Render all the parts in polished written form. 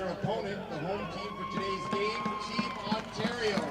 their opponent, the home team for today's game, Team Ontario.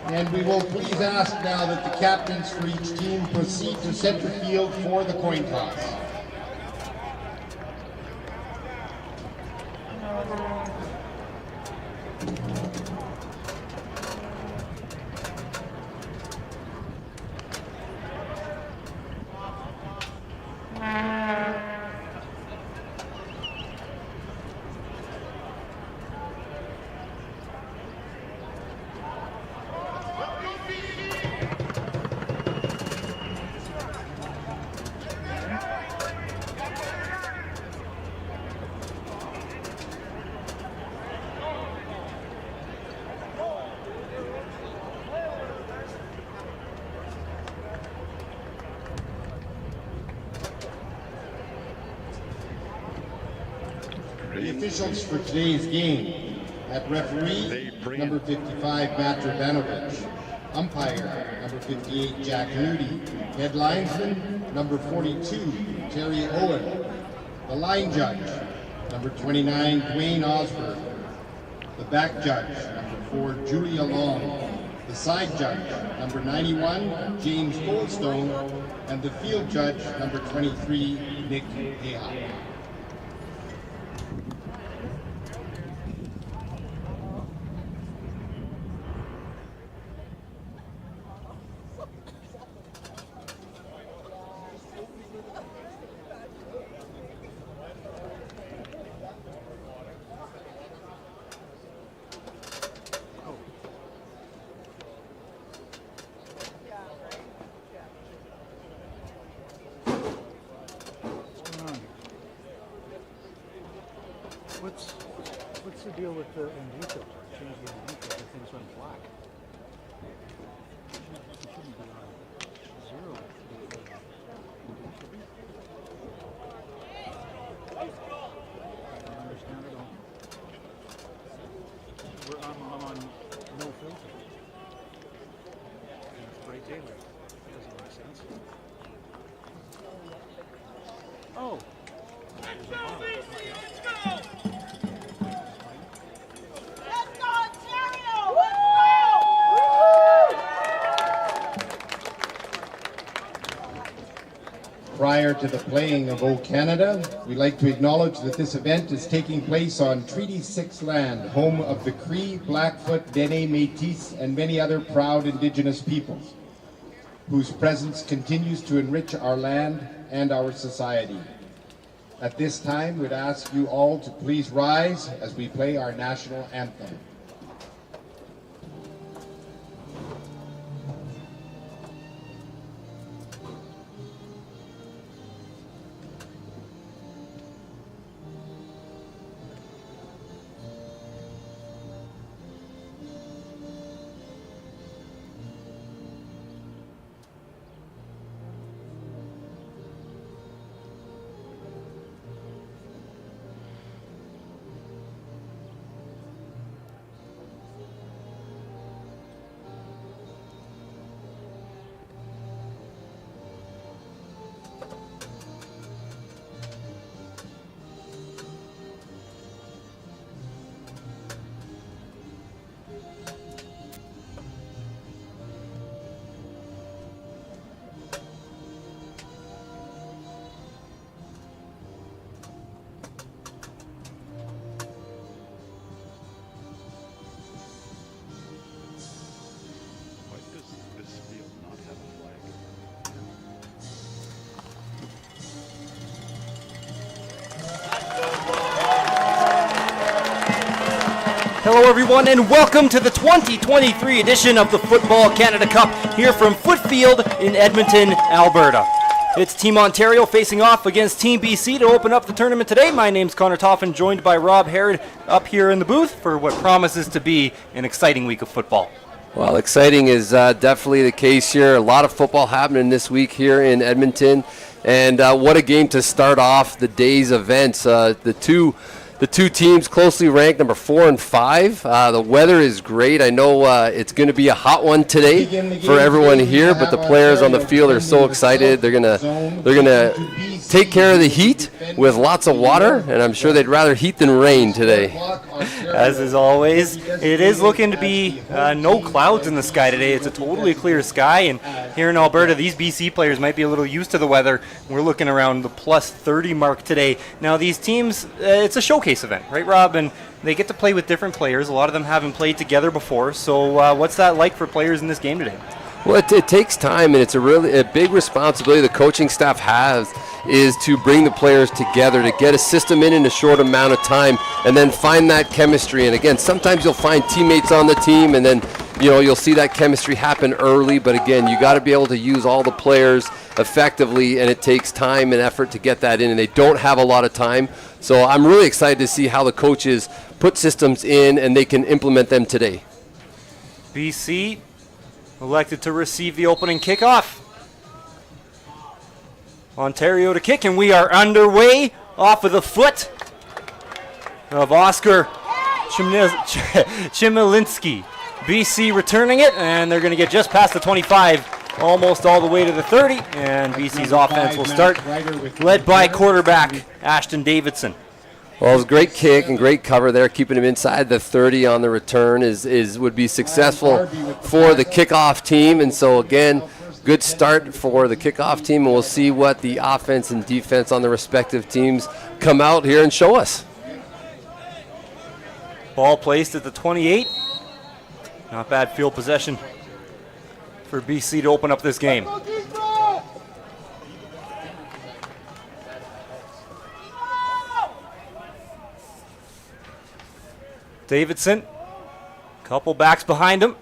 And we will please ask now that the captains for each team proceed to center field for the coin toss. The officials for today's game: at referee, number 55, Matt Urbanovich; umpire, number 58, Jack Moody; head linesman, number 42, Terry Owen; the line judge, number 29, Dwayne Osberg; the back judge, number 4, Julia Long; the side judge, number 91, James Goldstone; and the field judge, number 23, Nick Hayhock. What's the deal with the indica? Change the indica, the things went black. It shouldn't be on 0. I don't understand at all. I'm on no filter. And it's bright daylight. It doesn't make sense. Oh! Let's go, BC! Let's go! Prior to the playing of O Canada, we'd like to acknowledge that this event is taking place on Treaty 6 land, home of the Cree, Blackfoot, Dene, Métis, and many other proud Indigenous peoples, whose presence continues to enrich our land and our society. At this time, we'd ask you all to please rise as we play our national anthem. Hello everyone and welcome to the 2023 edition of the Football Canada Cup here from Foote Field in Edmonton, Alberta. It's Team Ontario facing off against Team BC to open up the tournament today. My name's Connor Toffin, joined by Rob Harrod up here in the booth for what promises to be an exciting week of football. Well, exciting is definitely the case here. A lot of football happening this week here in Edmonton. And what a game to start off the day's events. The two teams closely ranked, number 4 and 5. The weather is great. I know it's going to be a hot one today for everyone here, but the players on the field are so excited. They're gonna take care of the heat with lots of water, and I'm sure they'd rather heat than rain today. As is always, it is looking to be no clouds in the sky today. It's a totally clear sky, and here in Alberta, these BC players might be a little used to the weather. We're looking around the plus 30 mark today. Now, these teams, it's a showcase event, right, Rob? And they get to play with different players. A lot of them haven't played together before. So what's that like for players in this game today? Well, it takes time, and it's a big responsibility the coaching staff has is to bring the players together, to get a system in a short amount of time, and then find that chemistry. And again, sometimes you'll find teammates on the team, and then you'll see that chemistry happen early. But again, you got to be able to use all the players effectively, and it takes time and effort to get that in, and they don't have a lot of time. So I'm really excited to see how the coaches put systems in and they can implement them today. BC elected to receive the opening kickoff. Ontario to kick, and we are underway off of the foot of Oscar Chmielewski. BC returning it, and they're going to get just past the 25, almost all the way to the 30, and BC's offense will start, led by quarterback Ashton Davidson. Well, it was a great kick and great cover there, keeping him inside the 30 on the return would be successful for the kickoff team. And so, again, good start for the kickoff team, and we'll see what the offense and defense on the respective teams come out here and show us. Ball placed at the 28. Not bad field possession for BC to open up this game. Davidson, couple backs behind him.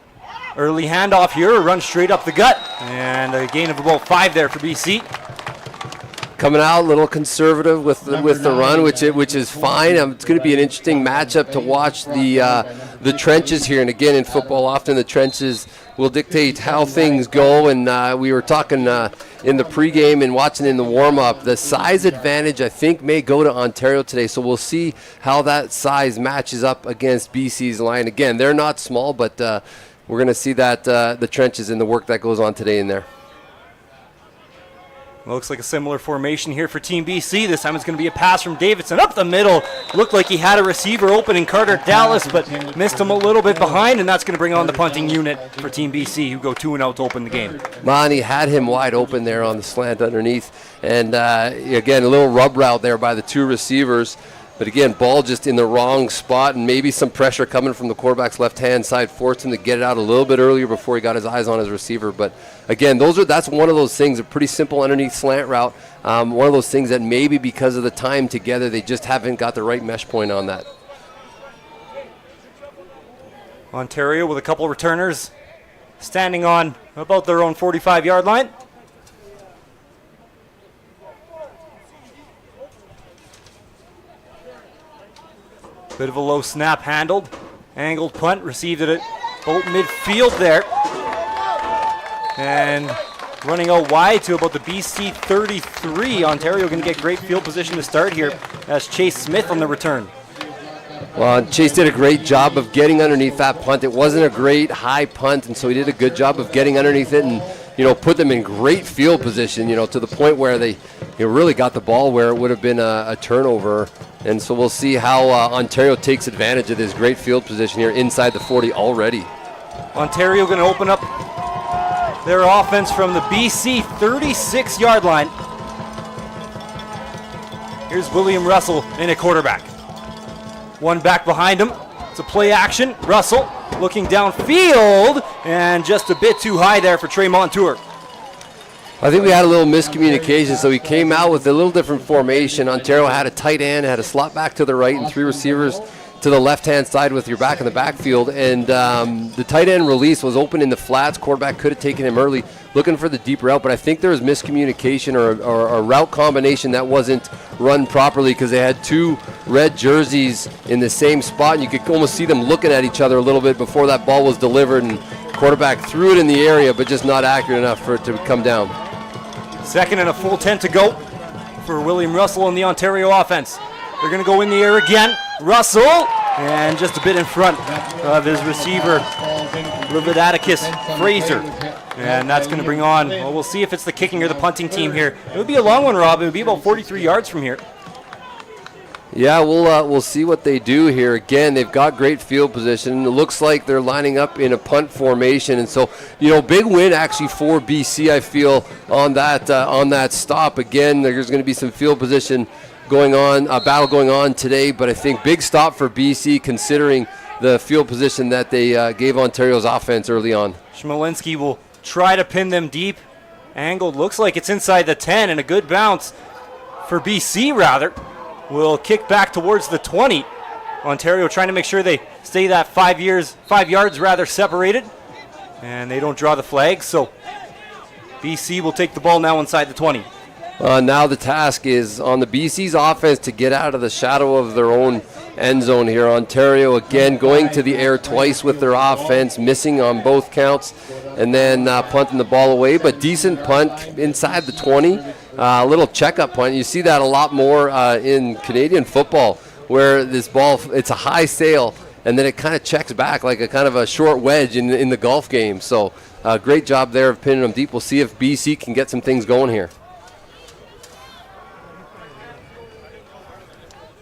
Early handoff here, run straight up the gut, and a gain of about 5 there for BC. Coming out a little conservative with the run, which is fine. It's going to be an interesting matchup to watch the trenches here. And again, in football, often the trenches will dictate how things go. And we were talking in the pregame and watching in the warm-up. The size advantage, I think, may go to Ontario today. So we'll see how that size matches up against BC's line. Again, they're not small, but we're going to see that the trenches and the work that goes on today in there. Looks like a similar formation here for Team BC. This time it's going to be a pass from Davidson up the middle. Looked like he had a receiver open in Carter Dallas, but missed him a little bit behind, and that's going to bring on the punting unit for Team BC, who go 2 and out to open the game. Monty had him wide open there on the slant underneath. And again, a little rub route there by the 2 receivers. But again, ball just in the wrong spot, and maybe some pressure coming from the quarterback's left-hand side forced him to get it out a little bit earlier before he got his eyes on his receiver. But again, that's one of those things, a pretty simple underneath slant route. One of those things that maybe because of the time together, they just haven't got the right mesh point on that. Ontario with a couple returners standing on about their own 45-yard line. Bit of a low snap handled. Angled punt, received it at about midfield there. And running out wide to about the BC 33. Ontario going to get great field position to start here as Chase Smith on the return. Well, Chase did a great job of getting underneath that punt. It wasn't a great high punt, and so he did a good job of getting underneath it and, put them in great field position, to the point where they really got the ball where it would have been a turnover. And so we'll see how Ontario takes advantage of this great field position here inside the 40 already. Ontario going to open up their offense from the BC 36-yard line. Here's William Russell in at quarterback. One back behind him. It's a play action. Russell looking downfield, and just a bit too high there for Trey Montour. I think we had a little miscommunication, so he came out with a little different formation. Ontario had a tight end, had a slot back to the right, and 3 receivers to the left-hand side with your back in the backfield, and the tight end release was open in the flats. Quarterback could have taken him early, looking for the deep route, but I think there was miscommunication or a route combination that wasn't run properly because they had two red jerseys in the same spot, and you could almost see them looking at each other a little bit before that ball was delivered, and quarterback threw it in the area, but just not accurate enough for it to come down. Second and a full 10 to go for William Russell and the Ontario offense. They're going to go in the air again. Russell, and just a bit in front of his receiver, Levidaticus Fraser. And that's going to bring on, well, we'll see if it's the kicking or the punting team here. It would be a long one, Rob. It would be about 43 yards from here. Yeah, we'll see what they do here. Again, they've got great field position. It looks like they're lining up in a punt formation, and so big win actually for BC. I feel on that stop. Again, there's going to be some field position going on, a battle going on today, but I think big stop for BC considering the field position that they gave Ontario's offense early on. Schmalinski will try to pin them deep. Angled, looks like it's inside the 10, and a good bounce for BC rather. Will kick back towards the 20. Ontario trying to make sure they stay that 5 yards rather separated, and they don't draw the flag, so BC will take the ball now inside the 20. Now the task is on the BC's offense to get out of the shadow of their own end zone here. Ontario again going to the air twice with their offense, missing on both counts, and then punting the ball away. But decent punt inside the 20. A little checkup punt. You see that a lot more in Canadian football, where this ball, it's a high sail, and then it kind of checks back like a kind of a short wedge in the golf game. So great job there of pinning them deep. We'll see if BC can get some things going here.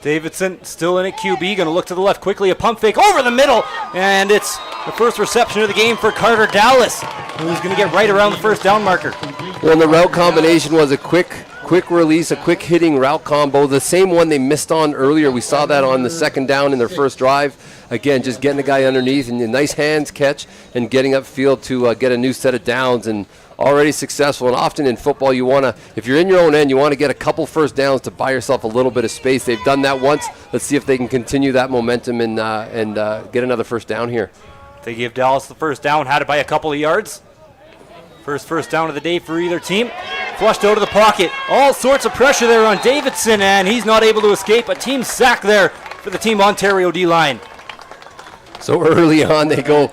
Davidson still in at QB, going to look to the left quickly, a pump fake over the middle, and it's the first reception of the game for Carter Dallas, who's going to get right around the first down marker. Well, and the route combination was a quick release, a quick hitting route combo, the same one they missed on earlier. We saw that on the second down in their first drive. Again, just getting the guy underneath and a nice hands catch and getting upfield to get a new set of downs, and already successful. And often in football, you want to, if you're in your own end, you want to get a couple first downs to buy yourself a little bit of space. They've done that once. Let's see if they can continue that momentum and get another first down here. They give Dallas the first down, had it by a couple of yards. First down of the day for either team. Flushed out of the pocket. All sorts of pressure there on Davidson, and he's not able to escape. A team sack there for the Team Ontario D-line. So early on, they go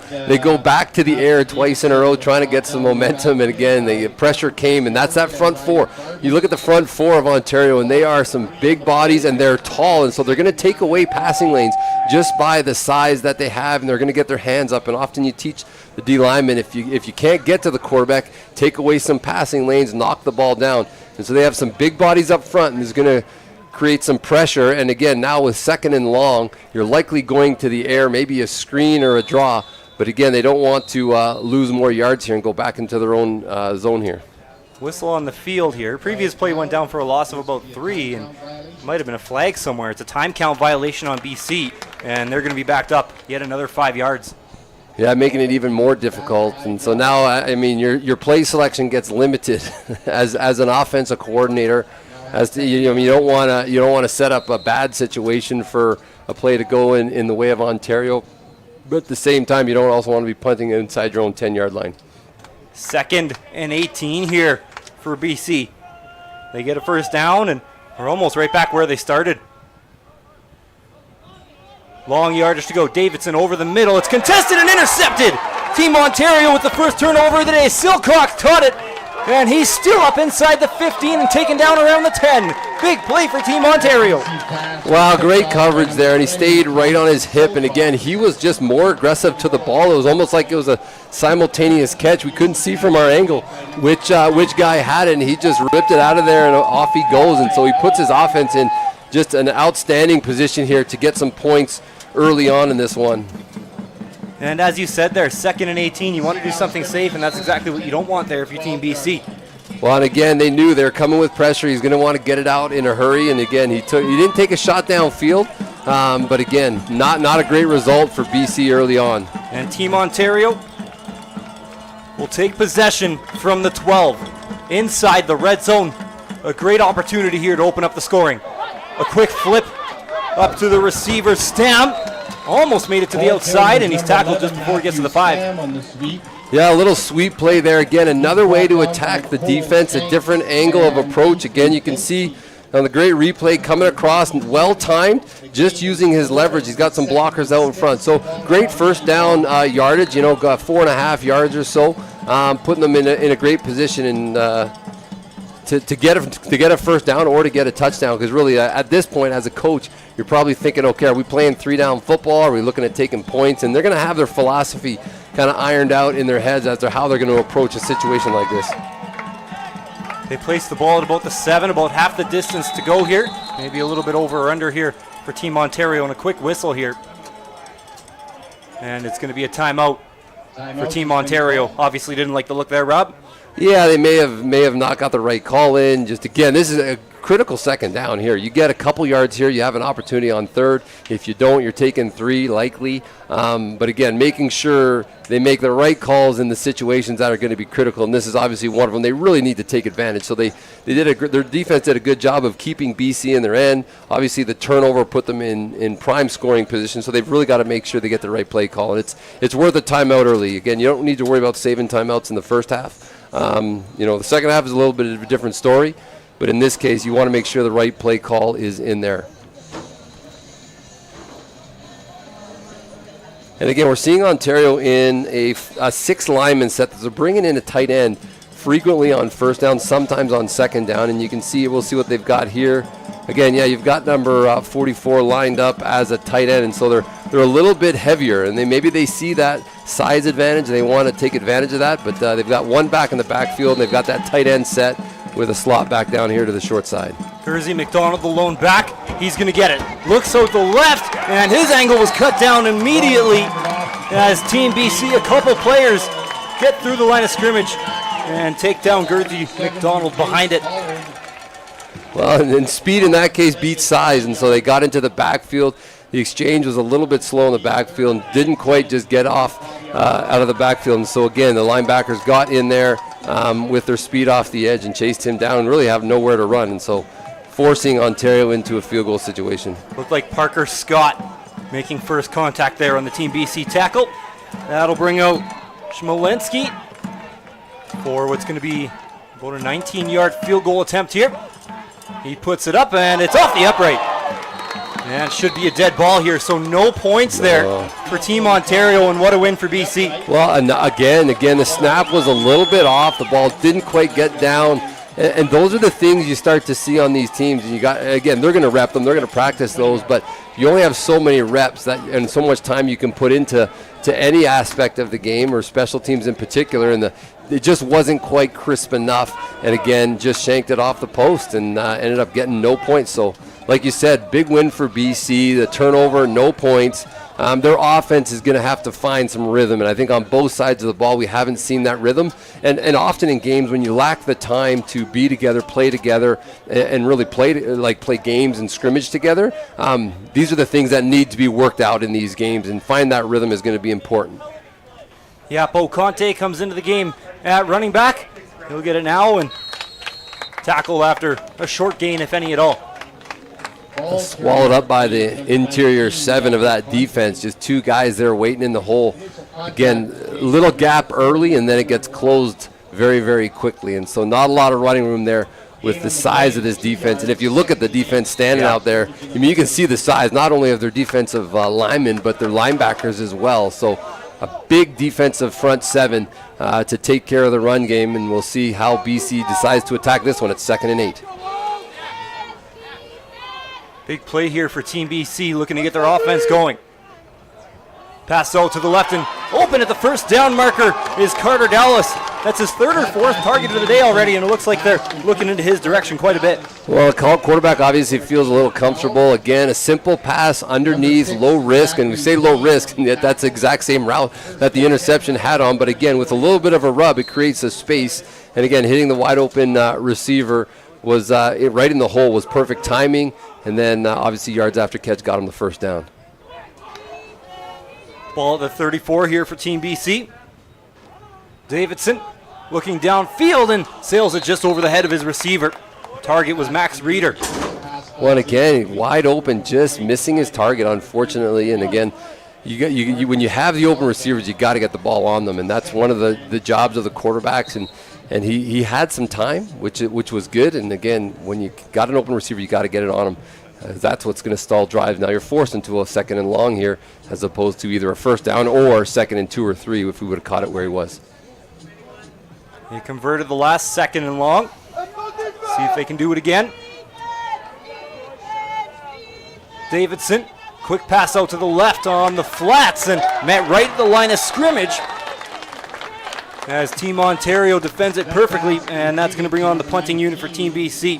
back to the air twice in a row, trying to get some momentum. And again, the pressure came, and that's that front four. You look at the front four of Ontario, and they are some big bodies, and they're tall, and so they're going to take away passing lanes just by the size that they have, and they're going to get their hands up. And often you teach the D linemen, if you can't get to the quarterback, take away some passing lanes, knock the ball down. And so they have some big bodies up front, and it's going to create some pressure. And again, now with second and long, you're likely going to the air, maybe a screen or a draw. But again, they don't want to lose more yards here and go back into their own zone here. Whistle on the field here. Previous play went down for a loss of about 3, and might have been a flag somewhere. It's a time count violation on BC, and they're going to be backed up yet another 5 yards. Yeah, making it even more difficult. And so now, I mean, your play selection gets limited as an offensive coordinator. As to, you don't want to set up a bad situation for a play to go in the way of Ontario, but at the same time, you don't also want to be punting inside your own 10-yard line. 2nd and 18 here for BC. They get a first down, and we're almost right back where they started. Long yardage to go. Davidson over the middle. It's contested and intercepted. Team Ontario with the first turnover of the day. Silcock caught it, and he's still up inside the 15 and taken down around the 10. Big play for Team Ontario. Wow, great coverage there, and he stayed right on his hip. And again, he was just more aggressive to the ball. It was almost like it was a simultaneous catch. We couldn't see from our angle which guy had it, and he just ripped it out of there, and off he goes. And so he puts his offense in just an outstanding position here to get some points early on in this one. And as you said there, 2nd and 18, you want to do something safe, and that's exactly what you don't want there if you're Team BC. Well, and again, they knew they were coming with pressure. He's going to want to get it out in a hurry, and again, he didn't take a shot downfield, but again, not a great result for BC early on. And Team Ontario will take possession from the 12 inside the red zone. A great opportunity here to open up the scoring. A quick flip up to the receiver, Stamp, almost made it to the outside, and he's tackled just before he gets to the 5. On the sweep. Yeah, a little sweep play there. Again, another way to attack the defense, a different angle of approach. Again, you can see on the great replay coming across, well-timed, just using his leverage. He's got some blockers out in front. So great first down yardage, got 4.5 yards or so, putting them in a great position and to get a first down or to get a touchdown. Because really, at this point, as a coach, you're probably thinking, okay, are we playing 3-down football? Are we looking at taking points? And they're going to have their philosophy kind of ironed out in their heads as to how they're going to approach a situation like this. They place the ball at about the 7, about half the distance to go here. Maybe a little bit over or under here for Team Ontario, and a quick whistle here. And it's going to be a timeout for Team Ontario. Obviously didn't like the look there, Rob. Yeah, they may have not got the right call in. Just again, this is a critical second down here. You get a couple yards here, you have an opportunity on third. If you don't, you're taking 3 likely. But again, making sure they make the right calls in the situations that are going to be critical, and this is obviously one of them. They really need to take advantage. So their defense did a good job of keeping BC in their end. Obviously, the turnover put them in prime scoring position, so they've really got to make sure they get the right play call. And it's worth a timeout early. Again, you don't need to worry about saving timeouts in the first half. The second half is a little bit of a different story, but in this case, you want to make sure the right play call is in there. And again, we're seeing Ontario in a 6 lineman set. They're bringing in a tight end frequently on first down, sometimes on second down, and you can see, we'll see what they've got here. Again, yeah, you've got number 44 lined up as a tight end, and so they're a little bit heavier, and maybe they see that size advantage, and they want to take advantage of that, but they've got one back in the backfield, and they've got that tight end set with a slot back down here to the short side. Kersey McDonald, the lone back. He's going to get it. Looks out the left, and his angle was cut down immediately as Team BC, a couple players, get through the line of scrimmage and take down Kersey McDonald behind it. Well, and speed in that case beats size, and so they got into the backfield. The exchange was a little bit slow in the backfield and didn't quite just get off out of the backfield. And so, again, the linebackers got in there with their speed off the edge and chased him down and really have nowhere to run. And so forcing Ontario into a field goal situation. Looked like Parker Scott making first contact there on the Team BC tackle. That'll bring out Schmolenski for what's going to be about a 19-yard field goal attempt here. He puts it up, and it's off the upright. And it should be a dead ball here, so no points there for Team Ontario, and what a win for BC. Well, and again, the snap was a little bit off. The ball didn't quite get down. And those are the things you start to see on these teams. And they're going to rep them, they're going to practice those, but you only have so many reps and so much time you can put into any aspect of the game, or special teams in particular, and it just wasn't quite crisp enough, and again, just shanked it off the post and ended up getting no points. So, like you said, big win for BC, the turnover, no points. Their offense is going to have to find some rhythm, and I think on both sides of the ball we haven't seen that rhythm. And often in games when you lack the time to be together, play together, and really play games and scrimmage together, these are the things that need to be worked out in these games, and find that rhythm is going to be important. Yapo Conte comes into the game at running back. He'll get it now and tackle after a short gain, if any at all. Swallowed up by the interior 7 of that defense. Just 2 guys there waiting in the hole. Again, a little gap early, and then it gets closed very, very quickly. And so not a lot of running room there with the size of this defense. And if you look at the defense standing out there, I mean, you can see the size not only of their defensive linemen, but their linebackers as well. So a big defensive front 7 to take care of the run game, and we'll see how BC decides to attack this one at 2nd and 8. Big play here for Team BC, looking to get their offense going. Pass out to the left, and open at the first down marker is Carter Dallas. That's his 3rd or 4th target of the day already, and it looks like they're looking into his direction quite a bit. Well, the quarterback obviously feels a little comfortable. Again, a simple pass underneath, low risk, and we say low risk, and that's the exact same route that the interception had on. But again, with a little bit of a rub, it creates a space. And again, hitting the wide open receiver was right in the hole was perfect timing. And then obviously yards after catch got him the first down. Ball at the 34 here for Team BC. Davidson looking downfield and sails it just over the head of his receiver. Target was Max Reeder. Well, again, wide open, just missing his target, unfortunately. And again, when you have the open receivers, you got to get the ball on them, and that's one of the jobs of the quarterbacks. And he had some time, which was good. And again, when you got an open receiver, you got to get it on him. That's what's going to stall drives. Now you're forced into a 2nd and long here, as opposed to either a 1st down or 2nd and 2 or 3 if we would have caught it where he was. He converted the last 2nd and long. See if they can do it again. Davidson, quick pass out to the left on the flats and met right at the line of scrimmage. As Team Ontario defends it perfectly, and that's going to bring on the punting unit for Team BC.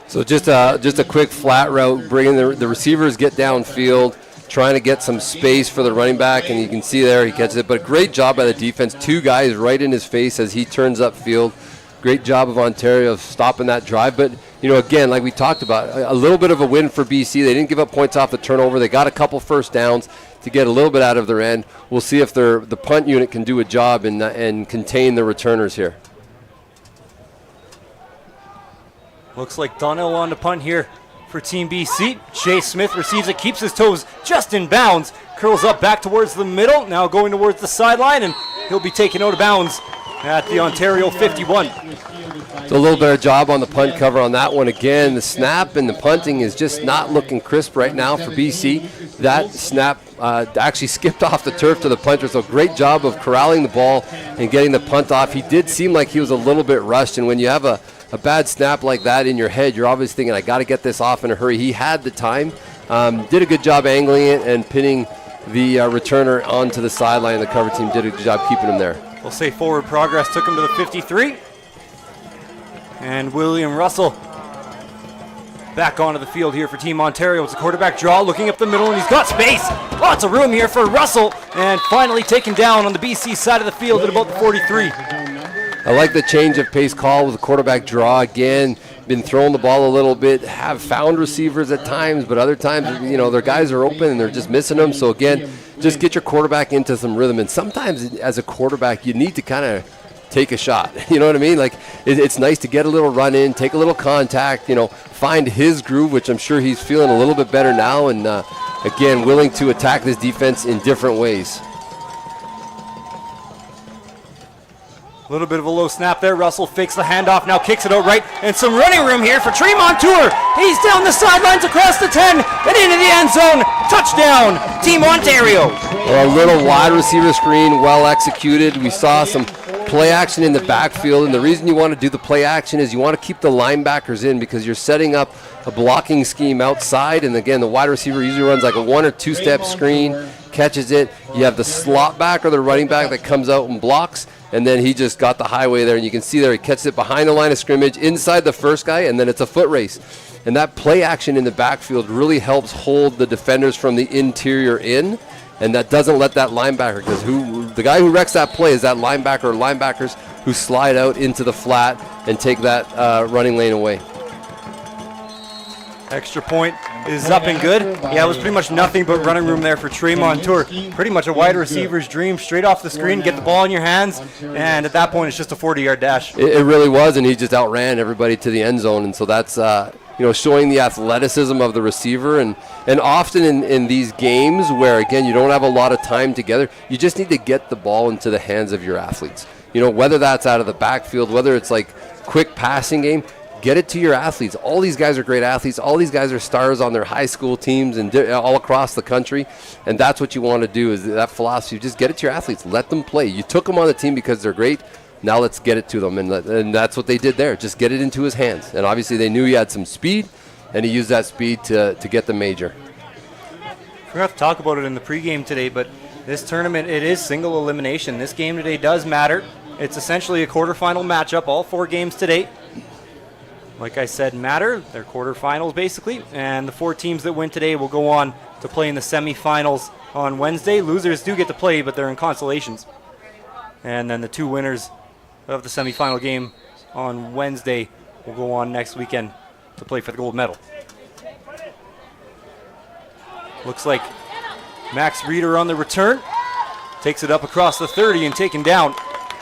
So just a quick flat route, bringing the receivers get downfield, trying to get some space for the running back, and you can see there he catches it. But great job by the defense. 2 guys right in his face as he turns upfield. Great job of Ontario of stopping that drive. But, again, like we talked about, a little bit of a win for BC. They didn't give up points off the turnover. They got a couple 1st downs to get a little bit out of their end. We'll see if the punt unit can do a job and contain the returners here. Looks like Donnell on the punt here for Team BC. Chase Smith receives it, keeps his toes just in bounds, curls up back towards the middle, now going towards the sideline, and he'll be taken out of bounds at the Ontario 51. So a little better job on the punt cover on that one. Again, the snap and the punting is just not looking crisp right now for BC. That snap actually skipped off the turf to the punter, so great job of corralling the ball and getting the punt off. He did seem like he was a little bit rushed, and when you have a bad snap like that in your head, you're obviously thinking, I got to get this off in a hurry. He had the time, did a good job angling it and pinning the returner onto the sideline. The cover team did a good job keeping him there. We'll say forward progress took him to the 53. And William Russell back onto the field here for Team Ontario. It's a quarterback draw, looking up the middle, and he's got space. Lots of room here for Russell, and finally taken down on the BC side of the field at about the 43. I like the change of pace call with the quarterback draw. Again, been throwing the ball a little bit, have found receivers at times, but other times, their guys are open and they're just missing them. So again, just get your quarterback into some rhythm. And sometimes as a quarterback, you need to kind of take a shot. You know what I mean? Like, it's nice to get a little run in, take a little contact, find his groove, which I'm sure he's feeling a little bit better now. And again, willing to attack this defense in different ways. A little bit of a low snap there. Russell fakes the handoff, now kicks it out right, and some running room here for Tremont Tour. He's down the sidelines across the 10 and into the end zone. Touchdown, Team Ontario. Well, a little wide receiver screen, well executed. We saw some play action in the backfield, and the reason you want to do the play action is you want to keep the linebackers in because you're setting up a blocking scheme outside, and again, the wide receiver usually runs like a 1 or 2 step screen, catches it. You have the slot back or the running back that comes out and blocks, and then he just got the highway there, and you can see there he catches it behind the line of scrimmage inside the first guy, and then it's a foot race. And that play action in the backfield really helps hold the defenders from the interior in, and that doesn't let that linebacker, because the guy who wrecks that play is that linebacker or linebackers who slide out into the flat and take that running lane away. Extra point is up and good. Yeah, it was pretty much nothing but running room there for Tremont Tour. Pretty much a wide receiver's dream, straight off the screen, get the ball in your hands, and at that point it's just a 40-yard dash. It really was, and he just outran everybody to the end zone, and so that's showing the athleticism of the receiver. And often in these games where, again, you don't have a lot of time together, you just need to get the ball into the hands of your athletes. Whether that's out of the backfield, whether it's like quick passing game, get it to your athletes. All these guys are great athletes. All these guys are stars on their high school teams and all across the country. And that's what you want to do, is that philosophy. Just get it to your athletes. Let them play. You took them on the team because they're great. Now let's get it to them. And that's what they did there. Just get it into his hands. And obviously they knew he had some speed, and he used that speed to get the major. We're going to have to talk about it in the pregame today, but this tournament, it is single elimination. This game today does matter. It's essentially a quarterfinal matchup, all 4 games today. Like I said, matter. They're quarterfinals, basically. And the 4 teams that win today will go on to play in the semifinals on Wednesday. Losers do get to play, but they're in consolations. And then the 2 winners of the semifinal game on Wednesday will go on next weekend to play for the gold medal. Looks like Max Reeder on the return. Takes it up across the 30 and taken down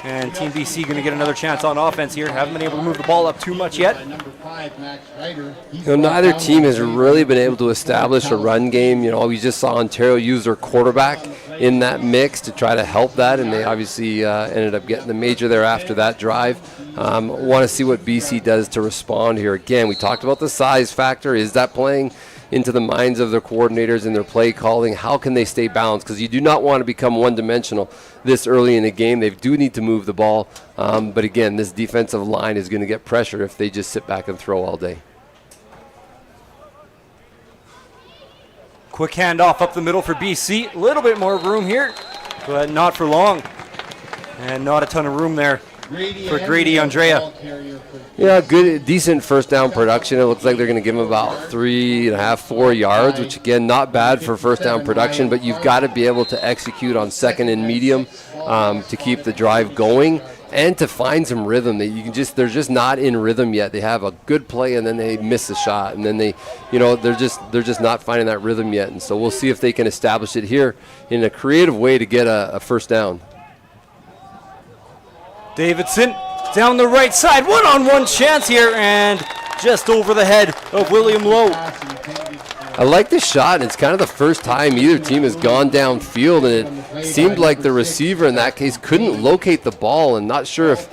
And Team BC going to get another chance on offense here. Haven't been able to move the ball up too much yet. Number 5, Max Ryder. Neither team has really been able to establish a run game. We just saw Ontario use their quarterback in that mix to try to help that, and they obviously ended up getting the major there after that drive. Want to see what BC does to respond here. Again, we talked about the size factor. Is that playing into the minds of their coordinators and their play calling? How can they stay balanced? Because you do not want to become one-dimensional this early in the game. They do need to move the ball. But again, this defensive line is going to get pressure if they just sit back and throw all day. Quick handoff up the middle for BC. A little bit more room here, but not for long. And not a ton of room there for Grady Andrea. Yeah, good, decent first down production. It looks like they're going to give him about 3.5, 4 yards, which again, not bad for first down production, but you've got to be able to execute on second and medium to keep the drive going and to find some rhythm. That you can they're just not in rhythm yet. They have a good play and then they miss a shot, and then they're just not finding that rhythm yet. And so we'll see if they can establish it here in a creative way to get a first down. Davidson down the right side, one-on-one chance here, and just over the head of William Lowe. I like the shot, and it's kind of the first time either team has gone downfield, and it seemed like the receiver in that case couldn't locate the ball, and not sure if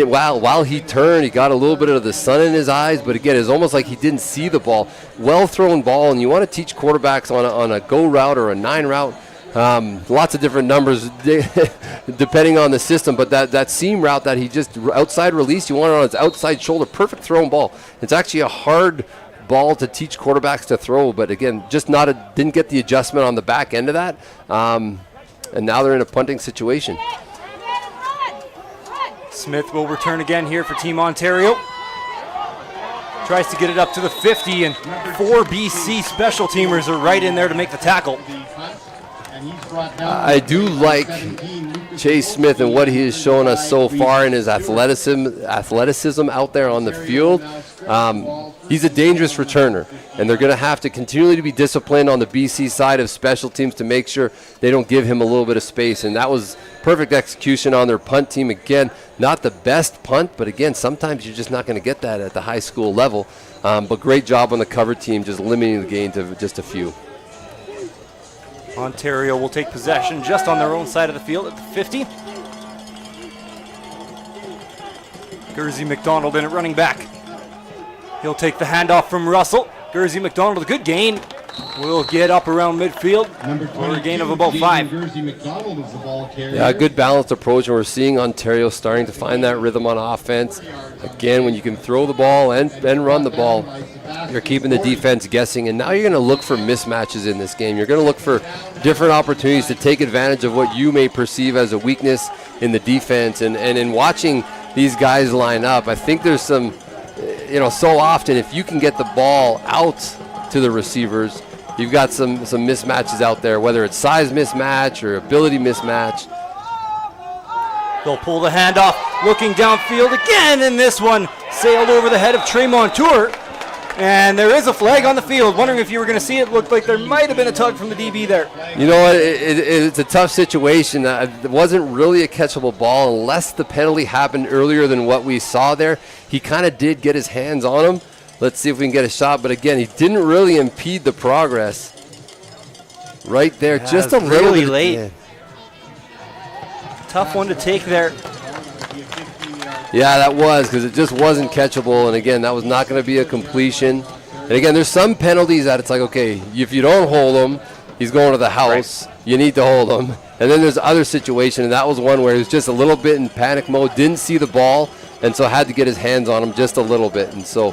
while he turned, he got a little bit of the sun in his eyes, but again, it's almost like he didn't see the ball. Well-thrown ball, and you want to teach quarterbacks on a go route or a 9 route. Lots of different numbers depending on the system, but that seam route that he just outside release, you want it on his outside shoulder, perfect thrown ball. It's actually a hard ball to teach quarterbacks to throw, but again, just didn't get the adjustment on the back end of that, and now they're in a punting situation. Smith will return again here for Team Ontario. Tries to get it up to the 50, and 4 BC special teamers are right in there to make the tackle. I do like Chase Smith and what he has shown us so far in his athleticism out there on the field. He's a dangerous returner, and they're going to have to continually be disciplined on the BC side of special teams to make sure they don't give him a little bit of space. And that was perfect execution on their punt team. Again, not the best punt, but again, sometimes you're just not going to get that at the high school level. But great job on the cover team, just limiting the gain to just a few. Ontario will take possession just on their own side of the field at the 50. Gursey McDonald in at running back. He'll take the handoff from Russell. Gursey McDonald, a good gain. Will get up around midfield for a gain of about 5. Yeah, a good balanced approach, and we're seeing Ontario starting to find that rhythm on offense. Again, when you can throw the ball and run the ball, you're keeping the defense guessing, and now you're going to look for mismatches in this game. You're going to look for different opportunities to take advantage of what you may perceive as a weakness in the defense. And in watching these guys line up, I think there's some, so often if you can get the ball out to the receivers, you've got some mismatches out there, whether it's size mismatch or ability mismatch. They'll pull the handoff, looking downfield again, and this one sailed over the head of Trey Montour. And there is a flag on the field. Wondering if you were going to see it. Looked like there might have been a tug from the DB there. You know what? It's a tough situation. It wasn't really a catchable ball unless the penalty happened earlier than what we saw there. He kind of did get his hands on him. Let's see if we can get a shot. But again, he didn't really impede the progress. Right there, yeah, just a little really bit late. Yeah. Tough one to take there. Yeah, that was, because it just wasn't catchable. And again, that was not going to be a completion. And again, there's some penalties that it's like, okay, if you don't hold him, he's going to the house. Right. You need to hold him. And then there's other situation, and that was one where he was just a little bit in panic mode, didn't see the ball, and so had to get his hands on him just a little bit. And so,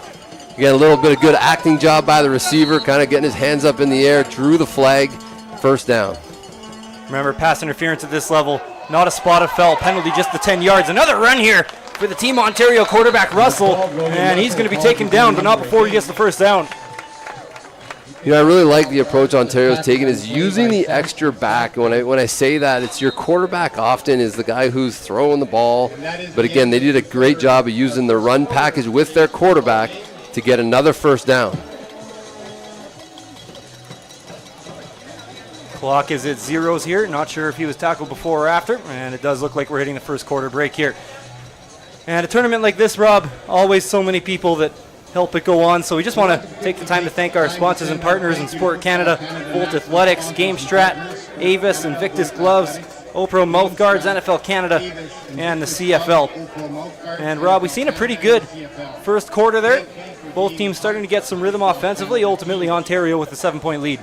again, a little bit of good acting job by the receiver, kind of getting his hands up in the air, drew the flag, first down. Remember, pass interference at this level, not a spot of foul, penalty just the 10 yards. Another run here for the Team Ontario quarterback, Russell, and he's going to be taken down, but not before he gets the first down. I really like the approach Ontario's taking, is using the extra back. When I say that, it's your quarterback often is the guy who's throwing the ball. But again, they did a great job of using the run package with their quarterback to get another first down. Clock is at zeros here. Not sure if he was tackled before or after, and it does look like we're hitting the first quarter break here. And a tournament like this, Rob, always so many people that help it go on. So we just want to take the time to thank our sponsors and partners in Sport Canada, Foote Athletics, GameStrat, Avis, Invictus Gloves, Opro Mouthguards, NFL Canada, and the CFL. And Rob, we've seen a pretty good first quarter there. Both teams starting to get some rhythm offensively. Ultimately, Ontario with a 7-point lead.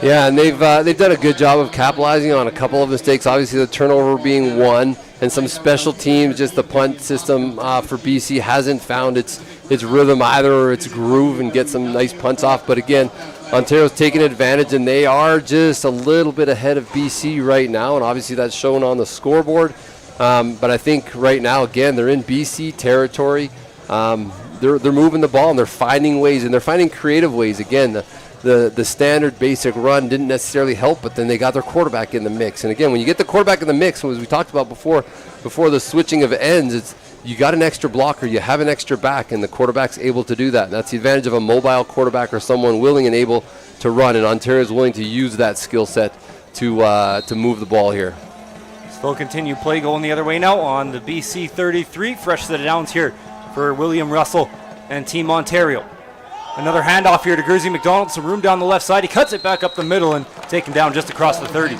Yeah, and they've done a good job of capitalizing on a couple of mistakes. Obviously, the turnover being one, and some special teams. Just the punt system for BC hasn't found its rhythm either, or its groove, and get some nice punts off. But again, Ontario's taking advantage, and they are just a little bit ahead of BC right now, and obviously that's shown on the scoreboard. But I think right now, again, they're in BC territory. They're moving the ball, and they're finding ways, and they're finding creative ways. Again, the standard basic run didn't necessarily help, but then they got their quarterback in the mix. And again, when you get the quarterback in the mix, as we talked about before the switching of ends, it's you got an extra blocker, you have an extra back, and the quarterback's able to do that. And that's the advantage of a mobile quarterback or someone willing and able to run, and Ontario is willing to use that skill set to move the ball here. Still continue play going the other way now on the BC 33. Fresh set of downs here for William Russell and Team Ontario. Another handoff here to Guersey McDonald. Some room down the left side. He cuts it back up the middle and taken down just across the 30.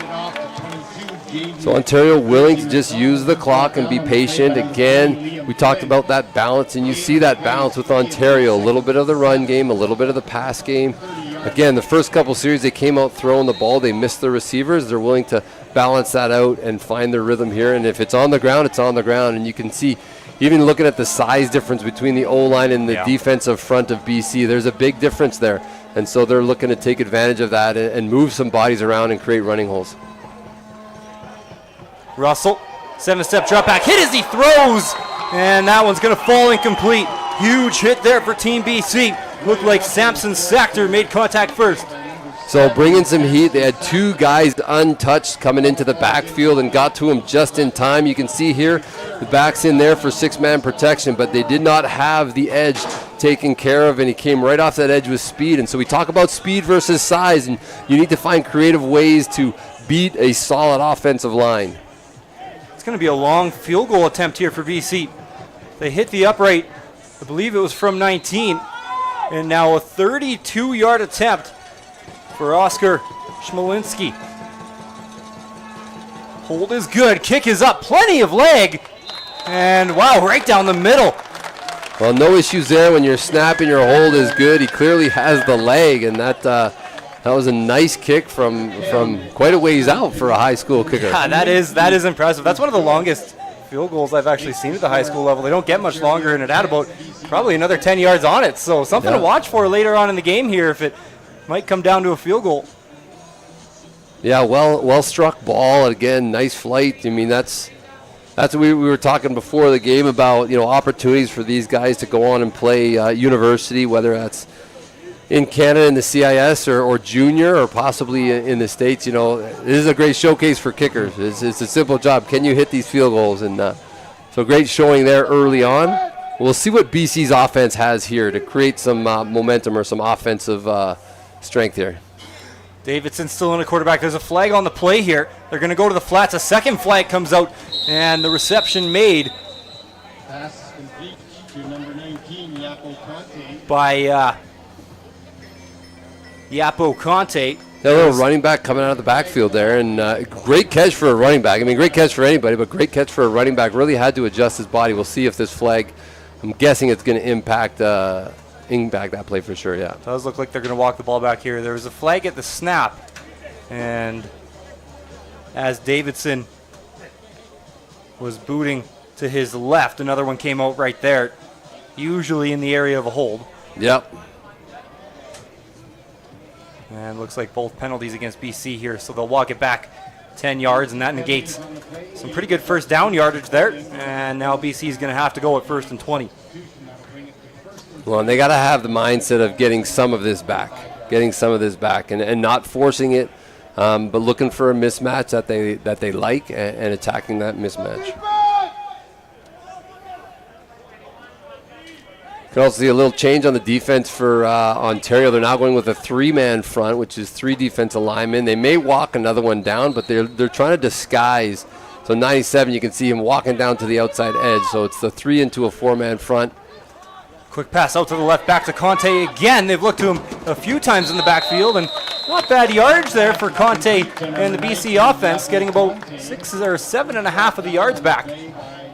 So Ontario willing to just use the clock and be patient. Again, we talked about that balance, and you see that balance with Ontario. A little bit of the run game, a little bit of the pass game. Again, the first couple series they came out throwing the ball. They missed the receivers. They're willing to balance that out and find their rhythm here. And if it's on the ground, it's on the ground. And you can see, even looking at the size difference between the O-line and the defensive front of BC, there's a big difference there. And so they're looking to take advantage of that and move some bodies around and create running holes. Russell, 7-step drop back, hit as he throws, and that one's going to fall incomplete. Huge hit there for Team BC. Looked like Samson Sachter made contact first. So bringing some heat. They had two guys untouched coming into the backfield and got to him just in time. You can see here the back's in there for six-man protection, but they did not have the edge taken care of, and he came right off that edge with speed. And so we talk about speed versus size, and you need to find creative ways to beat a solid offensive line. It's going to be a long field goal attempt here for BC. They hit the upright, I believe it was from 19, and now a 32-yard attempt for Oscar Schmalinski. Hold is good, kick is up, plenty of leg, and wow, right down the middle. Well, no issues there when you're snapping. Your hold is good. He clearly has the leg, and that was a nice kick from quite a ways out for a high school kicker. Yeah, that is impressive. That's one of the longest field goals I've actually seen at the high school level. They don't get much longer, and it had about probably another 10 yards on it. So something to watch for later on in the game here if it might come down to a field goal. Yeah, well struck ball. Again, nice flight. I mean, that's what we were talking before the game about, opportunities for these guys to go on and play university, whether that's in Canada in the CIS or junior or possibly in the States. This is a great showcase for kickers. It's a simple job. Can you hit these field goals? And so great showing there early on. We'll see what BC's offense has here to create some momentum or some offensive strength here. Davidson still in a quarterback. There's a flag on the play here. They're going to go to the flats. A second flag comes out, and the reception made Pass complete to number 19, Yapo Conte. by Yapo Conte. That little running back coming out of the backfield there, and great catch for a running back. I mean, great catch for anybody, but great catch for a running back. Really had to adjust his body. We'll see if this flag, I'm guessing it's going to impact that play for sure, yeah. It does look like they're going to walk the ball back here. There was a flag at the snap, and as Davidson was booting to his left, another one came out right there, usually in the area of a hold. Yep. And looks like both penalties against BC here, so they'll walk it back 10 yards, and that negates some pretty good first down yardage there. And now BC is going to have to go at 1st and 20. Well, and they got to have the mindset of getting some of this back, and not forcing it, but looking for a mismatch that they like and attacking that mismatch. You also see a little change on the defense for Ontario. They're now going with a 3-man front, which is 3 defensive linemen. They may walk another one down, but they're trying to disguise. So 97, you can see him walking down to the outside edge. So it's the 3 into a 4-man front. Quick pass out to the left, back to Conte again. They've looked to him a few times in the backfield, and not bad yardage there for Conte and the BC offense, getting about 6 or 7.5 of the yards back.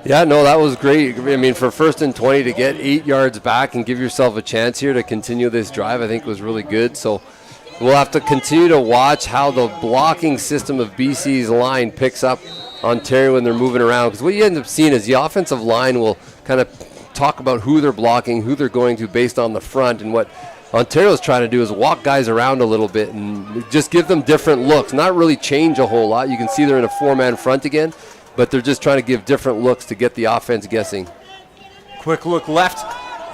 Yeah, no, that was great. I mean, for 1st and 20 to get 8 yards back and give yourself a chance here to continue this drive, I think was really good. So we'll have to continue to watch how the blocking system of BC's line picks up Ontario when they're moving around. Because what you end up seeing is the offensive line will kind of talk about who they're blocking, who they're going to based on the front, and what Ontario's trying to do is walk guys around a little bit and just give them different looks, not really change a whole lot. You can see they're in a 4-man front again, but they're just trying to give different looks to get the offense guessing. Quick look left,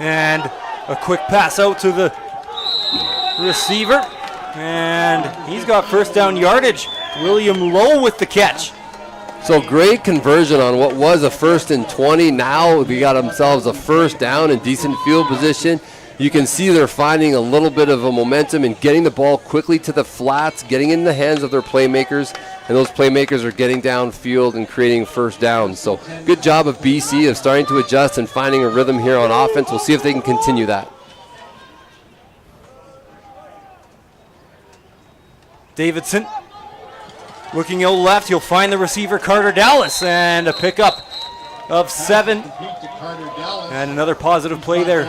and a quick pass out to the receiver, and he's got first down yardage. William Lowe with the catch. So great conversion on what was a 1st and 20. Now they got themselves a first down in decent field position. You can see they're finding a little bit of a momentum and getting the ball quickly to the flats, getting in the hands of their playmakers, and those playmakers are getting downfield and creating first downs. So good job of BC of starting to adjust and finding a rhythm here on offense. We'll see if they can continue that. Davidson looking out left, he'll find the receiver Carter Dallas, and a pickup of 7. And another positive play there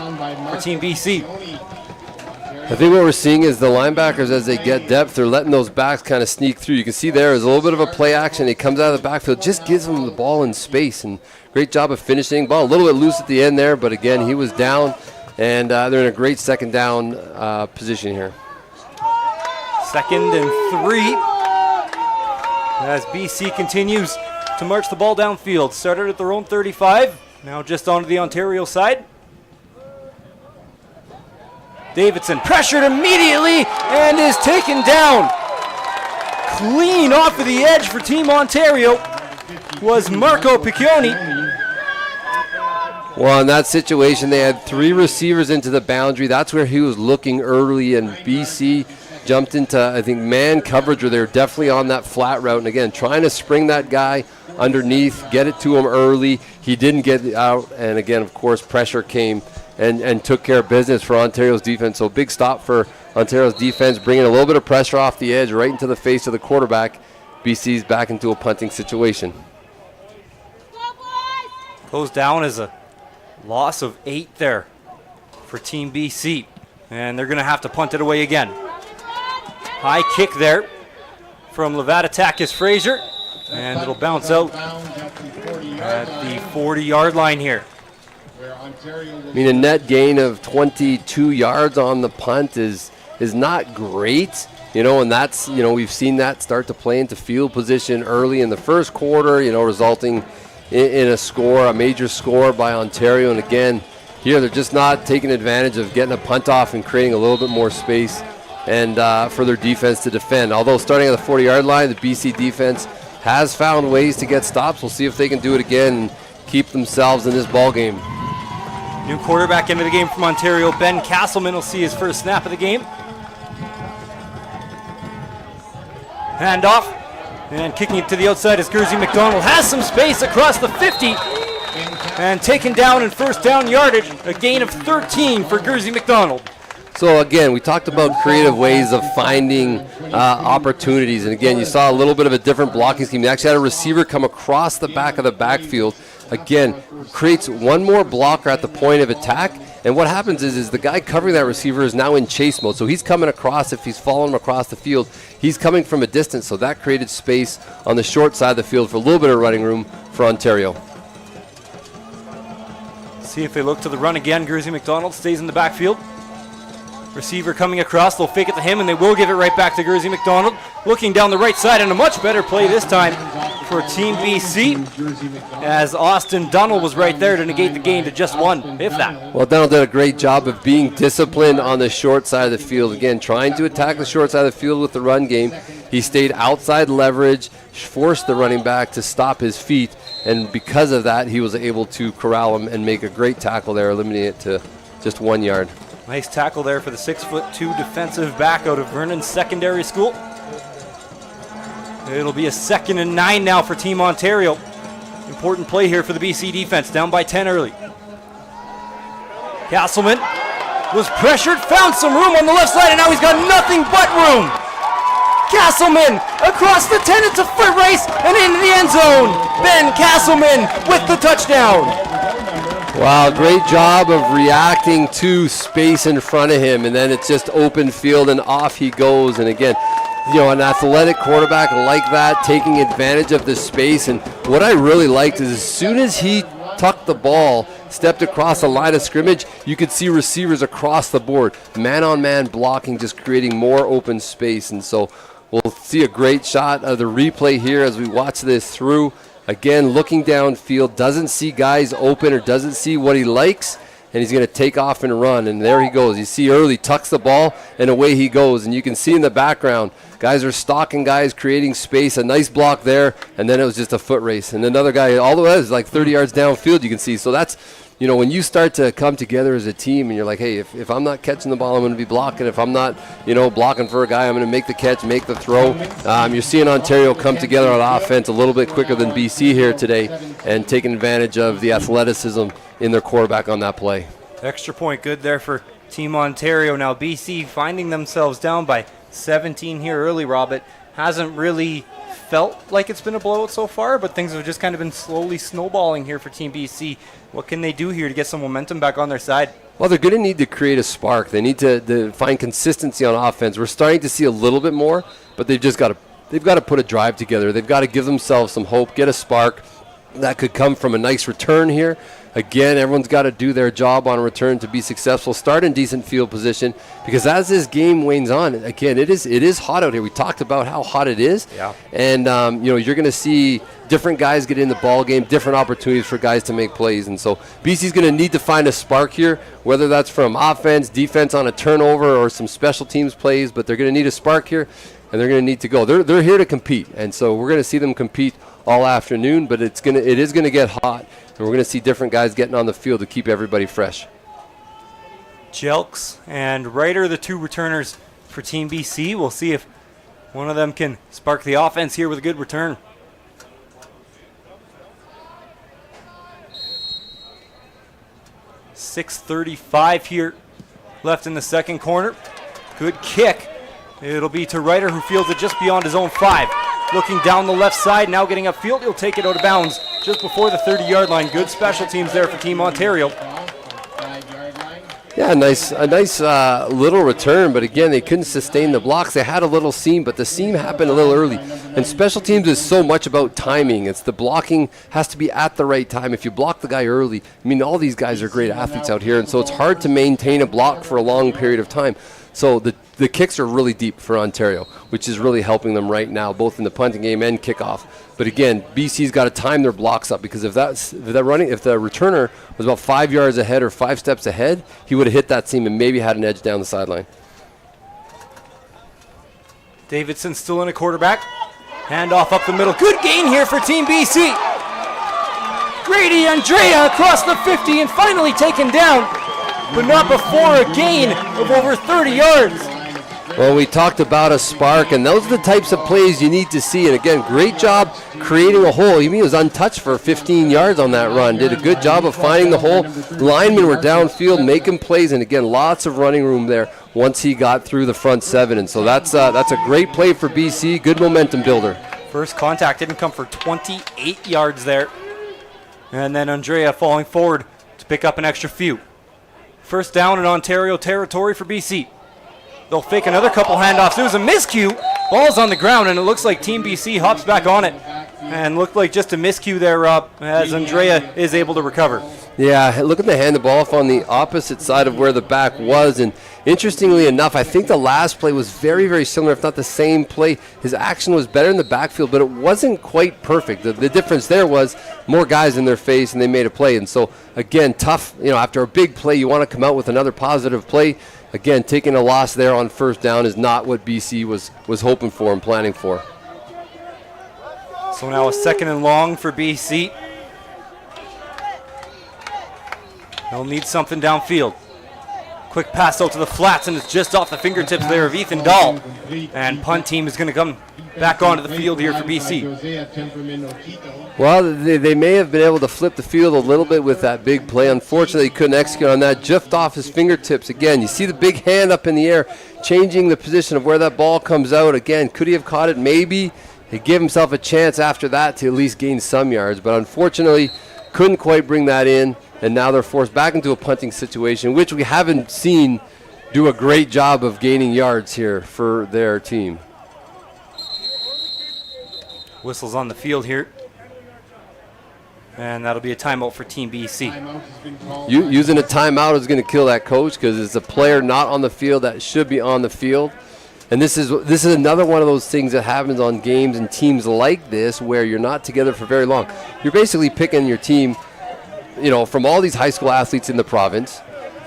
for Team BC. I think what we're seeing is the linebackers, as they get depth, they're letting those backs kind of sneak through. You can see there is a little bit of a play action. He comes out of the backfield, just gives them the ball in space, and great job of finishing. Ball a little bit loose at the end there, but again, he was down, and they're in a great second down position here. 2nd and 3. As BC continues to march the ball downfield. Started at their own 35, now just onto the Ontario side. Davidson pressured immediately and is taken down. Clean off of the edge for Team Ontario was Marco Piccioni. Well, in that situation, they had 3 receivers into the boundary. That's where he was looking early, and BC jumped into, I think, man coverage, where they were definitely on that flat route. And again, trying to spring that guy underneath, get it to him early. He didn't get it out. And again, of course, pressure came and took care of business for Ontario's defense. So big stop for Ontario's defense, bringing a little bit of pressure off the edge right into the face of the quarterback. BC's back into a punting situation. Goes down as a loss of 8 there for Team BC. And they're going to have to punt it away again. High kick there from Levadatakis Fraser, and it'll bounce out at the 40-yard line here. I mean, a net gain of 22 yards on the punt is not great, and that's, we've seen that start to play into field position early in the first quarter, resulting in a score, a major score by Ontario. And again, here they're just not taking advantage of getting a punt off and creating a little bit more space and for their defense to defend. Although starting at the 40-yard line, the BC defense has found ways to get stops. We'll see if they can do it again and keep themselves in this ball game. New quarterback into the game from Ontario, Ben Castleman will see his first snap of the game. Handoff, and kicking it to the outside is Gurzy McDonald. Has some space across the 50, and taken down in first down yardage. A gain of 13 for Gurzy McDonald. So again, we talked about creative ways of finding opportunities, and again, you saw a little bit of a different blocking scheme. They actually had a receiver come across the back of the backfield. Again, creates one more blocker at the point of attack, and what happens is the guy covering that receiver is now in chase mode. So he's coming across. If he's following him across the field, he's coming from a distance. So that created space on the short side of the field for a little bit of running room for Ontario. See if they look to the run again. Gurzy McDonald stays in the backfield. Receiver coming across, they'll fake it to him, and they will give it right back to Gurzy McDonald. Looking down the right side, and a much better play this time for Team BC, as Austin Dunnell was right there to negate the gain to just 1, if that. Well, Dunnell did a great job of being disciplined on the short side of the field. Again, trying to attack the short side of the field with the run game. He stayed outside leverage, forced the running back to stop his feet, and because of that, he was able to corral him and make a great tackle there, eliminating it to just 1 yard. Nice tackle there for the 6'2" defensive back out of Vernon Secondary School. It'll be a 2nd and 9 now for Team Ontario. Important play here for the BC defense, down by 10 early. Castleman was pressured, found some room on the left side, and now he's got nothing but room. Castleman across the 10, it's a foot race, and into the end zone. Ben Castleman with the touchdown. Wow, great job of reacting to space in front of him, and then it's just open field, and off he goes. And again, an athletic quarterback like that, taking advantage of the space. And what I really liked is as soon as he tucked the ball, stepped across the line of scrimmage, you could see receivers across the board. Man-on-man blocking, just creating more open space. And so we'll see a great shot of the replay here as we watch this through. Again, looking downfield, doesn't see guys open or doesn't see what he likes, and he's going to take off and run. And there he goes. You see early, tucks the ball, and away he goes. And you can see in the background, guys are stalking guys, creating space, a nice block there, and then it was just a foot race. And another guy, all the way, is like 30 yards downfield, you can see. So that's, when you start to come together as a team and you're like, hey, if I'm not catching the ball, I'm going to be blocking. If I'm not, blocking for a guy, I'm going to make the catch, make the throw. You're seeing Ontario come together on offense a little bit quicker than BC here today and taking advantage of the athleticism in their quarterback on that play. Extra point good there for Team Ontario. Now BC finding themselves down by 17 here early, Rob. It hasn't really felt like it's been a blowout so far, but things have just kind of been slowly snowballing here for Team BC. What can they do here to get some momentum back on their side? Well, they're going to need to create a spark. They need to find consistency on offense. We're starting to see a little bit more, but they've got to put a drive together. They've got to give themselves some hope, get a spark. That could come from a nice return here. Again, everyone's got to do their job on a return to be successful. Start in decent field position, because as this game wanes on, again, it is hot out here. We talked about how hot it is. Yeah. And, you're going to see different guys get in the ball game, different opportunities for guys to make plays. And so BC's going to need to find a spark here, whether that's from offense, defense on a turnover, or some special teams plays. But they're going to need a spark here, and they're going to need to go. They're here to compete. And so we're going to see them compete all afternoon, but it is going to get hot. And we're going to see different guys getting on the field to keep everybody fresh. Jelks and Ryder, the two returners for Team BC. We'll see if one of them can spark the offense here with a good return. .6:35 here left in the second quarter. Good kick. It'll be to Ryder, who fields it just beyond his own 5. Looking down the left side, now getting upfield. He'll take it out of bounds just before the 30-yard line. Good special teams there for Team Ontario. Yeah, a nice little return, but again, they couldn't sustain the blocks. They had a little seam, but the seam happened a little early. And special teams is so much about timing. It's the blocking has to be at the right time. If you block the guy early, all these guys are great athletes out here, and so it's hard to maintain a block for a long period of time. So the kicks are really deep for Ontario, which is really helping them right now, both in the punting game and kickoff. But again, BC's got to time their blocks up, because if the returner was about 5 yards ahead or 5 steps ahead, he would have hit that seam and maybe had an edge down the sideline. Davidson still in a quarterback. Handoff up the middle. Good gain here for Team BC. Grady Andrea across the 50 and finally taken down, but not before a gain of over 30 yards. Well, we talked about a spark, and those are the types of plays you need to see. And again, great job creating a hole. He was untouched for 15 yards on that run. Did a good job of finding the hole. Linemen were downfield making plays, and again, lots of running room there once he got through the front 7. And so that's a great play for BC. Good momentum builder. First contact didn't come for 28 yards there. And then Andrea falling forward to pick up an extra few. First down in Ontario territory for BC. They'll fake another couple handoffs. It was a miscue. Ball's on the ground, and it looks like Team BC hops back on it. And looked like just a miscue there, Rob, as Andrea is able to recover. Yeah, look at the hand the ball off on the opposite side of where the back was. And interestingly enough, I think the last play was very, very similar, if not the same play. His action was better in the backfield, but it wasn't quite perfect. The difference there was more guys in their face, and they made a play. And so, again, tough. After a big play, you want to come out with another positive play. Again, taking a loss there on first down is not what BC was hoping for and planning for. So now a 2nd and long for BC. They'll need something downfield. Quick pass out to the flats, and it's just off the fingertips there of Ethan Dahl. And punt team is going to come back onto the field here for BC. Well, they may have been able to flip the field a little bit with that big play. Unfortunately, he couldn't execute on that. Just off his fingertips. Again, you see the big hand up in the air, changing the position of where that ball comes out. Again, could he have caught it? Maybe. He gave himself a chance after that to at least gain some yards. But unfortunately, couldn't quite bring that in. And now they're forced back into a punting situation, which we haven't seen do a great job of gaining yards here for their team. Whistles on the field here. And that'll be a timeout for Team BC. Using a timeout is going to kill that coach because it's a player not on the field that should be on the field. And this is another one of those things that happens on games and teams like this where you're not together for very long. You're basically picking your team, you know, from all these high school athletes in the province.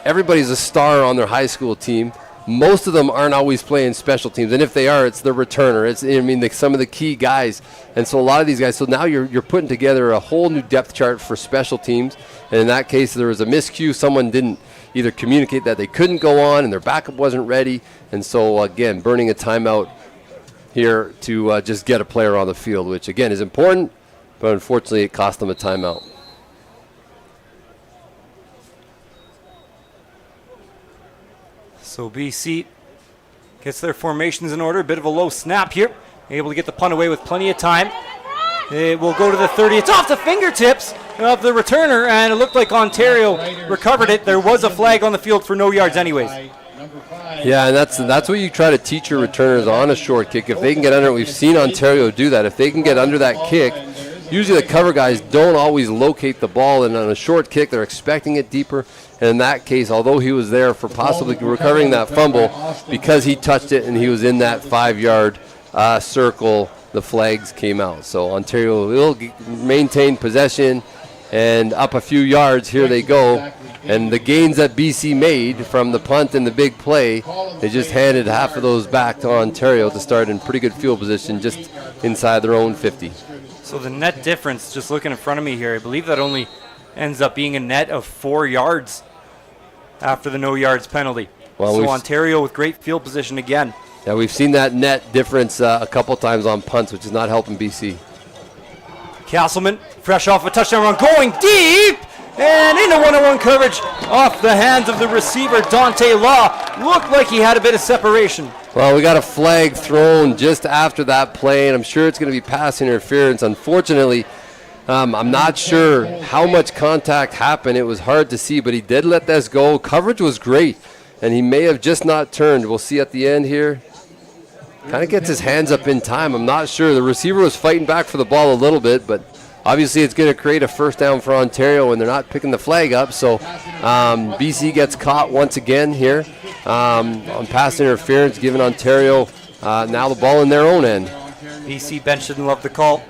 Everybody's a star on their high school team. Most of them aren't always playing special teams, and if they are, it's the returner. Some of the key guys, and so a lot of these guys. So now you're putting together a whole new depth chart for special teams, and in that case, there was a miscue. Someone didn't either communicate that they couldn't go on, and their backup wasn't ready, and so again, burning a timeout here to just get a player on the field, which again is important, but unfortunately, it cost them a timeout. So BC gets their formations in order. A bit of a low snap here. Able to get the punt away with plenty of time. It will go to the 30. It's off the fingertips of the returner, and it looked like Ontario recovered it. There was a flag on the field for no yards anyways. Yeah, and that's what you try to teach your returners on a short kick. If they can get under it, we've seen Ontario do that. If they can get under that kick, usually the cover guys don't always locate the ball, and on a short kick, they're expecting it deeper. And in that case, although he was there for possibly recovering that fumble, because he touched it and he was in that 5-yard circle, the flags came out. So Ontario will maintain possession and up a few yards. Here they go. And the gains that BC made from the punt and the big play, they just handed half of those back to Ontario to start in pretty good field position just inside their own 50. So the net difference, just looking in front of me here, I believe that only ends up being a net of 4 yards after the no yards penalty. Well, so Ontario with great field position again. Yeah, we've seen that net difference a couple times on punts, which is not helping BC. Castleman, fresh off a touchdown run, going deep, and into one-on-one coverage off the hands of the receiver, Dante Law. Looked like he had a bit of separation. Well, we got a flag thrown just after that play, and I'm sure it's going to be pass interference. Unfortunately, I'm not sure how much contact happened. It was hard to see, but he did let this go. Coverage was great, and he may have just not turned. We'll see at the end here. Kind of gets his hands up in time. I'm not sure. The receiver was fighting back for the ball a little bit, but obviously it's going to create a first down for Ontario, and they're not picking the flag up. So BC gets caught once again here on pass interference, giving Ontario now the ball in their own end. BC bench didn't love the call.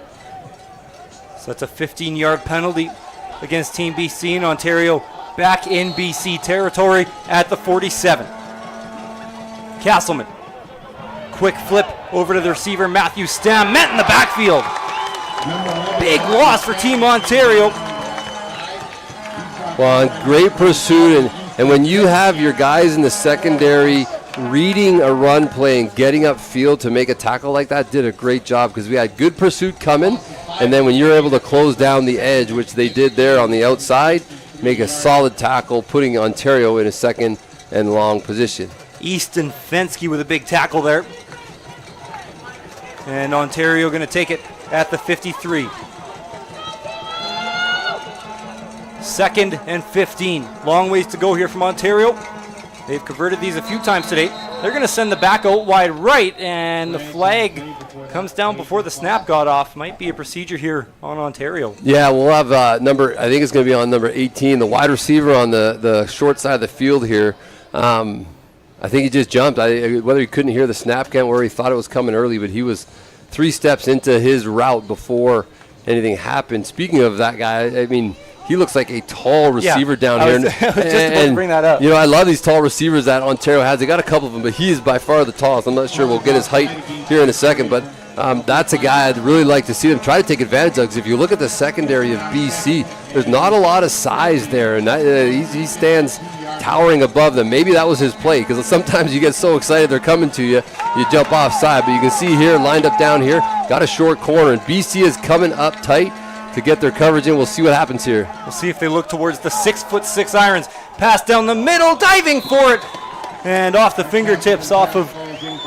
So that's a 15-yard penalty against Team BC, and Ontario back in BC territory at the 47. Castleman, quick flip over to the receiver, Matthew Stam, met in the backfield. Big loss for Team Ontario. Well, great pursuit, and when you have your guys in the secondary reading a run play and getting upfield to make a tackle like that, did a great job because we had good pursuit coming, and then when you're able to close down the edge, which they did there on the outside, make a solid tackle, putting Ontario in a second and long position. Easton Fensky with a big tackle there. And Ontario going to take it at the 53. 2nd and 15. Long ways to go here from Ontario. They've converted these a few times today. They're going to send the back out wide right, and the flag comes down before the snap got off. Might be a procedure here on Ontario. Yeah, we'll have I think it's going to be on number 18, the wide receiver on the short side of the field here. I think he just jumped. Whether he couldn't hear the snap count or he thought it was coming early, but he was 3 steps into his route before anything happened. Speaking of that guy, I mean, he looks like a tall receiver down here. I was just about to bring that up. You know, I love these tall receivers that Ontario has. They got a couple of them, but he is by far the tallest. I'm not sure we'll get his height here in a second, but that's a guy I'd really like to see them try to take advantage of, because if you look at the secondary of BC, there's not a lot of size there, and he stands towering above them. Maybe that was his play, because sometimes you get so excited they're coming to you, you jump offside. But you can see here, lined up down here, got a short corner, and BC is coming up tight to get their coverage in. We'll see what happens here. We'll see if they look towards the 6'6" irons. Pass down the middle, diving for it, and off the fingertips off of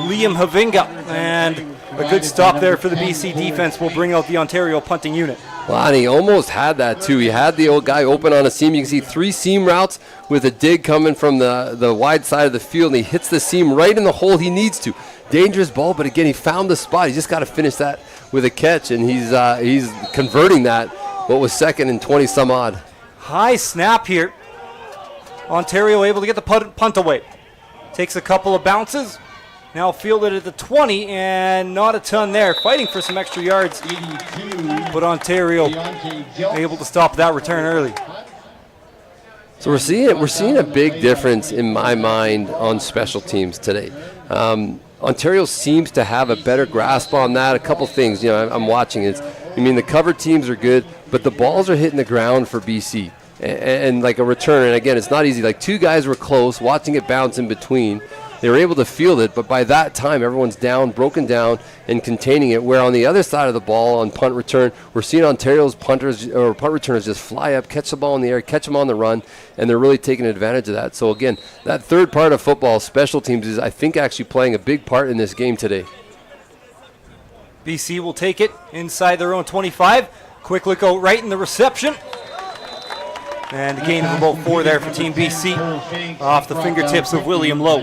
Liam Havinga. And a good stop there for the BC defense will bring out the Ontario punting unit. Well, and he almost had that too. He had the old guy open on a seam. You can see 3 seam routes with a dig coming from the wide side of the field, and he hits the seam right in the hole he needs to. Dangerous ball, but again, he found the spot. He just got to finish that with a catch, and he's converting that, what was second and 20 some odd. High snap here. Ontario able to get the punt away. Takes a couple of bounces. Now fielded at the 20, and not a ton there. Fighting for some extra yards, but Ontario able to stop that return early. So we're seeing a big difference in my mind on special teams today. Ontario seems to have a better grasp on that. A couple things, I'm watching it. I mean, the cover teams are good, but the balls are hitting the ground for BC. And like a return, and again, it's not easy. Like 2 guys were close, watching it bounce in between. They were able to field it, but by that time, everyone's down, broken down, and containing it. Where on the other side of the ball, on punt return, we're seeing Ontario's punt returners just fly up, catch the ball in the air, catch them on the run, and they're really taking advantage of that. So again, that third part of football, special teams, is I think actually playing a big part in this game today. BC will take it inside their own 25. Quick look out right in the reception. And a gain of about 4 there for Team BC off the fingertips of William Lowe.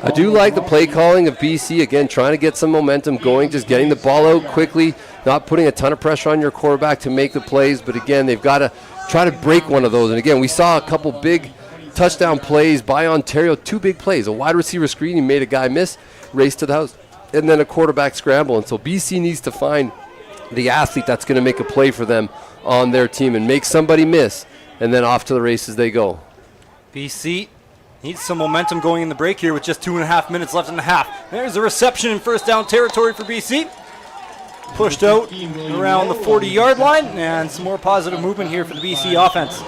I do like the play calling of BC, again, trying to get some momentum going, just getting the ball out quickly, not putting a ton of pressure on your quarterback to make the plays, but again, they've got to try to break one of those. And again, we saw a couple big touchdown plays by Ontario, 2 big plays, a wide receiver screen, he made a guy miss, race to the house, and then a quarterback scramble. And so BC needs to find the athlete that's going to make a play for them on their team and make somebody miss, and then off to the races they go. BC needs some momentum going in the break here with just 2.5 minutes left in the half. There's a reception in first down territory for BC. Pushed out around the 40-yard line, and some more positive movement here for the BC offense.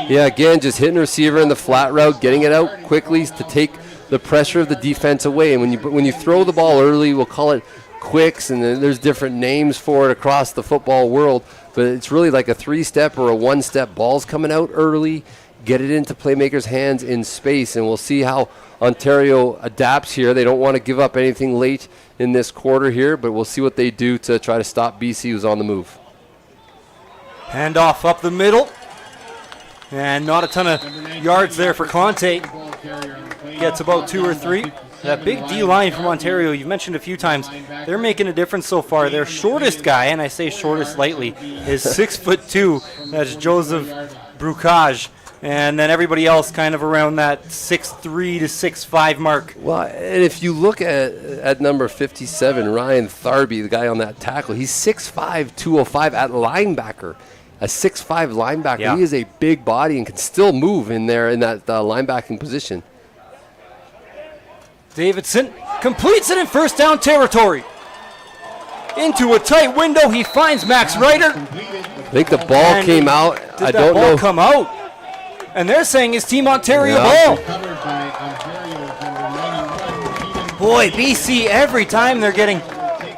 Yeah, again, just hitting the receiver in the flat route, getting it out quickly to take the pressure of the defense away. And when you throw the ball early, we'll call it quicks, and there's different names for it across the football world, but it's really like a 3-step or a 1-step. Ball's coming out early, get it into playmakers' hands in space, and we'll see how Ontario adapts here. They don't want to give up anything late in this quarter here, but we'll see what they do to try to stop BC, who's on the move. Handoff up the middle, and not a ton of yards there for Conte. Gets about 2 or 3. That big D-line from Ontario, you've mentioned a few times, they're making a difference so far. Their shortest guy, and I say shortest lightly, is 6'2". That's Joseph Brucage. And then everybody else kind of around that 6'3 to 6'5 mark. Well, and if you look at number 57, Ryan Tharby, the guy on that tackle, he's 6'5", 205 at linebacker. A 6'5 linebacker. Yeah. He is a big body and can still move in there in that linebacking position. Davidson completes it in first down territory. Into a tight window, he finds Max Ryder. I think the ball came out. I don't know. Did that ball come out? And they're saying it's Team Ontario ball. Boy, BC, every time they're getting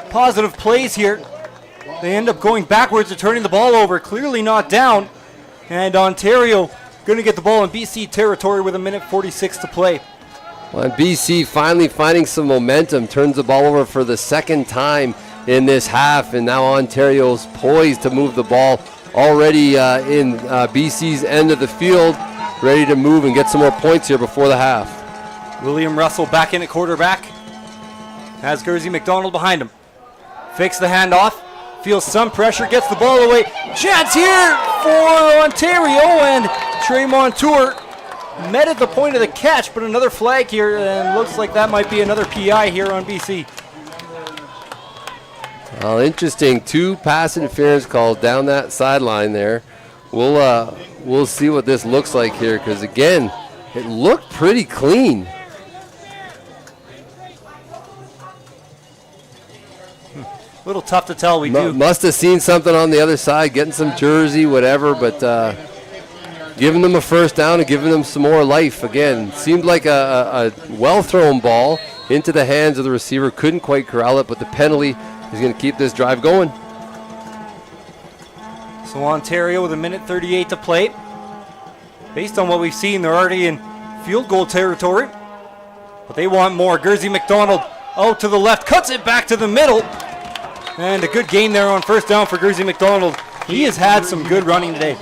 positive plays here, they end up going backwards or turning the ball over. Clearly not down. And Ontario going to get the ball in BC territory with 1:46 to play. Well, BC finally finding some momentum, turns the ball over for the second time in this half, and now Ontario's poised to move the ball already in BC's end of the field, ready to move and get some more points here before the half. William Russell back in at quarterback. Has Gursey McDonald behind him. Fakes the handoff, feels some pressure, gets the ball away. Chance here for Ontario, and Trey Montour met at the point of the catch, but another flag here, and looks like that might be another PI here on BC. Well, interesting. 2 pass interference calls down that sideline there. We'll see what this looks like here, because again, it looked pretty clean. A little tough to tell. Must have seen something on the other side, getting some jersey, whatever, but giving them a first down and giving them some more life. Again, seemed like a well-thrown ball into the hands of the receiver. Couldn't quite corral it, but the penalty is going to keep this drive going. So Ontario with 1:38 to play. Based on what we've seen, they're already in field goal territory. But they want more. Gursey McDonald out to the left, cuts it back to the middle. And a good gain there on first down for Gursey McDonald. He has had some good running today.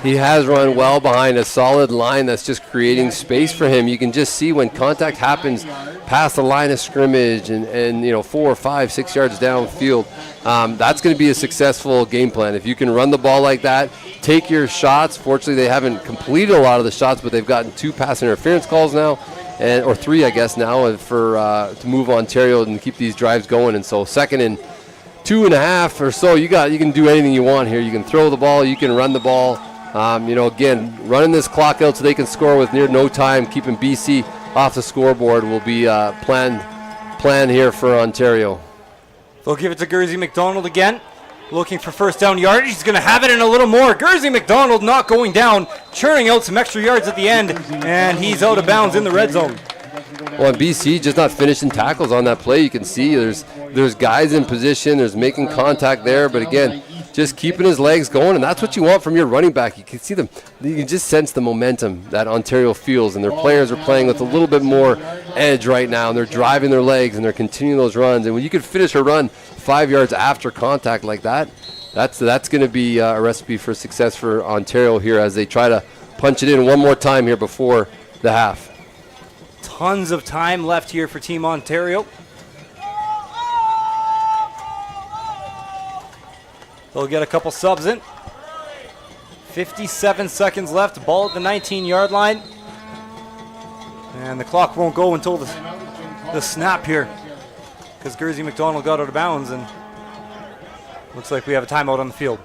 He has run well behind a solid line that's just creating space for him. You can just see when contact happens past the line of scrimmage and 4, 5, 6 yards downfield, that's going to be a successful game plan. If you can run the ball like that, take your shots. Fortunately, they haven't completed a lot of the shots, but they've gotten 2 pass interference calls now, or 3, I guess, now to move Ontario and keep these drives going. And so 2nd and 2.5 or so, you can do anything you want here. You can throw the ball, you can run the ball. Again, running this clock out so they can score with near no time, keeping BC off the scoreboard will be plan here for Ontario. They'll give it to Gursey McDonald again, looking for first down yardage. He's going to have it and a little more. Gursey McDonald not going down, churning out some extra yards at the end, and he's out of bounds in the red zone. Well, and BC just not finishing tackles on that play. You can see there's guys in position. There's making contact there. But again, just keeping his legs going. And that's what you want from your running back. You can see them. You can just sense the momentum that Ontario feels. And their players are playing with a little bit more edge right now. And they're driving their legs and they're continuing those runs. And when you can finish a run 5 yards after contact like that, that's going to be a recipe for success for Ontario here as they try to punch it in one more time here before the half. Tons of time left here for Team Ontario. They'll get a couple subs in. 57 seconds left. Ball at the 19-yard line. And the clock won't go until the snap here, because Gursey McDonald got out of bounds, and looks like we have a timeout on the field.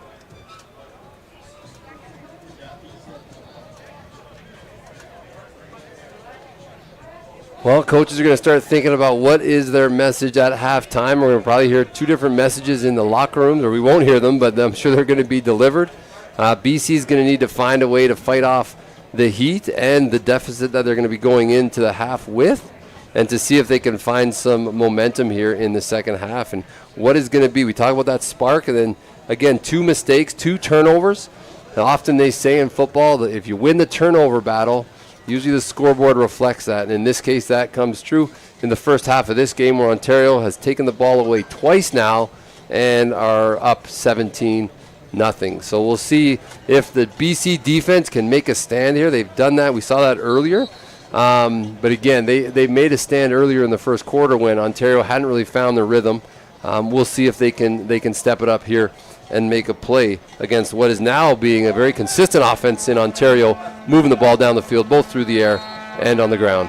Well, coaches are going to start thinking about what is their message at halftime. We're going to probably hear 2 different messages in the locker rooms, or we won't hear them, but I'm sure they're going to be delivered. BC is going to need to find a way to fight off the heat and the deficit that they're going to be going into the half with, and to see if they can find some momentum here in the second half. And what is going to be, we talk about that spark, and then, again, 2 mistakes, 2 turnovers. And often they say in football that if you win the turnover battle, usually the scoreboard reflects that, and in this case that comes true in the first half of this game, where Ontario has taken the ball away twice now and are up 17-0. So we'll see if the BC defense can make a stand here. They've done that. We saw that earlier. But again, they made a stand earlier in the first quarter when Ontario hadn't really found their rhythm. We'll see if they can step it up here and make a play against what is now being a very consistent offense in Ontario, moving the ball down the field, both through the air and on the ground.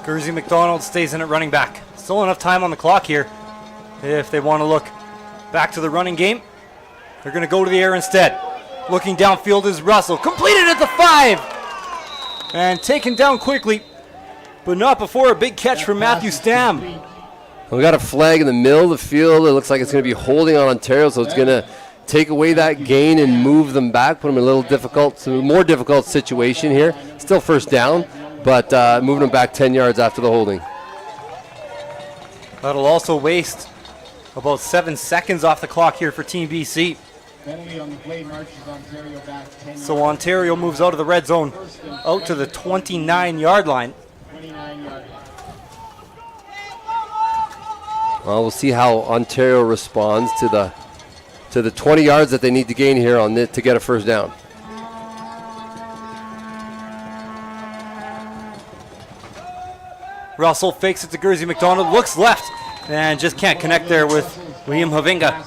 Gursey McDonald stays in at running back. Still enough time on the clock here. If they want to look back to the running game, they're going to go to the air instead. Looking downfield is Russell. Completed at the 5. And taken down quickly, but not before a big catch from Matthew Stam. We got a flag in the middle of the field. It looks like it's going to be holding on Ontario, so it's going to take away that gain and move them back, put them in a more difficult situation here. Still first down, but moving them back 10 yards after the holding. That'll also waste about 7 seconds off the clock here for Team BC. Penalty on the play marches Ontario back 10 So Ontario moves out of the red zone, out to the 29-yard line. 29-yard line. Well, we'll see how Ontario responds to the 20 yards that they need to gain here on to get a first down. Russell fakes it to Gursey McDonald, looks left, and just can't connect there with Liam Havinga.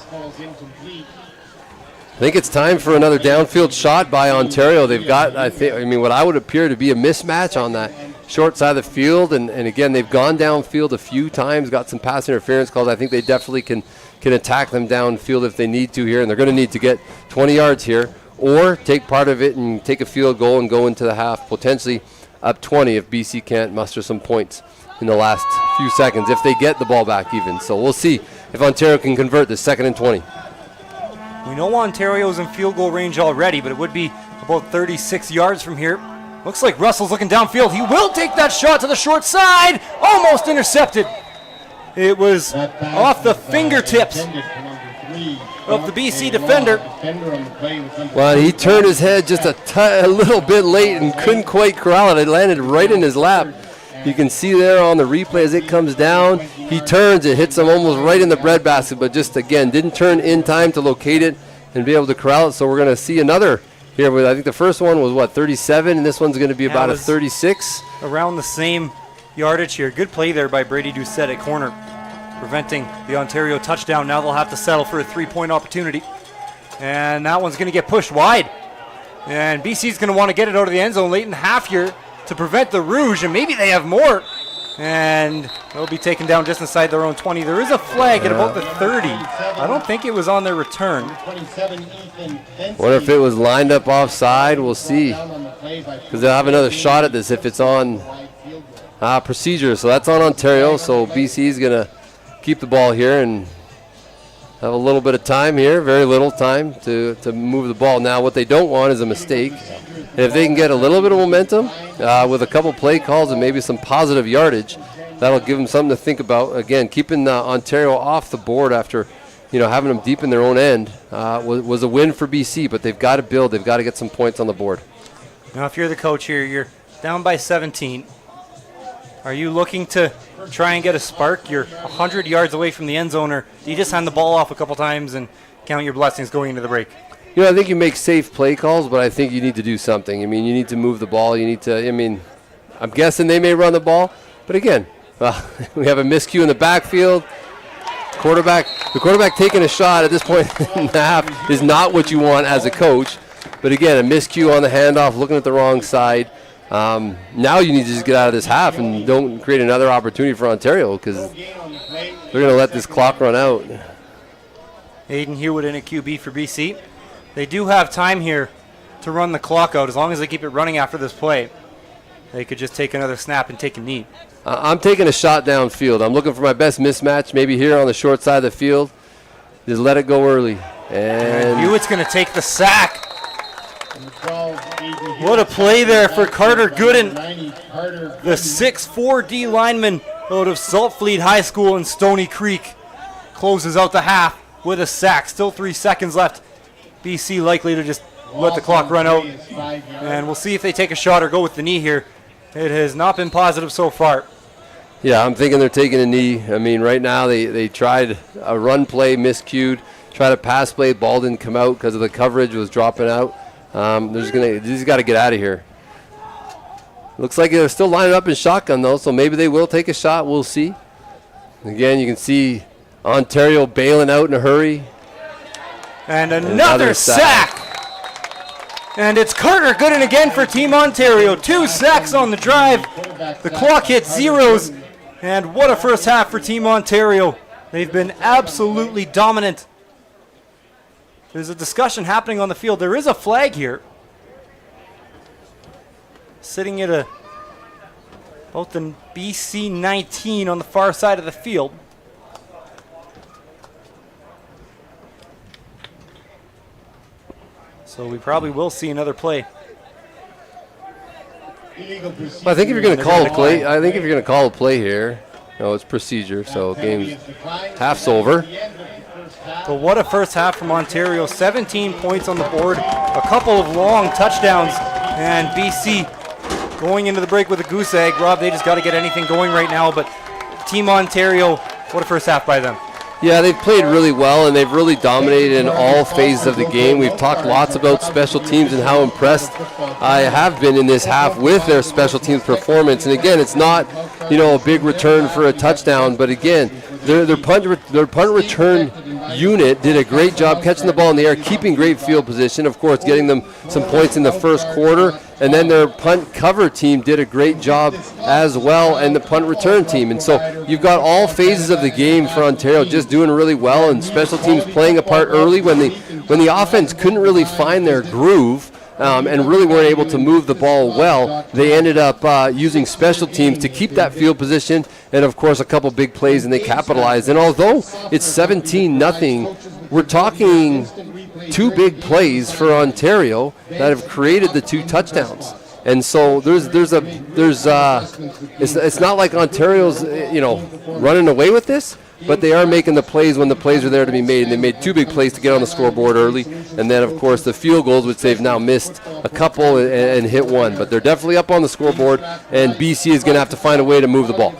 I think it's time for another downfield shot by Ontario. They've got, what I would appear to be a mismatch on that short side of the field, and again, they've gone downfield a few times, got some pass interference calls. I think they definitely can attack them downfield if they need to here, and they're going to need to get 20 yards here, or take part of it and take a field goal and go into the half, potentially up 20 if BC can't muster some points in the last few seconds, if they get the ball back even. So we'll see if Ontario can convert this 2nd and 20. We know Ontario's in field goal range already, but it would be about 36 yards from here. Looks like Russell's looking downfield. He will take that shot to the short side. Almost intercepted. It was off the fingertips of the BC defender. Well, he turned his head just a little bit late and couldn't quite corral it. It landed right in his lap. You can see there on the replay as it comes down, he turns, it hits him almost right in the breadbasket, but just again didn't turn in time to locate it and be able to corral it. So we're going to see another here. I think the first one was, 37, and this one's going to be about a 36. Around the same yardage here. Good play there by Brady Doucette at corner, preventing the Ontario touchdown. Now they'll have to settle for a 3-point opportunity. And that one's going to get pushed wide. And BC's going to want to get it out of the end zone late in the half here to prevent the Rouge, and maybe they have more. And they'll be taken down just inside their own 20. There is a flag at about the 30. I don't think it was on their return. Wonder if it was lined up offside. We'll see. Because they'll have another shot at this if it's on procedure. So that's on Ontario. So BC is going to keep the ball here and have a little bit of time here, very little time to move the ball. Now what they don't want is a mistake. And if they can get a little bit of momentum with a couple play calls and maybe some positive yardage, that'll give them something to think about. Again, keeping Ontario off the board after having them deep in their own end was a win for BC, but they've got to build. They've got to get some points on the board. Now if you're the coach here, you're down by 17. Are you looking to try and get a spark? You're 100 yards away from the end zone, or do you just hand the ball off a couple times and count your blessings going into the break? I think you make safe play calls, but I think you need to do something. I mean, you need to move the ball. You need to, I'm guessing they may run the ball, but again, we have a miscue in the backfield. The quarterback taking a shot at this point in the half is not what you want as a coach. But again, a miscue on the handoff, looking at the wrong side. Now you need to just get out of this half and don't create another opportunity for Ontario, because they're going to let this clock run out. Aiden Hewitt in a QB for BC. They do have time here to run the clock out as long as they keep it running after this play. They could just take another snap and take a knee. I'm taking a shot downfield. I'm looking for my best mismatch, maybe here on the short side of the field. Just let it go early. And Hewitt's going to take the sack. What a play there for Carter Gooden, the 6'4" D lineman out of Saltfleet High School in Stony Creek. Closes out the half with a sack. Still 3 seconds left. BC likely to just let the clock run out. And we'll see if they take a shot or go with the knee here. It has not been positive so far. Yeah, I'm thinking they're taking a knee. I mean, right now they tried a run play, miscued. Tried a pass play, ball didn't come out because of the coverage was dropping out. They just got to get out of here. Looks like they're still lining up in shotgun, though, so maybe they will take a shot. We'll see. Again, you can see Ontario bailing out in a hurry. And another sack. And it's Carter Gooden again for Team Ontario. 2 sacks on the drive. The clock hits zeros. And what a first half for Team Ontario. They've been absolutely dominant. There's a discussion happening on the field. There is a flag here. Sitting at about the BC 19 on the far side of the field. So we probably will see another play. I think if you're going to call a play, here, it's procedure. So game's half's over. So what a first half from Ontario. 17 points on the board, a couple of long touchdowns, and BC going into the break with a goose egg. Rob, they just got to get anything going right now, but Team Ontario, what a first half by them. Yeah, they've played really well, and they've really dominated in all phases of the game. We've talked lots about special teams and how impressed I have been in this half with their special teams performance. And again, it's not, a big return for a touchdown, but again, their punt return unit did a great job catching the ball in the air, keeping great field position, of course, getting them some points in the first quarter. And then their punt cover team did a great job as well, and the punt return team. And so you've got all phases of the game for Ontario just doing really well, and special teams playing a part early when the offense couldn't really find their groove and really weren't able to move the ball well. They ended up using special teams to keep that field position, and of course a couple big plays, and they capitalized. And although it's 17-0 we're talking two big plays for Ontario that have created the 2 touchdowns. And so it's not like Ontario's running away with this, but they are making the plays when the plays are there to be made. And they made 2 big plays to get on the scoreboard early, and then of course the field goals, which they've now missed a couple and hit 1. But they're definitely up on the scoreboard, and BC is going to have to find a way to move the ball.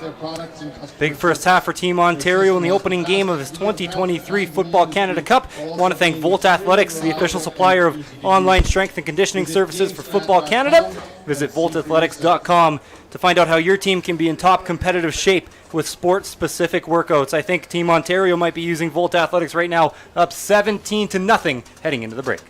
Big first half for Team Ontario in the opening game of his 2023 Football Canada Cup. I want to thank Volt Athletics, the official supplier of online strength and conditioning services for Football Canada. Visit voltathletics.com to find out how your team can be in top competitive shape with sports-specific workouts. I think Team Ontario might be using Volt Athletics right now, up 17-0 heading into the break.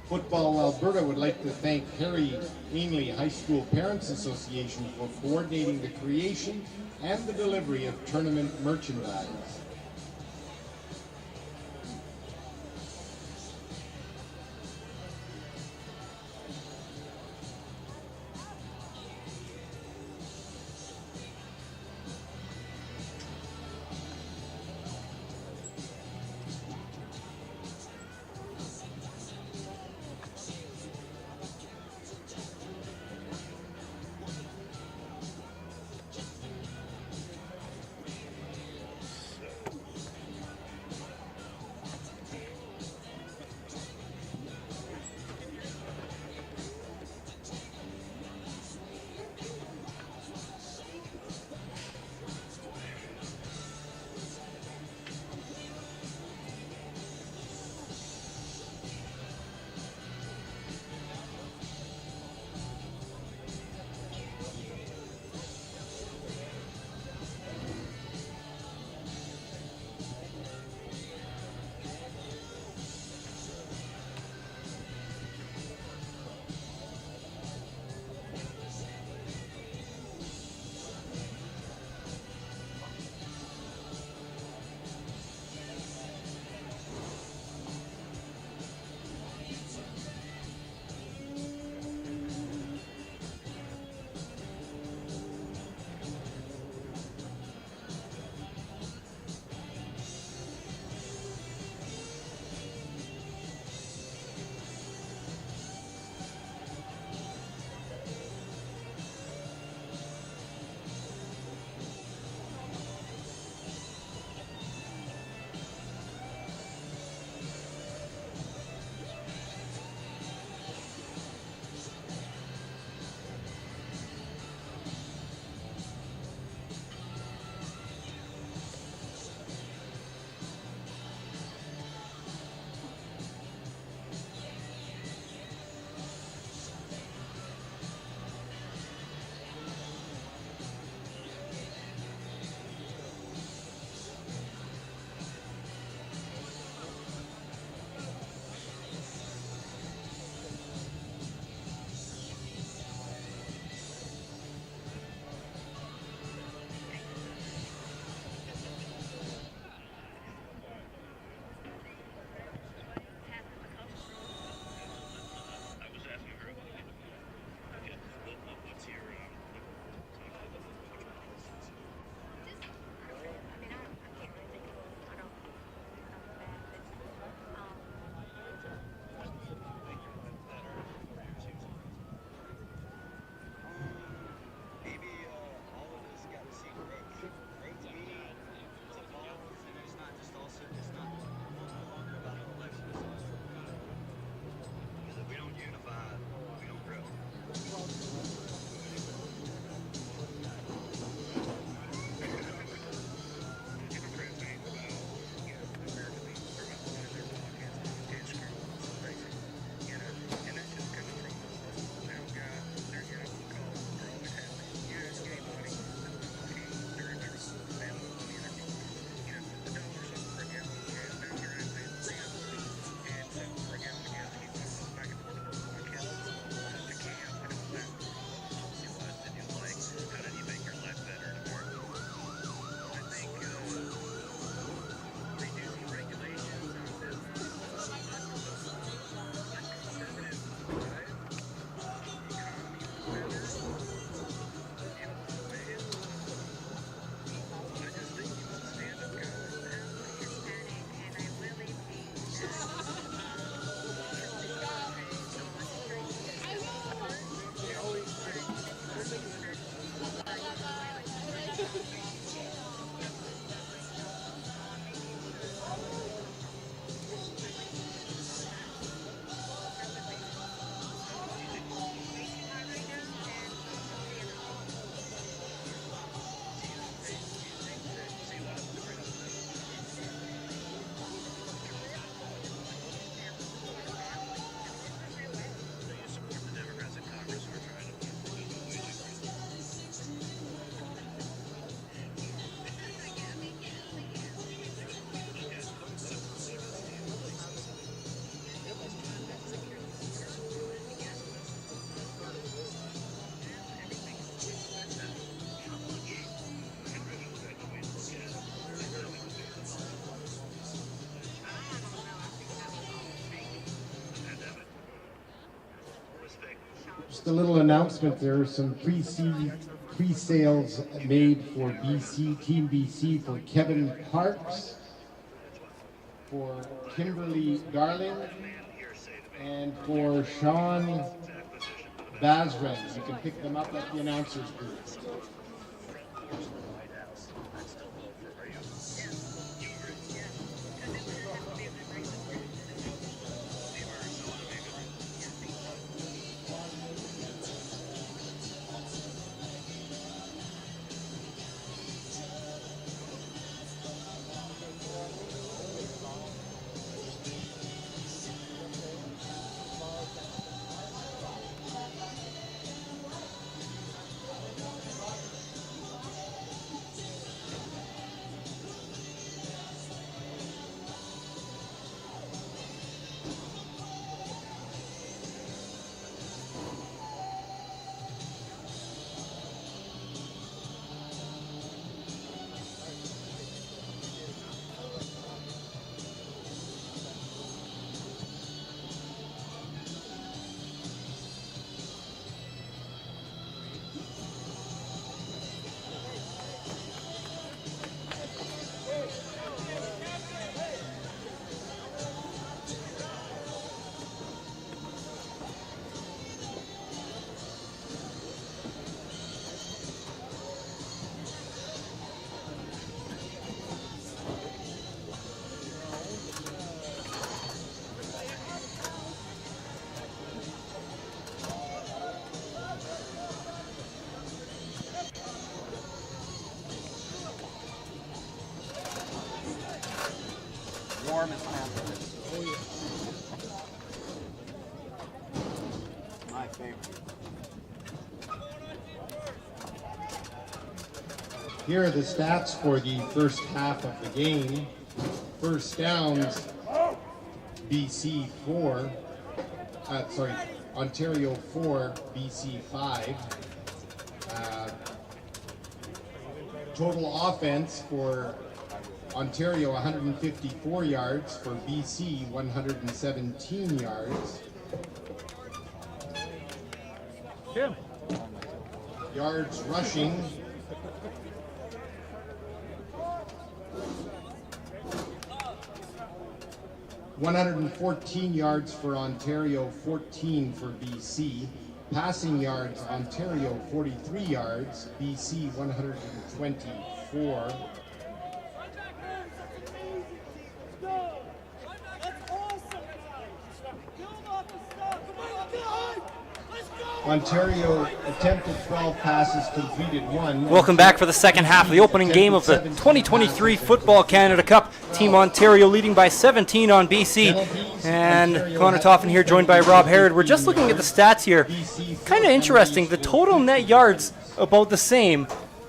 Football Alberta would like to thank Harry Ainley High School Parents Association for coordinating the creation and the delivery of tournament merchandise. Just a little announcement, there are some pre-sales made for BC, Team BC, for Kevin Parks, for Kimberly Darling, and for Sean Bazren. You can pick them up at the announcers booth. Warm as temperature. Oh yeah. My favorite. Here are the stats for the first half of the game. First downs, BC 4, Ontario 4, BC 5. Total offense for Ontario 154 yards, for BC 117 yards. Tim. Yards rushing, (114 yards for Ontario, 14 for BC. Passing yards, Ontario 43 yards, BC 124. Ontario attempted 12 passes, completed 1. Welcome back for the second half of the opening game of the 2023 Football Canada Cup. Team Ontario leading by 17 on BC. And Connor Toffin here, joined by Rob Harrod. We're just looking at the stats here. Kind of interesting. The total net yards about the same.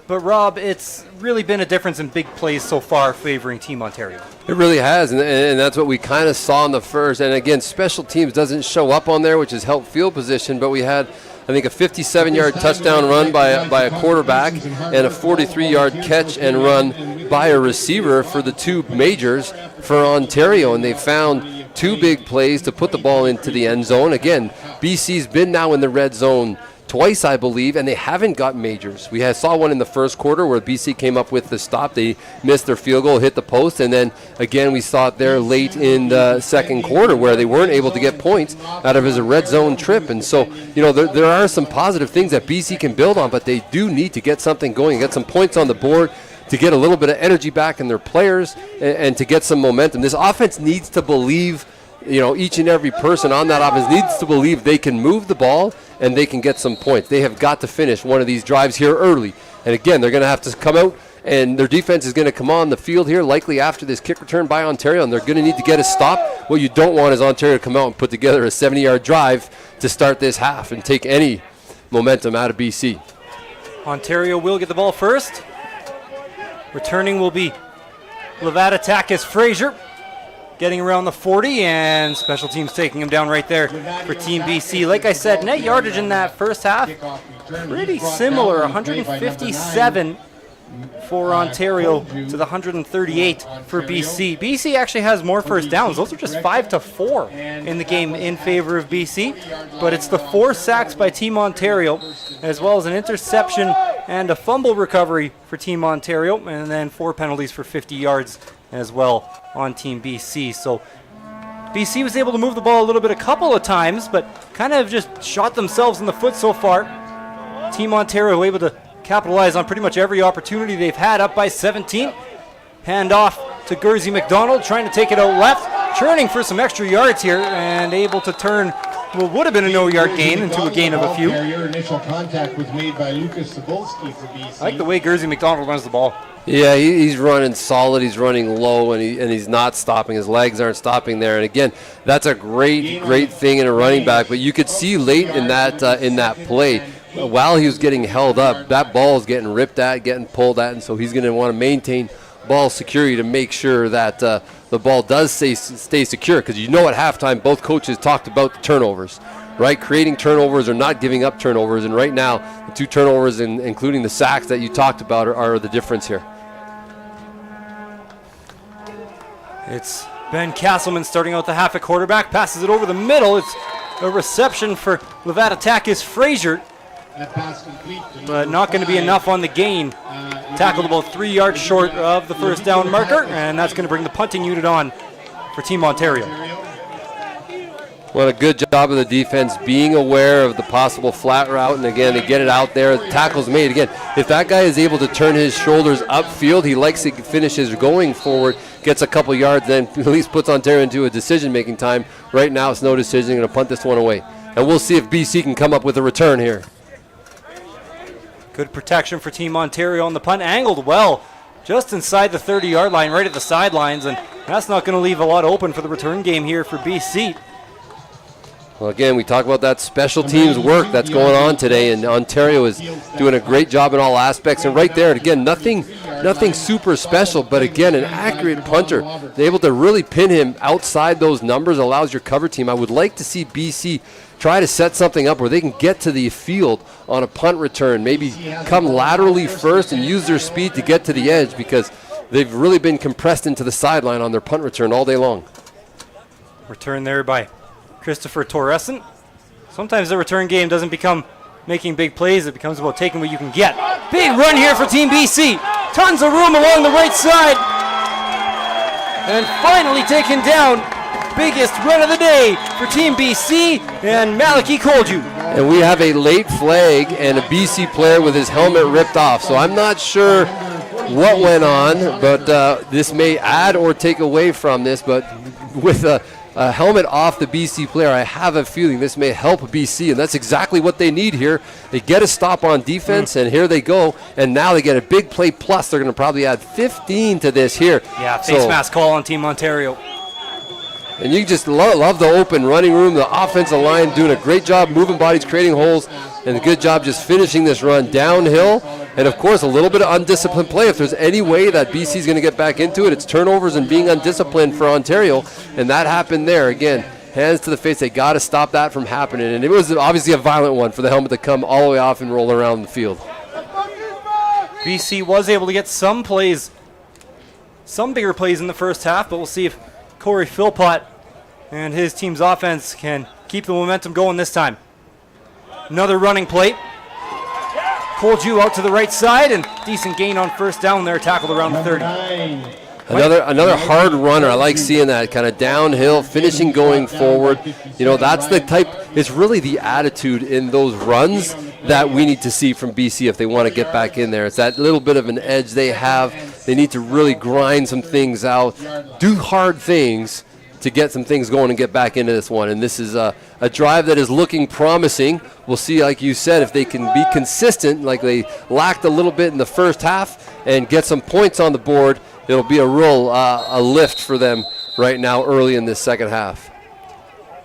But Rob, it's really been a difference in big plays so far favoring Team Ontario. It really has, and that's what we kind of saw in the first. And again, special teams doesn't show up on there, which has helped field position, but we had, I think, a 57-yard touchdown run by a quarterback and a 43-yard catch and run by a receiver for the two majors for Ontario, and they found two big plays to put the ball into the end zone. Again, BC's been now in the red zone twice, I believe, and they haven't got majors. We saw one in the first quarter where BC came up with the stop. They missed their field goal, hit the post, and then again we saw it there late in the second quarter where they weren't able to get points out of a red zone trip. And so, you know, there are some positive things that BC can build on, but they do need to get something going, get some points on the board to get a little bit of energy back in their players and to get some momentum. This offense needs to believe, you know, each and every person on that offense needs to believe they can move the ball and they can get some points. They have got to finish one of these drives here early. And again, they're going to have to come out, and their defense is going to come on the field here likely after this kick return by Ontario, and they're going to need to get a stop. What you don't want is Ontario to come out and put together a 70-yard drive to start this half and take any momentum out of BC. Ontario will get the ball first. Returning will be Levadatakis Frazier, getting around the 40, and special teams taking him down right there for Team BC. Like I said, net yardage in that first half, pretty similar, 157 for Ontario to the 138 for BC. BC actually has more first downs. Those are just 5-4 in the game in favor of BC. But it's the 4 sacks by Team Ontario, as well as an interception and a fumble recovery for Team Ontario, and then 4 penalties for 50 yards as well on Team BC. So BC was able to move the ball a couple of times, but kind of just shot themselves in the foot so far. Team Ontario able to capitalize on pretty much every opportunity they've had, up by 17. Hand off to Gursey McDonald, trying to take it out left, churning for some extra yards here, and able to turn what would have been a no-yard gain into a gain of a few. Initial contact was made by Lucas Cebulski for BC. I like the way Gursey McDonald runs the ball. Yeah, he's running solid. He's running low, and he's not stopping. His legs aren't stopping there. And again, that's a great thing in a running back. But you could see late in that play, while he was getting held up, that ball is getting ripped at, getting pulled at, and so he's going to want to maintain ball security to make sure that the ball does stay secure. Because you know at halftime, both coaches talked about the turnovers. Right, creating turnovers or not giving up turnovers, and right now the 2 turnovers, including the sacks that you talked about, are the difference here. It's Ben Castleman starting out the half at quarterback, passes it over the middle. It's a reception for Levadatakis Frazier, That pass complete to but not going to be enough on the gain. Tackled about 3 yards short of the first down marker, and that's going to bring the punting unit on for Team Ontario. What a good job of the defense being aware of the possible flat route, and again, to get it out there. The tackle's made. Again, if that guy is able to turn his shoulders upfield, he likes to finish his going forward, gets a couple yards, then at least puts Ontario into a decision-making time. Right now, it's no decision. Going to punt this one away. And we'll see if BC can come up with a return here. Good protection for Team Ontario on the punt, angled well, just inside the 30-yard line, right at the sidelines, and that's not going to leave a lot open for the return game here for BC. Well, again, we talk about that special teams work that's going on today, and Ontario is doing a great job in all aspects. And right there, again, nothing super special, but again, an accurate punter. They're able to really pin him outside those numbers, allows your cover team. I would like to see BC try to set something up where they can get to the field on a punt return, maybe come laterally first and use their speed to get to the edge, because they've really been compressed into the sideline on their punt return all day long. Return there by Christopher Torreson. Sometimes the return game doesn't become making big plays. It becomes about taking what you can get. Big run here for Team BC. Tons of room along the right side. And finally taken down. Biggest run of the day for Team BC and Malachy Kolju. And we have a late flag and a BC player with his helmet ripped off. So I'm not sure what went on, but this may add or take away from this. But with a helmet off the BC player, I have a feeling this may help BC, and that's exactly what they need here. They get a stop on defense, and here they go, and now they get a big play plus. They're going to probably add 15 to this here. Yeah, face mask call on Team Ontario. And you just love the open running room, the offensive line doing a great job moving bodies, creating holes, and a good job just finishing this run downhill. And, of course, a little bit of undisciplined play. If there's any way that BC is going to get back into it, it's turnovers and being undisciplined for Ontario, and that happened there. Again, hands to the face. They got to stop that from happening. And it was obviously a violent one for the helmet to come all the way off and roll around the field. BC was able to get some plays, some bigger plays in the first half, but we'll see if Corey Philpott and his team's offense can keep the momentum going this time. Another running play. Kolju out to the right side, and decent gain on first down there, tackled around the 30. Another hard runner. I like seeing that kind of downhill, finishing going forward. You know, that's the type, it's really the attitude in those runs that we need to see from BC if they want to get back in there. It's that little bit of an edge they have. They need to really grind some things out, do hard things to get some things going and get back into this one. And this is a drive that is looking promising. We'll see, like you said, if they can be consistent, like they lacked a little bit in the first half, and get some points on the board. It'll be a real a lift for them right now early in this second half.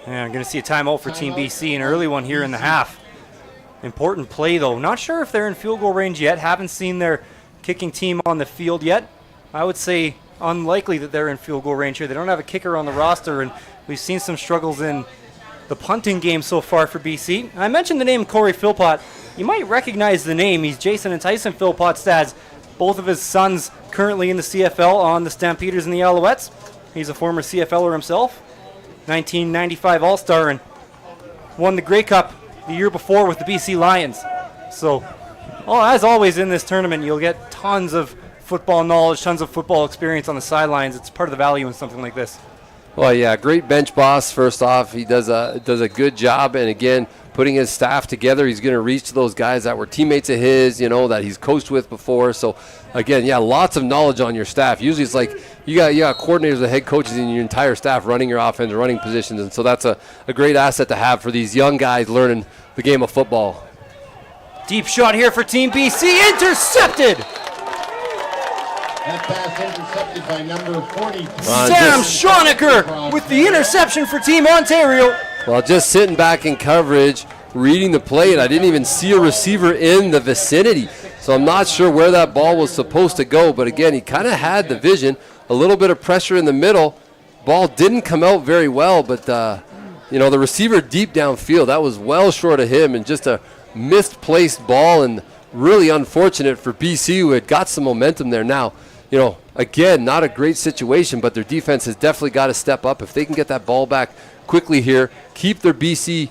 Yeah, I'm going to see a timeout for Team BC, an early one here in the half. Important play, though. Not sure if they're in field goal range yet. Haven't seen their kicking team on the field yet. I would say unlikely that they're in field goal range here. They don't have a kicker on the roster, and we've seen some struggles in the punting game so far for BC. I mentioned the name Corey Philpott. You might recognize the name. He's Jason and Tyson Philpott's dad's Both of his sons currently in the CFL on the Stampeders and the Alouettes. He's a former CFLer himself. 1995 All-Star and won the Grey Cup the year before with the BC Lions. So, as always in this tournament, you'll get tons of football knowledge, tons of football experience on the sidelines. It's part of the value in something like this. Well, yeah, great bench boss. First off, he does a good job, and again, putting his staff together, he's going to reach to those guys that were teammates of his, that he's coached with before. So, again, yeah, lots of knowledge on your staff. Usually, it's like you got coordinators and head coaches in your entire staff running your offense, running positions, and so that's a great asset to have for these young guys learning the game of football. Deep shot here for Team BC, intercepted. That pass intercepted by number 40. Sam Schonecker with the interception for Team Ontario. Well, just sitting back in coverage, reading the play, and I didn't even see a receiver in the vicinity. So I'm not sure where that ball was supposed to go. But again, he kind of had the vision, a little bit of pressure in the middle. Ball didn't come out very well, but the receiver deep downfield, that was well short of him, and just a misplaced ball, and really unfortunate for BC, who had got some momentum there. Now, again, not a great situation, but their defense has definitely got to step up. If they can get that ball back quickly here, keep their BC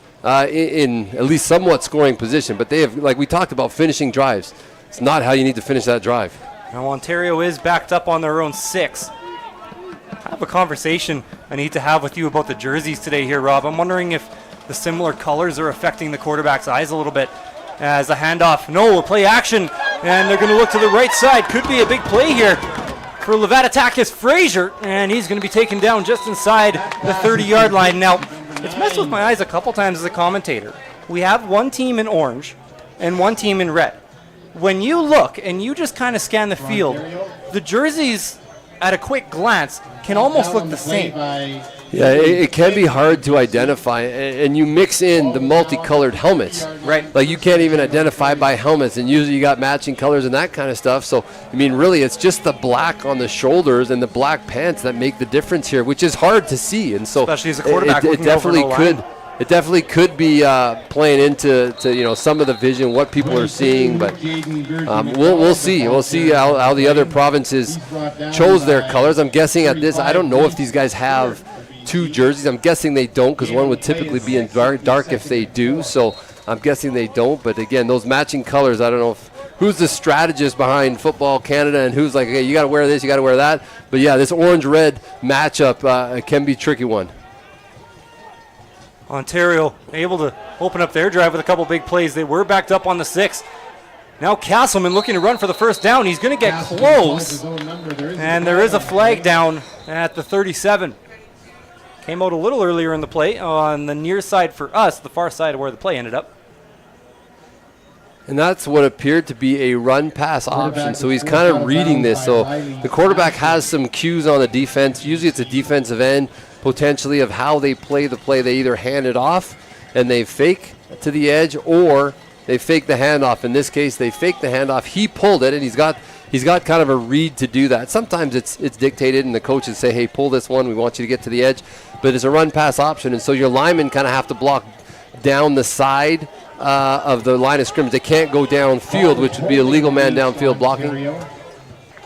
in at least somewhat scoring position. But they have, like we talked about, finishing drives. It's not how you need to finish that drive. Now Ontario is backed up on their own 6. I have a conversation I need to have with you about the jerseys today here, Rob. I'm wondering if the similar colors are affecting the quarterback's eyes a little bit. As a handoff, a play action, and they're going to look to the right side. Could be a big play here for Levadatakis Fraser, and he's going to be taken down just inside the 30-yard line. Now, it's messed with my eyes a couple times as a commentator. We have one team in orange and one team in red. When you look and you just kind of scan the field, the jerseys at a quick glance can almost look the same. Yeah, it can be hard to identify, and you mix in the multicolored helmets. Right. Like you can't even identify by helmets, and usually you got matching colors and that kind of stuff. So, really, it's just the black on the shoulders and the black pants that make the difference here, which is hard to see. And so, especially as a quarterback, it definitely could. It definitely could be playing into some of the vision, what people are seeing, but we'll see. We'll see how the other provinces chose their colors. I'm guessing at this, I don't know if these guys have 2 jerseys. I'm guessing they don't, because one would typically be in dark if they do. So I'm guessing they don't. But again, those matching colors, I don't know who's the strategist behind Football Canada and who's like, okay, you got to wear this, you got to wear that. But yeah, this orange-red matchup can be a tricky one. Ontario able to open up their drive with a couple big plays. They were backed up on the 6. Now Castleman looking to run for the first down. He's going to get close. And there is a flag down at the 37. Came out a little earlier in the play on the near side for us, the far side of where the play ended up. And that's what appeared to be a run-pass option. So he's kind of reading this. So the quarterback has some cues on the defense. Usually it's a defensive end, potentially, of how they play the play. They either hand it off and they fake to the edge, or they fake the handoff. In this case, they fake the handoff. He pulled it, and he's got kind of a read to do that. Sometimes it's dictated, and the coaches say, hey, pull this one. We want you to get to the edge. But it's a run-pass option, and so your linemen kind of have to block down the side of the line of scrimmage. They can't go downfield, which would be a legal man downfield blocking.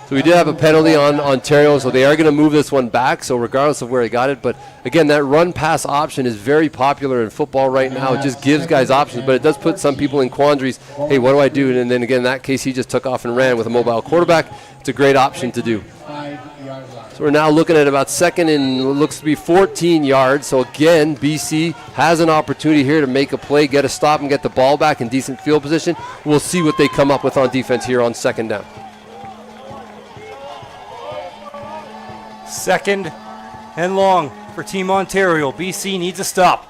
So we did have a penalty on Ontario, so they are going to move this one back, so regardless of where he got it. But, again, that run-pass option is very popular in football right now. It just gives guys options, but it does put some people in quandaries. Hey, what do I do? And then, again, in that case, he just took off and ran with a mobile quarterback. It's a great option to do. So we're now looking at about second and looks to be 14 yards. So, again, BC has an opportunity here to make a play, get a stop, and get the ball back in decent field position. We'll see what they come up with on defense here on second down. Second and long for Team Ontario. BC needs a stop.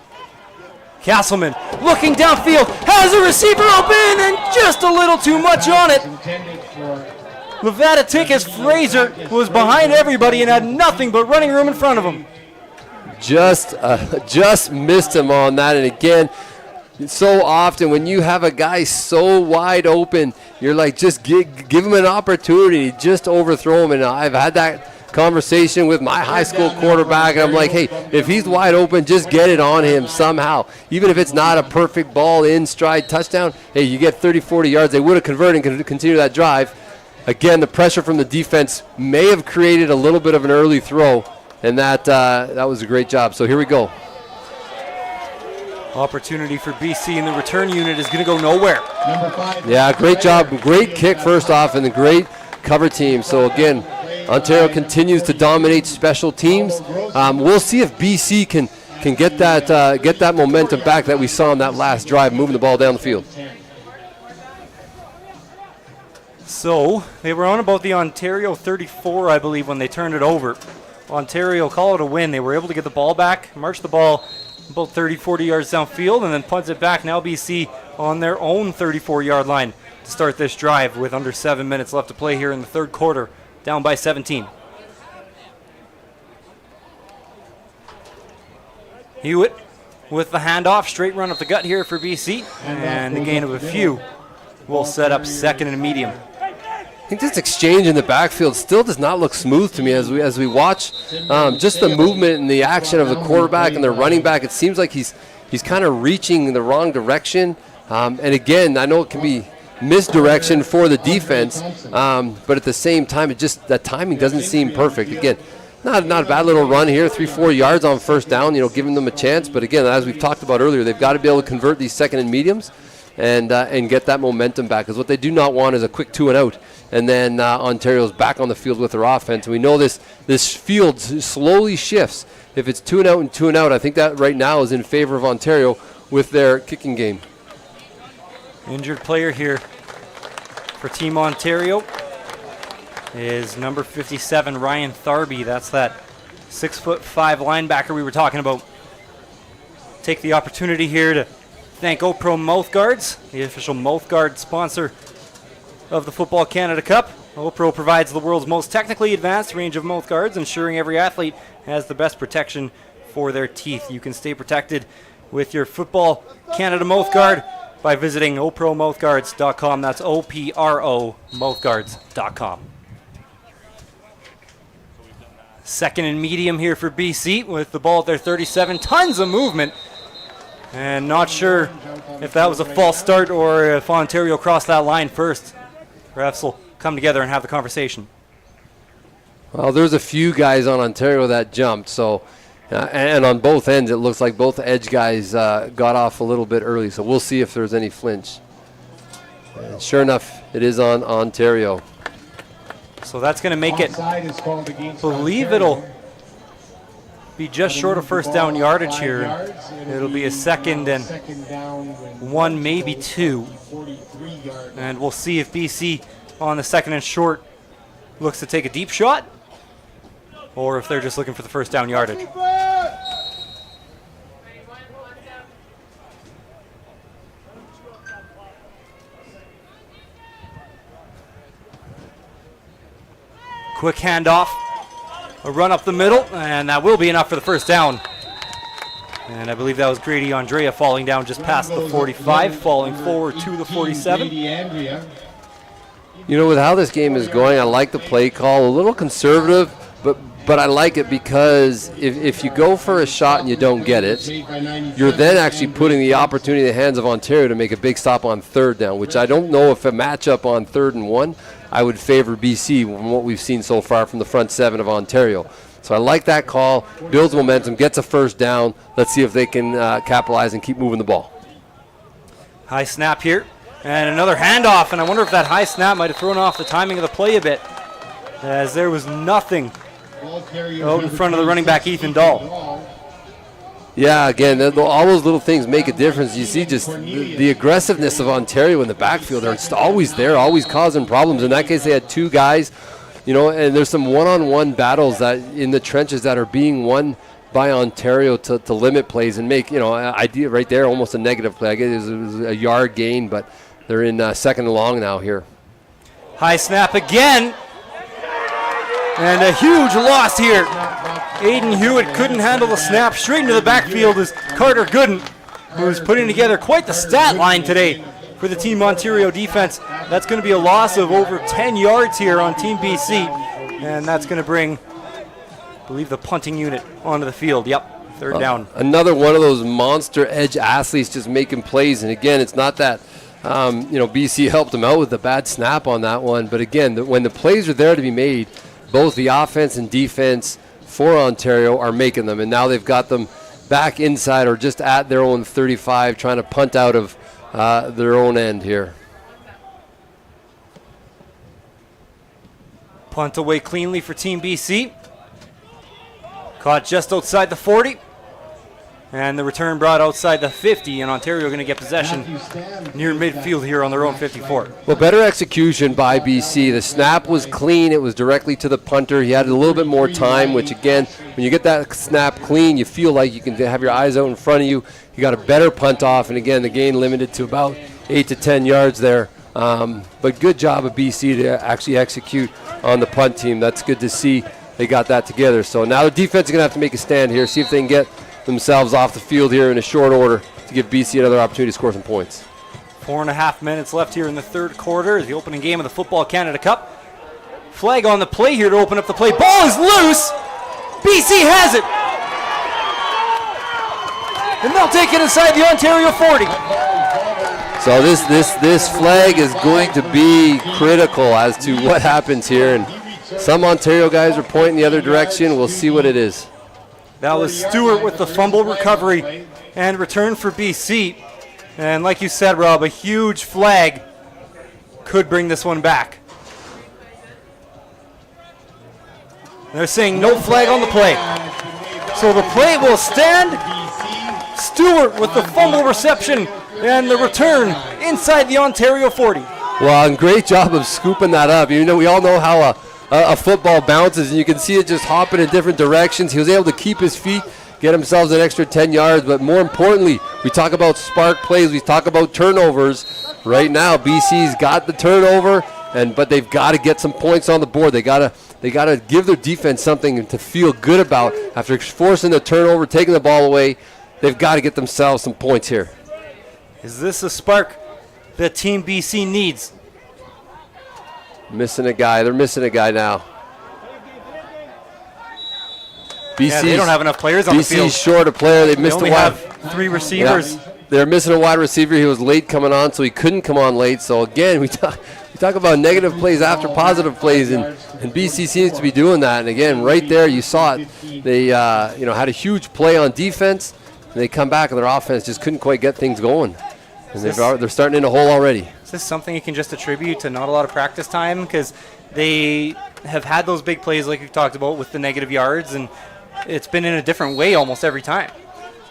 Castleman looking downfield, has a receiver open, and just a little too much on it. Levadatakis Fraser was behind everybody and had nothing but running room in front of him. Just missed him on that. And again, so often when you have a guy so wide open, you're like, just give him an opportunity, just overthrow him. And I've had that conversation with my high school quarterback, and I'm like, hey, if he's wide open, just get it on him somehow. Even if it's not a perfect ball in stride touchdown, hey, you get 30, 40 yards. They would have converted and continue that drive. again, the pressure from the defense may have created a little bit of an early throw, and that was a great job. So here we go. Opportunity for BC, and the return unit is going to go nowhere. Number 5. Yeah, great job. Great kick first off, and the great cover team. So again, Ontario continues to dominate special teams. We'll see if BC can get that momentum back that we saw on that last drive, moving the ball down the field. So they were on about the Ontario 34, I believe, when they turned it over. Ontario call it a win. They were able to get the ball back, march the ball about 30, 40 yards downfield, and then punts it back. Now BC on their own 34-yard line to start this drive with under 7 minutes left to play here in the third quarter, down by 17. Hewitt with the handoff, straight run up the gut here for BC, and the gain of a few will set up second and medium. I think this exchange in the backfield still does not look smooth to me as we watch just the movement and the action of the quarterback and the running back. It seems like he's kind of reaching in the wrong direction. And again, I know it can be misdirection for the defense, but at the same time, that timing doesn't seem perfect. Again, not a bad little run here, 3-4 yards on first down, giving them a chance. But again, as we've talked about earlier, they've got to be able to convert these second and mediums and get that momentum back. Because what they do not want is a quick 2-and-out. And then Ontario's back on the field with their offense. And we know this field slowly shifts. If it's 2-and-out and 2-and-out, I think that right now is in favor of Ontario with their kicking game. Injured player here for Team Ontario is number 57, Ryan Tharby. That's that 6'5" linebacker we were talking about. Take the opportunity here to thank OPRO Mouth Guards, the official mouth guard sponsor of the Football Canada Cup. OPRO provides the world's most technically advanced range of mouth guards, ensuring every athlete has the best protection for their teeth. You can stay protected with your Football Canada mouth guard by visiting opromouthguards.com. That's OPRO mouthguards.com. Second and medium here for BC with the ball at their 37. Tons of movement. And not sure if that was a false start or if Ontario crossed that line first. Refs will come together and have the conversation. Well, there's a few guys on Ontario that jumped, so and on both ends it looks like both edge guys got off a little bit early, so we'll see if there's any flinch. And sure enough, it is on Ontario. So that's going to make it, I believe it'll be just short of first down yardage here. It'll be a second and 1, maybe 2. And we'll see if BC on the second and short looks to take a deep shot or if they're just looking for the first down yardage. Quick handoff, a run up the middle, and that will be enough for the first down. And I believe that was Grady Andrea falling down just past the 45, falling forward to the 47. With how this game is going, I like the play call. A little conservative, but I like it because if you go for a shot and you don't get it, you're then actually putting the opportunity in the hands of Ontario to make a big stop on third down, which I don't know if a matchup on 3rd and 1, I would favor BC from what we've seen so far from the front 7 of Ontario. So I like that call, builds momentum, gets a first down. Let's see if they can capitalize and keep moving the ball. High snap here, and another handoff, and I wonder if that high snap might have thrown off the timing of the play a bit, as there was nothing out in front of the running back, Ethan Dahl. Yeah, again, all those little things make a difference. You see just the aggressiveness of Ontario in the backfield. They're just always there, always causing problems. In that case, they had 2 guys, and there's some one-on-one battles that in the trenches that are being won by Ontario to limit plays and make, idea right there, almost a negative play. I guess it was a yard gain, but they're in second and long now here. High snap again, and a huge loss here. Aiden Hewitt couldn't handle the snap. Straight into the backfield is Carter Gooden, who's putting together quite the stat line today for the Team Ontario defense. That's going to be a loss of over 10 yards here on Team BC, and that's going to bring, I believe, the punting unit onto the field. Yep, third down. Another one of those monster edge athletes just making plays, and again, it's not that BC helped them out with the bad snap on that one. But again, when the plays are there to be made, both the offense and defense for Ontario are making them. And now they've got them back inside or just at their own 35, trying to punt out of their own end here. Punt away cleanly for Team BC. Caught just outside the 40. And the return brought outside the 50, and Ontario going to get possession near midfield here on their own 54. Well, better execution by BC. The snap was clean. It was directly to the punter. He had a little bit more time, which, again, when you get that snap clean, you feel like you can have your eyes out in front of you. You got a better punt off, and, again, the gain limited to about 8 to 10 yards there. But good job of BC to actually execute on the punt team. That's good to see they got that together. So now the defense is going to have to make a stand here, see if they can get themselves off the field here in a short order to give BC another opportunity to score some points. 4.5 minutes left here in the third quarter, the opening game of the Football Canada Cup. Flag on the play here to open up the play. Ball is loose. BC has it. And they'll take it inside the Ontario 40. So this flag is going to be critical as to what happens here. And some Ontario guys are pointing the other direction. We'll see what it is. That was Stewart with the fumble recovery and return for BC. And like you said, Rob, a huge flag could bring this one back. They're saying no flag on the play. So the play will stand. Stewart with the fumble reception and the return inside the Ontario 40. Well, and great job of scooping that up. You know, we all know how a football bounces, and you can see it just hopping in different directions. He was able to keep his feet, get himself an extra 10 yards, but more importantly, we talk about spark plays, we talk about turnovers. Right now, BC's got the turnover, but they've got to get some points on the board. They got to give their defense something to feel good about after forcing the turnover, taking the ball away. They've got to get themselves some points here. Is this a spark that Team BC needs? Missing a guy. They're missing a guy now. Yeah, they don't have enough players on the field. BC's short a player. They missed only a wide. have 3 receivers. Yeah. They're missing a wide receiver. He was late coming on, so he couldn't come on late. So, again, we talk about negative plays after positive plays, and BC seems to be doing that. And, again, right there you saw it. They had a huge play on defense, and they come back, and their offense just couldn't quite get things going. And they're starting in a hole already. Is this something you can just attribute to not a lot of practice time? Because they have had those big plays like we talked about with the negative yards, and it's been in a different way almost every time.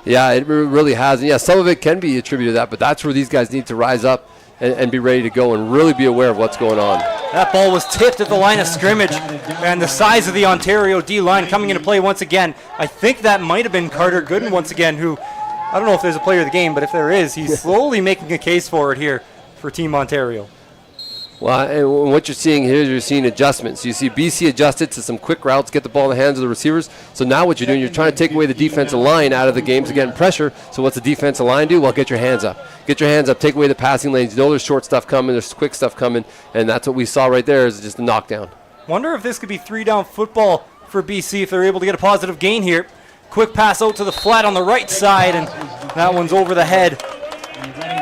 Yeah, it really has. And, yeah, some of it can be attributed to that, but that's where these guys need to rise up and be ready to go and really be aware of what's going on. That ball was tipped at the line of scrimmage, and the size of the Ontario D-line coming into play once again. I think that might have been Carter Gooden once again, who, I don't know if there's a player of the game, but if there is, he's slowly making a case for it here for Team Ontario. Well, and what you're seeing here is you're seeing adjustments. You see BC adjusted to some quick routes, get the ball in the hands of the receivers. So now what you're doing, you're trying to take away the defensive line out of the game to get in pressure. So what's the defensive line do? Well, get your hands up. Get your hands up, take away the passing lanes. You know there's short stuff coming, there's quick stuff coming, and that's what we saw right there is just a knockdown. Wonder if this could be 3-down football for BC if they're able to get a positive gain here. Quick pass out to the flat on the right side, and that one's over the head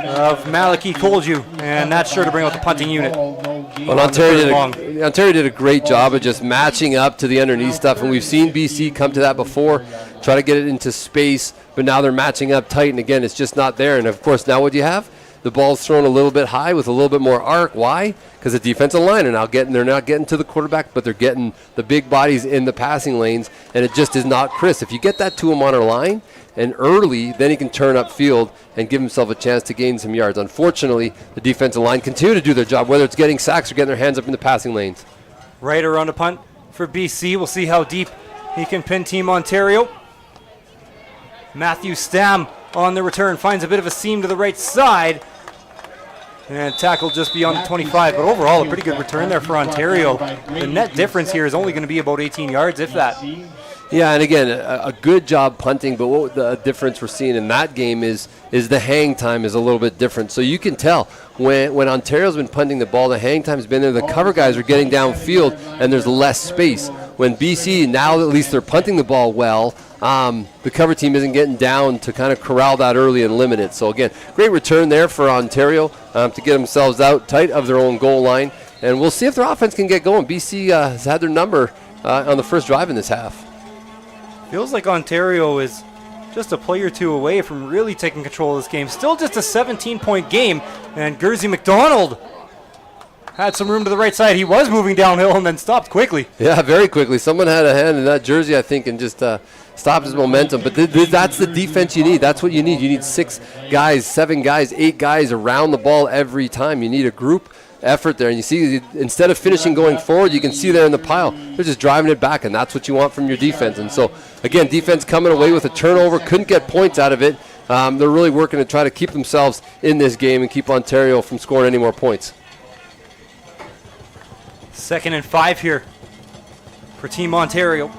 of Maliki Kolju, and that's sure to bring out the punting unit. Well, Ontario did a great job of just matching up to the underneath stuff, and we've seen BC come to that before, try to get it into space, but now they're matching up tight, and again, it's just not there. And of course, now what do you have? The ball's thrown a little bit high with a little bit more arc. Why? Because the defensive line they're not getting to the quarterback, but they're getting the big bodies in the passing lanes, and it just is not crisp. If you get that to him on our line and early, then he can turn upfield and give himself a chance to gain some yards. Unfortunately, the defensive line continue to do their job, whether it's getting sacks or getting their hands up in the passing lanes. Right around a punt for BC. We'll see how deep he can pin Team Ontario. Matthew Stam on the return finds a bit of a seam to the right side. And tackled just beyond the 25, but overall a pretty good return there for Ontario. The net difference here is only going to be about 18 yards, if that. Yeah, and again, a good job punting, but what the difference we're seeing in that game is the hang time is a little bit different. So you can tell when Ontario's been punting the ball, the hang time's been there, the cover guys are getting downfield, and there's less space. When BC, now at least they're punting the ball well, the cover team isn't getting down to kind of corral that early and limit it. So again, great return there for Ontario to get themselves out tight of their own goal line. And we'll see if their offense can get going. BC has had their number on the first drive in this half. Feels like Ontario is just a play or two away from really taking control of this game. Still just a 17-point game, and Guersy McDonald had some room to the right side. He was moving downhill and then stopped quickly. Yeah, very quickly. Someone had a hand in that jersey, I think, and just stopped his momentum. But that's the defense you need. That's what you need. You need 6 guys, 7 guys, 8 guys around the ball every time. You need a group effort there. And you see, instead of finishing going forward, you can see there in the pile, they're just driving it back, and that's what you want from your defense. And so, again, defense coming away with a turnover, couldn't get points out of it. They're really working to try to keep themselves in this game and keep Ontario from scoring any more points. 2nd and 5 here for Team Ontario.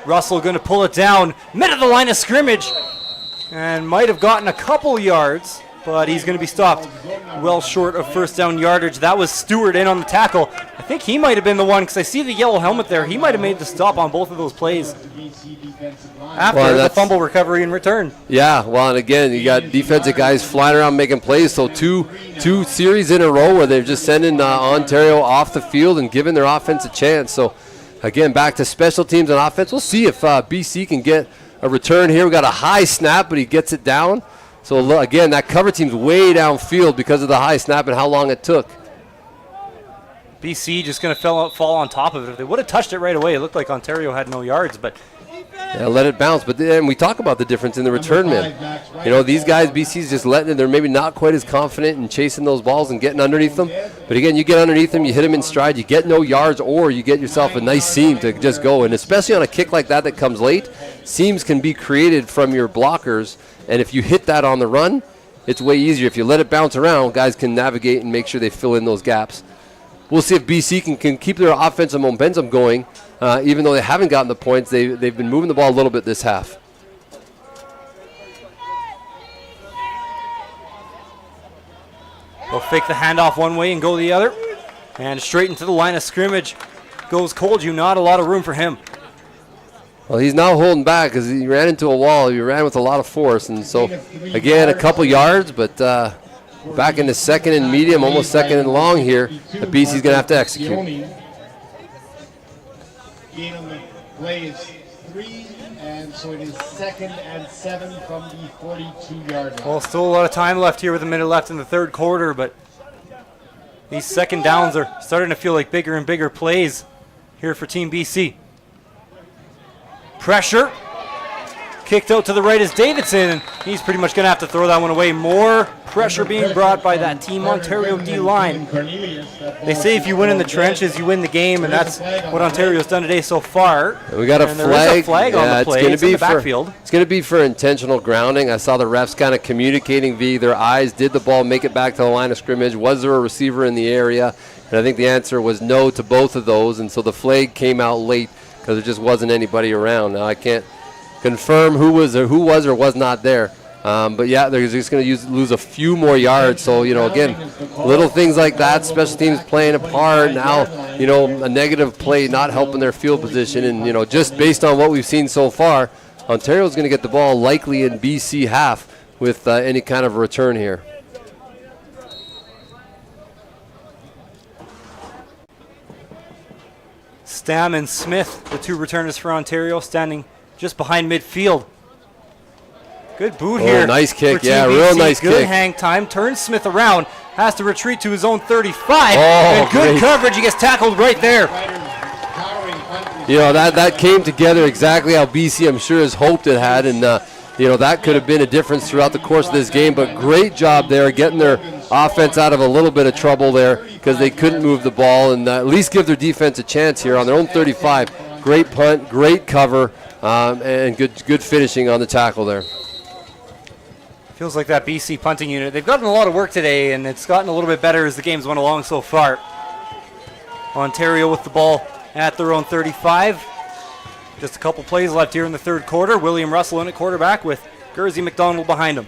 Russell going to pull it down, mid of the line of scrimmage, and might have gotten a couple yards, but he's going to be stopped well short of first down yardage. That was Stewart in on the tackle. I think he might have been the one, because I see the yellow helmet there. He might have made the stop on both of those plays after the fumble recovery and return. Yeah, well, and again, you got defensive guys flying around making plays, so two series in a row where they're just sending Ontario off the field and giving their offense a chance. So, again, back to special teams and offense. We'll see if BC can get a return here. We got a high snap, but he gets it down. So, again, that cover team's way downfield because of the high snap and how long it took. BC just going to fall on top of it. If they would have touched it right away, it looked like Ontario had no yards, but yeah, let it bounce. But then we talk about the difference in the return men. You know, these guys, BC's just letting it. They're maybe not quite as confident in chasing those balls and getting underneath them. But again, you get underneath them, you hit them in stride, you get no yards, or you get yourself a nice seam to just go. And especially on a kick like that comes late, seams can be created from your blockers. And if you hit that on the run, it's way easier. If you let it bounce around, guys can navigate and make sure they fill in those gaps. We'll see if BC can keep their offensive momentum going. Even though they haven't gotten the points, they've been moving the ball a little bit this half. They'll fake the handoff one way and go the other. And straight into the line of scrimmage goes Colju. Not a lot of room for him. Well, he's now holding back because he ran into a wall. He ran with a lot of force. And so, again, a couple yards, but back into 2nd and medium, almost 2nd and long here. The BC's going to have to execute. Gain on the play is 3, and so it is 2nd and 7 from the 42-yard line. Well, still a lot of time left here with a minute left in the third quarter, but these second downs are starting to feel like bigger and bigger plays here for Team BC. Pressure. Kicked out to the right is Davidson, and he's pretty much going to have to throw that one away. More pressure being brought by that Team Ontario D-line. They say if you win in the trenches, you win the game, and that's what Ontario's done today so far. And we got a flag. There is a flag on the play. It's in the backfield. It's going to be for intentional grounding. I saw the refs kind of communicating via their eyes. Did the ball make it back to the line of scrimmage? Was there a receiver in the area? And I think the answer was no to both of those, and so the flag came out late because there just wasn't anybody around. Now, I can't confirm who was or was not there. But yeah, they're just going to lose a few more yards. So, you know, again, little things like that, special teams playing a part. Now, you know, a negative play not helping their field position. And, you know, just based on what we've seen so far, Ontario's going to get the ball likely in BC half with any kind of return here. Stam and Smith, the two returners for Ontario, standing just behind midfield. Good boot here. Nice kick. For Yeah, TBC. real nice Good kick. hang time. Turns Smith around. Has to retreat to his own 35. Oh, and good great. coverage. He gets tackled right there. You know, that came together exactly how BC, I'm sure, has hoped it had. And, you know, that could have been a difference throughout the course of this game. But great job there getting their offense out of a little bit of trouble there because they couldn't move the ball and at least give their defense a chance here on their own 35. Great punt, great cover, and good finishing on the tackle there. Feels like that BC punting unit. They've gotten a lot of work today, and it's gotten a little bit better as the game's went along so far. Ontario with the ball at their own 35. Just a couple plays left here in the third quarter. William Russell in at quarterback with Guersy McDonald behind him.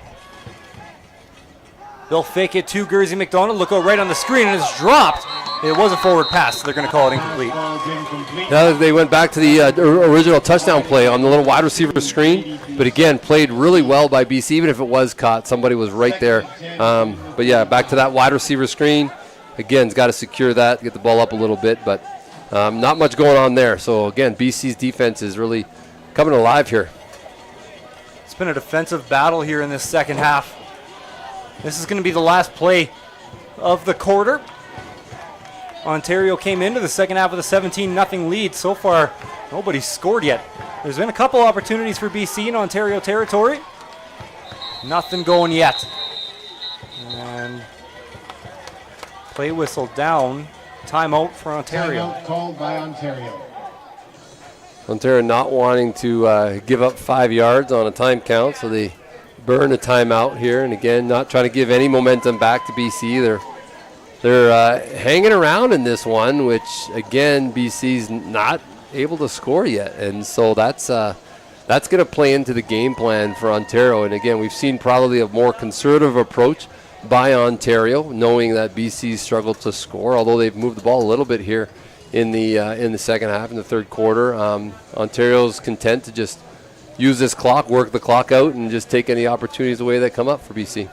They'll fake it to Guersy McDonald. Look out right on the screen, and it's dropped It was a forward pass, so they're going to call it incomplete. Now they went back to the original touchdown play on the little wide receiver screen, but again, played really well by BC, even if it was caught. Somebody was right there. But yeah, back to that wide receiver screen. Again, it's got to secure that, get the ball up a little bit, but not much going on there. So again, BC's defense is really coming alive here. It's been a defensive battle here in this second half. This is going to be the last play of the quarter. Ontario came into the second half with a 17-0 lead. So far, nobody's scored yet. There's been a couple opportunities for BC in Ontario territory. Nothing going yet. And play whistle down. Timeout for Ontario. Timeout called by Ontario. Ontario not wanting to give up 5 yards on a time count, so they burn a timeout here. And again, not trying to give any momentum back to BC. They're hanging around in this one, which again, BC's not able to score yet, and so that's going to play into the game plan for Ontario. And again, we've seen probably a more conservative approach by Ontario, knowing that BC struggled to score, although they've moved the ball a little bit here in the second half, in the third quarter. Ontario's content to just use this clock, work the clock out, and just take any opportunities away that come up for BC.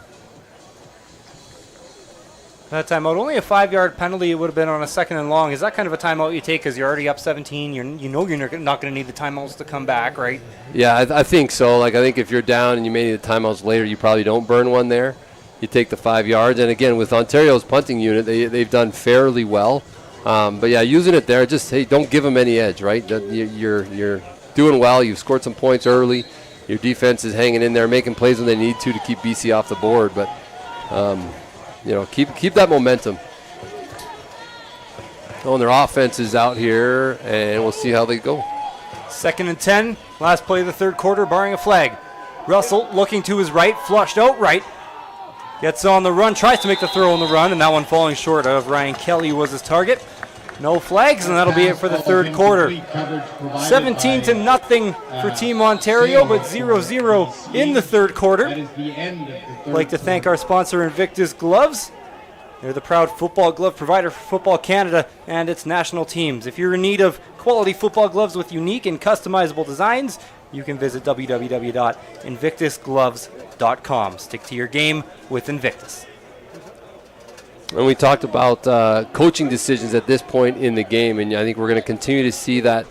That timeout, only a 5-yard penalty. It would have been on a 2nd and long. Is that kind of a timeout you take because you're already up 17? You know you're not going to need the timeouts to come back, right? Yeah, I think so. I think if you're down and you may need the timeouts later, you probably don't burn one there. You take the 5 yards. And again, with Ontario's punting unit, they've done fairly well. But yeah, using it there, just hey, don't give them any edge, right? You're doing well. You've scored some points early. Your defense is hanging in there, making plays when they need to keep BC off the board. But keep that momentum. Oh, and their offense is out here, and we'll see how they go. 2nd and 10, last play of the third quarter, barring a flag. Russell looking to his right, flushed out right. Gets on the run, tries to make the throw on the run, and that one falling short of Ryan Kelly was his target. No flags, and that'll be it for the third quarter. 17-0 for Team Ontario, but 0-0 in the third quarter. I'd like to thank our sponsor, Invictus Gloves. They're the proud football glove provider for Football Canada and its national teams. If you're in need of quality football gloves with unique and customizable designs, you can visit www.invictusgloves.com. Stick to your game with Invictus. And we talked about coaching decisions at this point in the game, and I think we're going to continue to see that.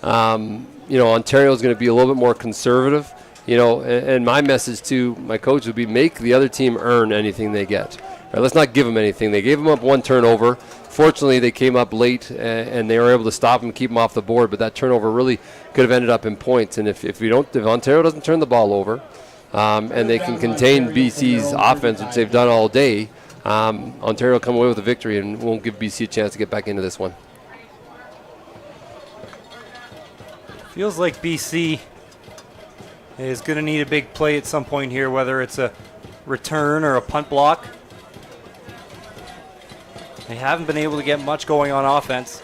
Ontario is going to be a little bit more conservative. And my message to my coach would be make the other team earn anything they get. Right, let's not give them anything. They gave them up one turnover. Fortunately, they came up late, and they were able to stop them, keep them off the board. But that turnover really could have ended up in points. And if Ontario doesn't turn the ball over, and they can contain BC's offense, which they've done all day, Ontario will come away with a victory and won't give BC a chance to get back into this one. Feels like BC is going to need a big play at some point here, whether it's a return or a punt block. They haven't been able to get much going on offense.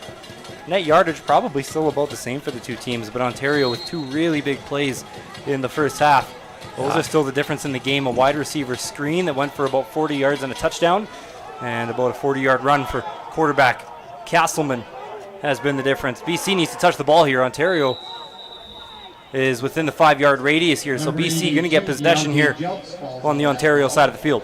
Net yardage probably still about the same for the two teams, but Ontario with two really big plays in the first half. Those are still the difference in the game. A wide receiver screen that went for about 40 yards and a touchdown, and about a 40-yard run for quarterback Castleman has been the difference. BC needs to touch the ball here. Ontario is within the 5-yard radius here, so BC going to get possession here on the Ontario side of the field.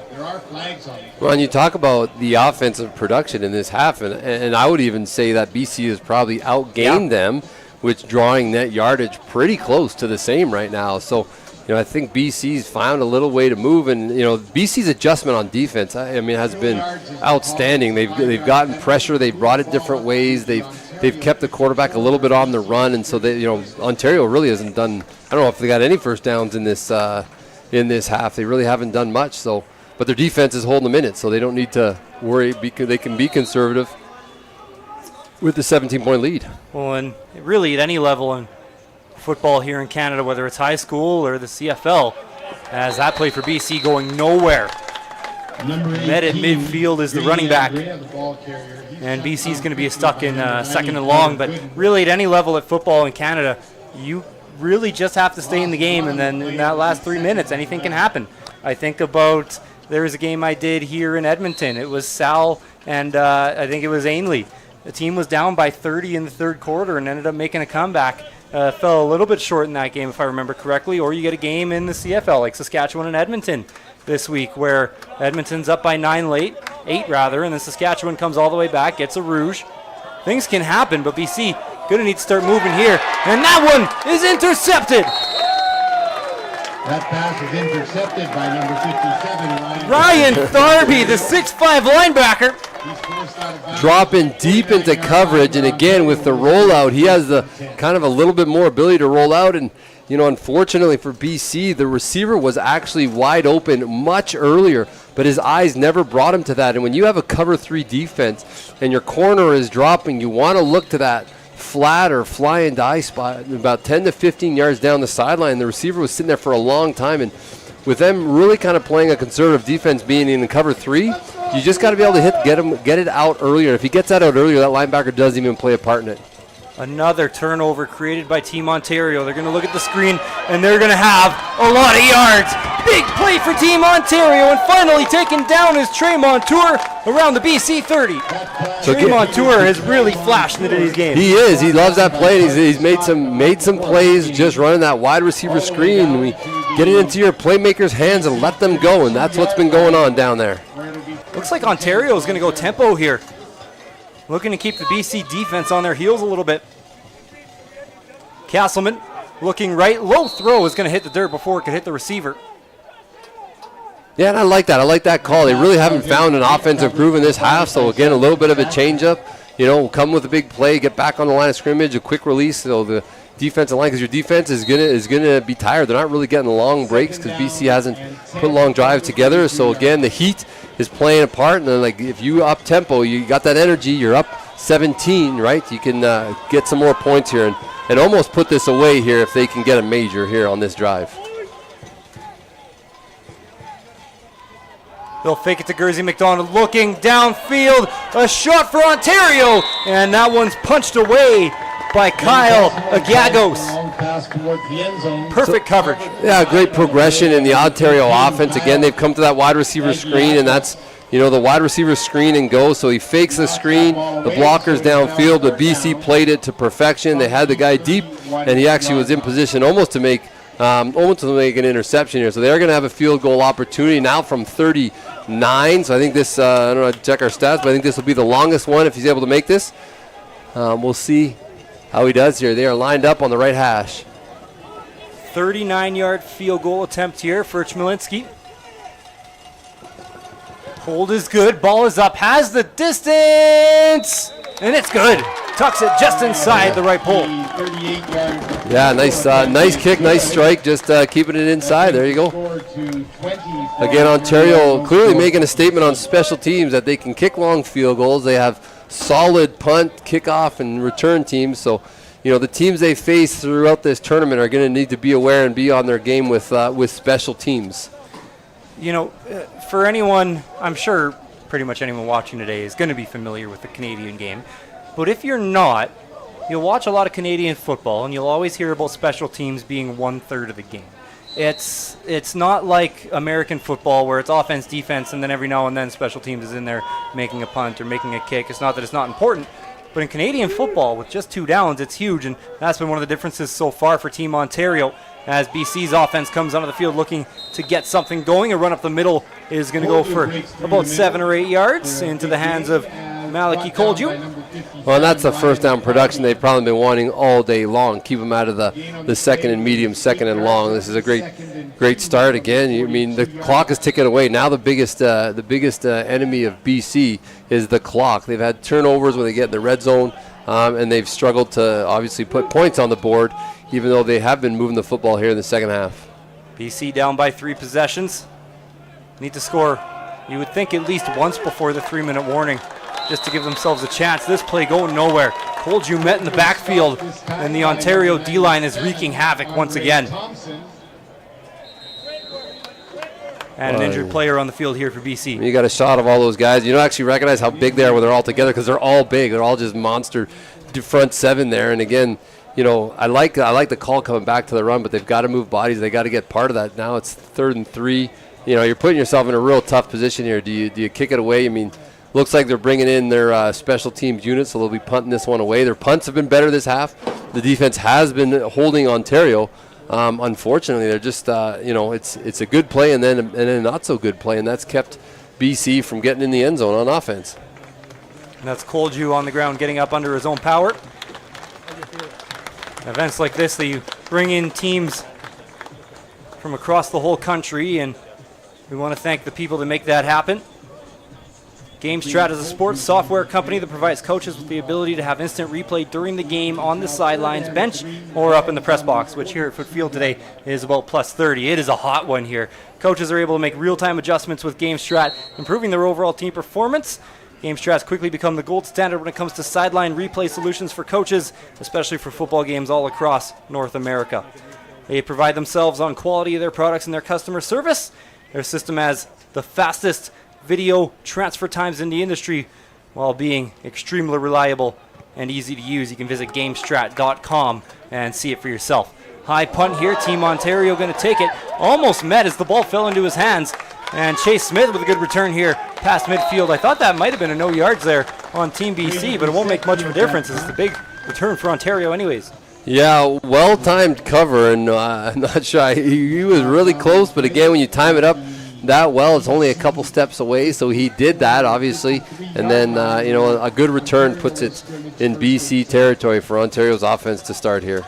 Well, and you talk about the offensive production in this half, and I would even say that BC has probably outgained them with drawing net yardage pretty close to the same right now. So, I think BC's found a little way to move, and BC's adjustment on defense, has been outstanding. They've gotten pressure, they've brought it different ways, they've kept the quarterback a little bit on the run, and so Ontario really hasn't done. I don't know if they got any first downs in this half. They really haven't done much. So, but their defense is holding them in it, so they don't need to worry because they can be conservative with the 17-point lead. Well, and really at any level in football here in Canada, whether it's high school or the CFL, as that play for BC going nowhere. Met at midfield is the running back, and BC's going to be stuck in 2nd and long. But really at any level at football in Canada, you really just have to stay in the game, and then in that last 3 minutes, anything can happen. I think about there was a game I did here in Edmonton. It was Sal and I think it was Ainley. The team was down by 30 in the third quarter and ended up making a comeback. Fell a little bit short in that game, if I remember correctly. Or you get a game in the CFL like Saskatchewan and Edmonton this week, where Edmonton's up by 8 rather, and then Saskatchewan comes all the way back, gets a rouge. Things can happen, but BC gonna need to start moving here, and that one is intercepted. That pass is intercepted by number 57, Ryan Tharby, the 6'5 linebacker. He's forced out of bounds. Dropping deep into coverage, and again with the rollout, he has the kind of a little bit more ability to roll out. And unfortunately for BC, the receiver was actually wide open much earlier, but his eyes never brought him to that. And when you have a cover 3 defense and your corner is dropping, you want to look to that flat or fly and die spot about 10 to 15 yards down the sideline. The receiver was sitting there for a long time, and with them really kind of playing a conservative defense, being in cover 3, you just got to be able to get it out earlier. If he gets that out earlier, that linebacker doesn't even play a part in it. Another turnover created by Team Ontario. They're going to look at the screen, and they're going to have a lot of yards. Big play for Team Ontario, and finally taken down is Trey Montour around the BC 30. Trey Montour has really flashed in today's game. He is. He loves that play. He's made some plays just running that wide receiver screen. We get it into your playmakers' hands and let them go, and that's what's been going on down there. Looks like Ontario is going to go tempo here. Looking to keep the BC defense on their heels a little bit. Castleman looking right. Low throw is going to hit the dirt before it could hit the receiver. Yeah, and I like that. I like that call. They really haven't found an offensive groove in this half, so again, a little bit of a changeup. Come with a big play, get back on the line of scrimmage, a quick release. So the defensive line, because your defense is gonna be tired. They're not really getting long breaks because BC hasn't put long drives together. So again, the heat is playing a part, and then if you up tempo, you got that energy. You're up 17, right? You can get some more points here and almost put this away here if they can get a major here on this drive. They'll fake it to Gursey McDonald, looking downfield, a shot for Ontario, and that one's punched away by Kyle Agagos. Perfect coverage. Yeah, great progression in the Ontario offense. Again, they've come to that wide receiver screen, and that's the wide receiver screen and go. So he fakes the screen, the blocker's downfield, but BC played it to perfection. They had the guy deep, and he actually was in position almost to make an interception here. So they're going to have a field goal opportunity now from 39. So I think this, I don't know how to check our stats, but I think this will be the longest one if he's able to make this. We'll see how he does here. They are lined up on the right hash. 39-yard field goal attempt here for Chmielewski. Hold is good. Ball is up. Has the distance. And it's good. Tucks it just inside the right pole. Yeah, nice kick, nice strike. Just keeping it inside. There you go. Again, Ontario clearly making a statement on special teams that they can kick long field goals. They have solid punt, kickoff, and return teams. So, the teams they face throughout this tournament are going to need to be aware and be on their game with special teams. For anyone, I'm sure pretty much anyone watching today is going to be familiar with the Canadian game. But if you're not, you'll watch a lot of Canadian football, and you'll always hear about special teams being 1/3 of the game. It's not like American football where it's offense, defense, and then every now and then special teams is in there making a punt or making a kick. It's not that it's not important, but in Canadian football, with just 2 downs, it's huge, and that's been one of the differences so far for Team Ontario. As BC's offense comes onto the field looking to get something going, a run up the middle is going to go for about 7 or 8 yards into the hands of Malachy Kolju. Well, and that's the first down production they've probably been wanting all day long. Keep them out of the second and medium, second and long. This is a great start again. The clock is ticking away. Now the biggest enemy of BC is the clock. They've had turnovers when they get in the red zone, and they've struggled to obviously put points on the board, even though they have been moving the football here in the second half. BC down by 3 possessions. Need to score, you would think, at least once before the 3-minute warning, just to give themselves a chance. This play going nowhere. Kolju met in the backfield, and the Ontario D-line is wreaking havoc once again. And an injured player on the field here for BC. You got a shot of all those guys. You don't actually recognize how big they are when they're all together because they're all big. They're all just monster front 7 there. And again, I like the call coming back to the run, but they've got to move bodies. They got to get part of that. Now it's 3rd and 3. you're putting yourself in a real tough position here. Do you kick it away? I mean, looks like they're bringing in their special teams unit, so they'll be punting this one away. Their punts have been better this half. The defense has been holding Ontario. Unfortunately, they're just, it's a good play and then a not so good play, and that's kept BC from getting in the end zone on offense. And that's Colju on the ground getting up under his own power. Events like this, that you bring in teams from across the whole country, and we want to thank the people that make that happen. GameStrat is a sports software company that provides coaches with the ability to have instant replay during the game on the sidelines, bench, or up in the press box, which here at Foote Field today is about plus 30. It is a hot one here. Coaches are able to make real-time adjustments with GameStrat, improving their overall team performance. GameStrat's quickly become the gold standard when it comes to sideline replay solutions for coaches, especially for football games all across North America. They pride themselves on quality of their products and their customer service. Their system has the fastest video transfer times in the industry while being extremely reliable and easy to use. You can visit GameStrat.com and see it for yourself. High punt here. Team Ontario going to take it. Almost met as the ball fell into his hands. And Chase Smith with a good return here past midfield. I thought that might have been a no yards there on Team BC, but it won't make much of a difference. It's the big return for Ontario anyways. Yeah, well-timed cover, and I'm not sure. He was really close, but again, when you time it up that well, it's only a couple steps away, so he did that, obviously. And then, a good return puts it in BC territory for Ontario's offense to start here.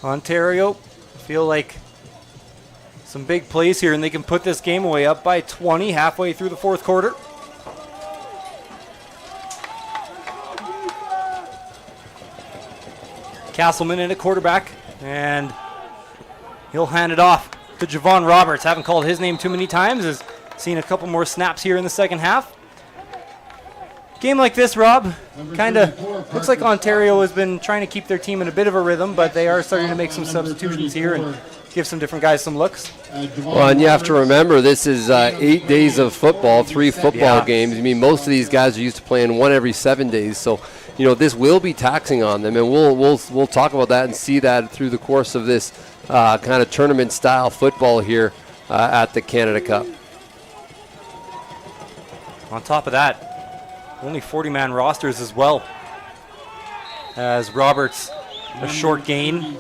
Ontario feel like some big plays here, and they can put this game away up by 20 halfway through the fourth quarter. Castleman in at quarterback, and he'll hand it off to Javon Roberts. Haven't called his name too many times. Has seen a couple more snaps here in the second half. Game like this, Rob, kind of looks like Ontario has been trying to keep their team in a bit of a rhythm, but they are starting to make some substitutions here and give some different guys some looks. Well, and you have to remember, this is 8 days of football, 3 football games. I mean, most of these guys are used to playing one every 7 days, so this will be taxing on them, and we'll talk about that and see that through the course of this kind of tournament-style football here at the Canada Cup. On top of that, only 40-man rosters as well, as Roberts a short gain,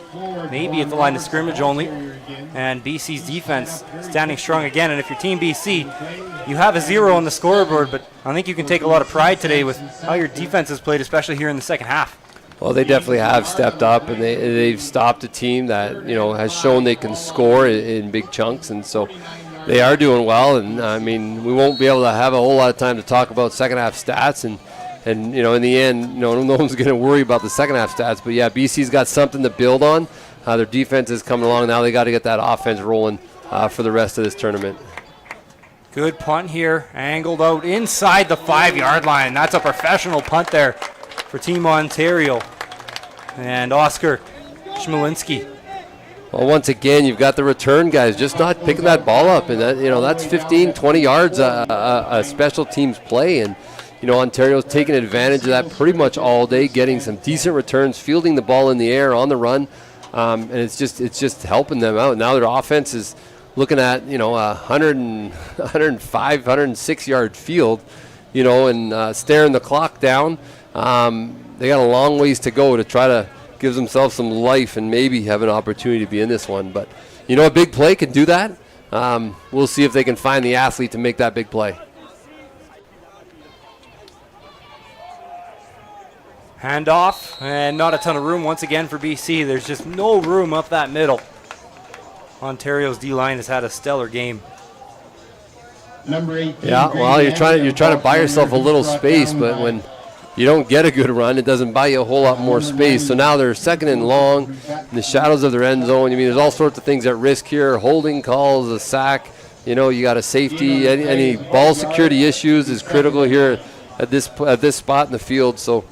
maybe at the line of scrimmage only, and BC's defense standing strong again. And if you're Team BC, you have a 0 on the scoreboard, but I think you can take a lot of pride today with how your defense has played, especially here in the second half. Well, they definitely have stepped up, and they've stopped a team that has shown they can score in big chunks, and so they are doing well. And I mean, we won't be able to have a whole lot of time to talk about second half stats, and in the end, no one's going to worry about the second half stats. But yeah, BC's got something to build on. Their defense is coming along now. They got to get that offense rolling for the rest of this tournament. Good punt here, angled out inside the 5-yard line. That's a professional punt there for Team Ontario. And Oscar Schmalinski. Well, once again, you've got the return guys just not picking that ball up, and that's 15, 20 yards a special teams play, and Ontario's taking advantage of that pretty much all day, getting some decent returns, fielding the ball in the air on the run, and it's just helping them out. Now their offense is looking at 105, 106 yard field, and staring the clock down. They got a long ways to go to try to give themselves some life and maybe have an opportunity to be in this one. But a big play can do that. We'll see if they can find the athlete to make that big play. Handoff, and not a ton of room once again for BC. There's just no room up that middle. Ontario's D-line has had a stellar game. Number 18. Yeah, well, you're trying to buy yourself a little space, but when you don't get a good run, it doesn't buy you a whole lot more space. So now they're second and long in the shadows of their end zone. I mean, there's all sorts of things at risk here. Holding calls, a sack. You got a safety. Any ball security issues is critical here at this spot in the field. So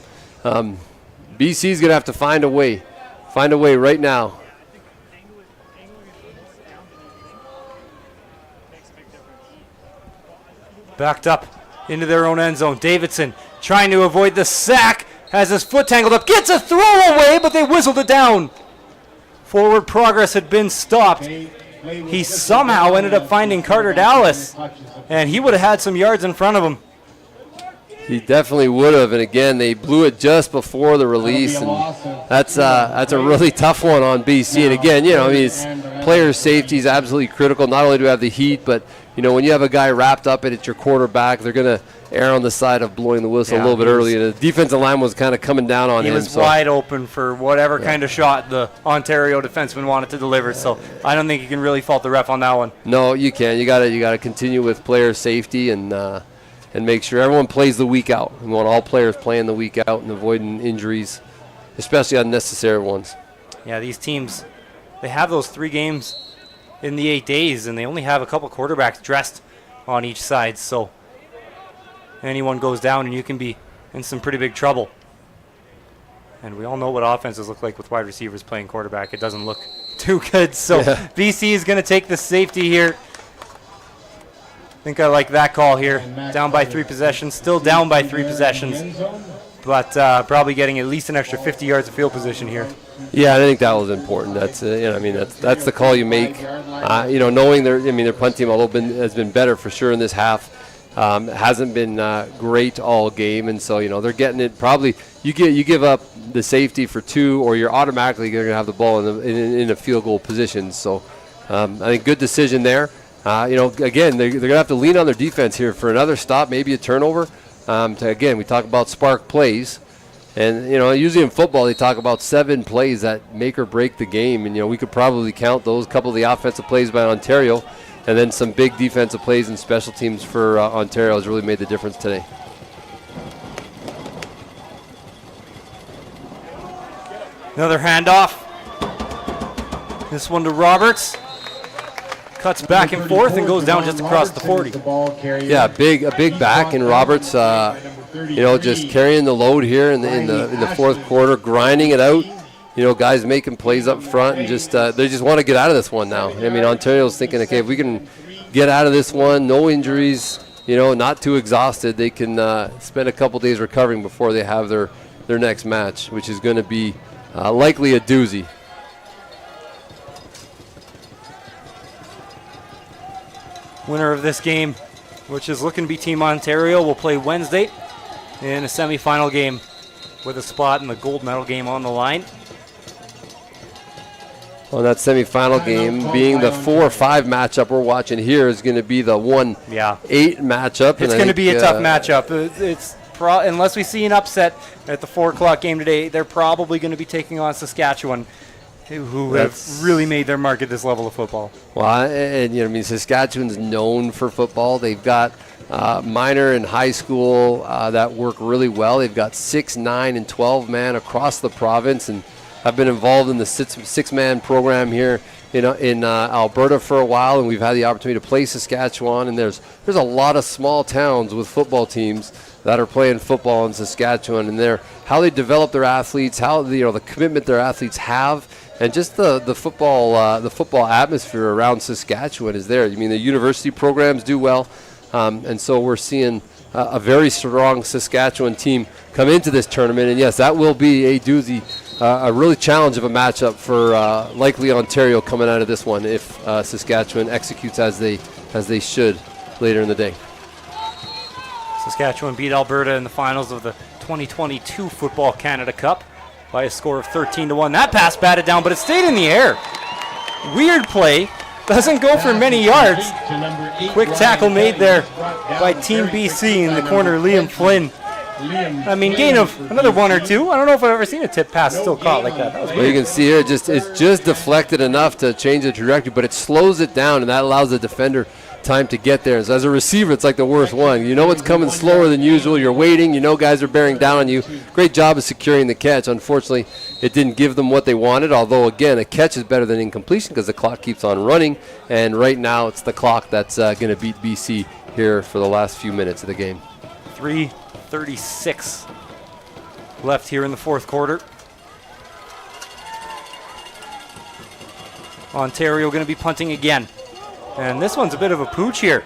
BC's going to have to find a way right now. Backed up into their own end zone. Davidson trying to avoid the sack, has his foot tangled up, gets a throw away, but they whistled it down. forward progress had been stopped. He somehow ended up finding Carter Dallas, and he would have had some yards in front of him. He definitely would have, and again, they blew it just before the release, and that's a really tough one on BC. And again, it's player safety is absolutely critical. Not only do we have the heat, but when you have a guy wrapped up and it's your quarterback, they're going to err on the side of blowing the whistle a little bit early. And the defensive line was kind of coming down on him. He was wide open for whatever kind of shot the Ontario defenseman wanted to deliver. So I don't think you can really fault the ref on that one. No, you can't. You got to continue with player safety and make sure everyone plays the week out. We want all players playing the week out and avoiding injuries, especially unnecessary ones. Yeah, these teams, they have those 3 games in the 8 days, and they only have a couple quarterbacks dressed on each side. So anyone goes down, and you can be in some pretty big trouble. And we all know what offenses look like with wide receivers playing quarterback. It doesn't look too good. So BC is going to take the safety here. I think I like that call here. Down by 3 possessions. Still down by 3 possessions. But probably getting at least an extra 50 yards of field position here. Yeah, I think that was important. That's that's the call you make. Knowing their punt team, although has been better for sure in this half, hasn't been great all game, and so they're getting it. Probably you give up the safety for 2, or you're automatically going to have the ball in a field goal position. So I think good decision there. Again, they're going to have to lean on their defense here for another stop, maybe a turnover. Again, we talk about spark plays. And, usually in football they talk about 7 plays that make or break the game. And, we could probably count those, couple of the offensive plays by Ontario, and then some big defensive plays and special teams for Ontario has really made the difference today. Another handoff. This one to Roberts. Cuts back and forth and goes down just across the 40. Yeah, a big back in Roberts. Just carrying the load here in the fourth quarter, grinding it out. Guys making plays up front, and they just want to get out of this one now. Ontario's thinking, okay, if we can get out of this one, no injuries, not too exhausted, they can spend a couple days recovering before they have their next match, which is going to be likely a doozy. Winner of this game, which is looking to be Team Ontario, will play Wednesday in a semifinal game with a spot in the gold medal game on the line. Well, that semifinal game being the 4-5 matchup we're watching here is going to be the 1-8 matchup. It's going to be a tough matchup. Unless we see an upset at the 4 o'clock game today, they're probably going to be taking on Saskatchewan, who have really made their mark at this level of football. Well, and Saskatchewan's known for football. They've got minor and high school that work really well. They've got 6, 9, and 12 man across the province, and have been involved in the six-man program here in Alberta for a while, and we've had the opportunity to play Saskatchewan. And there's a lot of small towns with football teams that are playing football in Saskatchewan, and how they develop their athletes, how the commitment their athletes have, and just the football atmosphere around Saskatchewan is there. The university programs do well, and so we're seeing a very strong Saskatchewan team come into this tournament. And yes, that will be a doozy, a really challenge of a matchup for likely Ontario coming out of this one if Saskatchewan executes as they should later in the day. Saskatchewan beat Alberta in the finals of the 2022 Football Canada Cup by a score of 13-1. That pass batted down, but it stayed in the air. Weird play. Doesn't go for many yards. Quick tackle made there by Team BC in the corner, Liam Flynn. Gain of another 1 or 2. I don't know if I've ever seen a tip pass still caught like that. That was weird. Well, you can see here, it's just deflected enough to change the trajectory, but it slows it down, and that allows the defender time to get there. So as a receiver, it's like the worst one. It's coming slower than usual. You're waiting. Guys are bearing down on you. Great job of securing the catch. Unfortunately, it didn't give them what they wanted, although, again, a catch is better than incompletion because the clock keeps on running, and right now it's the clock that's going to beat BC here for the last few minutes of the game. 3:36 left here in the fourth quarter. Ontario going to be punting again. And this one's a bit of a pooch here.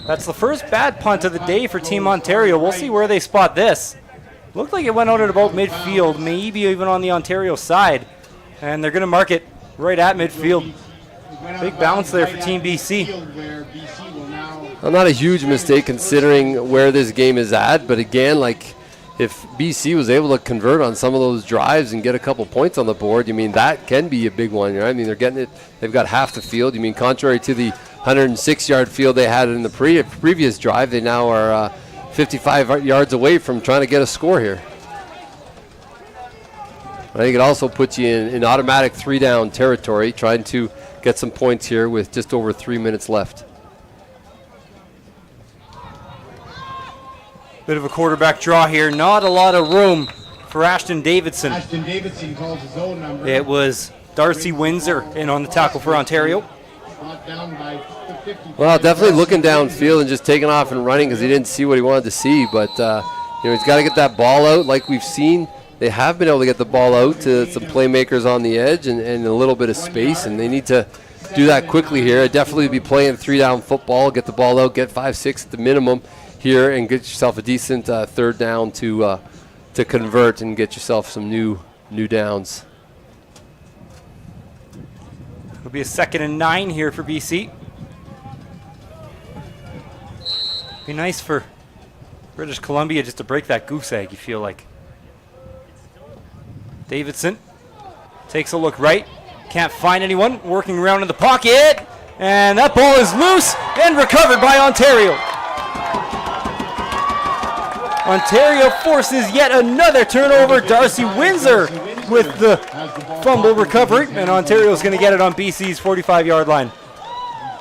That's the first bad punt of the day for Team Ontario. We'll see where they spot this. Looked like it went out at about midfield, maybe even on the Ontario side. And they're going to mark it right at midfield. Big bounce there for Team BC. Well, not a huge mistake considering where this game is at, but again, like if BC was able to convert on some of those drives and get a couple points on the board, you mean that can be a big one, right? I mean, they're getting it. They've got half the field. You mean contrary to the 106-yard field they had in the previous drive, they now are 55 yards away from trying to get a score here. I think it also puts you in automatic 3-down territory, trying to get some points here with just over 3 minutes left. Bit of a quarterback draw here. Not a lot of room for Ashton Davidson. Ashton Davidson calls his own number. It was Darcy Windsor in on the tackle for Ontario. Brought down by the 50. Well, definitely looking downfield and just taking off and running because he didn't see what he wanted to see. But he's got to get that ball out. Like we've seen, they have been able to get the ball out to some playmakers on the edge and a little bit of space, and they need to do that quickly here. I'd definitely be playing 3-down football, get the ball out, get 5-6 at the minimum here, and get yourself a decent 3rd down to convert and get yourself some new downs. It'll be a 2nd and 9 here for BC. Be nice for British Columbia just to break that goose egg, you feel like. Davidson takes a look right. Can't find anyone. Working around in the pocket. And that ball is loose and recovered by Ontario. Ontario forces yet another turnover. Darcy Windsor with the fumble recovery. And Ontario's going to get it on BC's 45-yard line.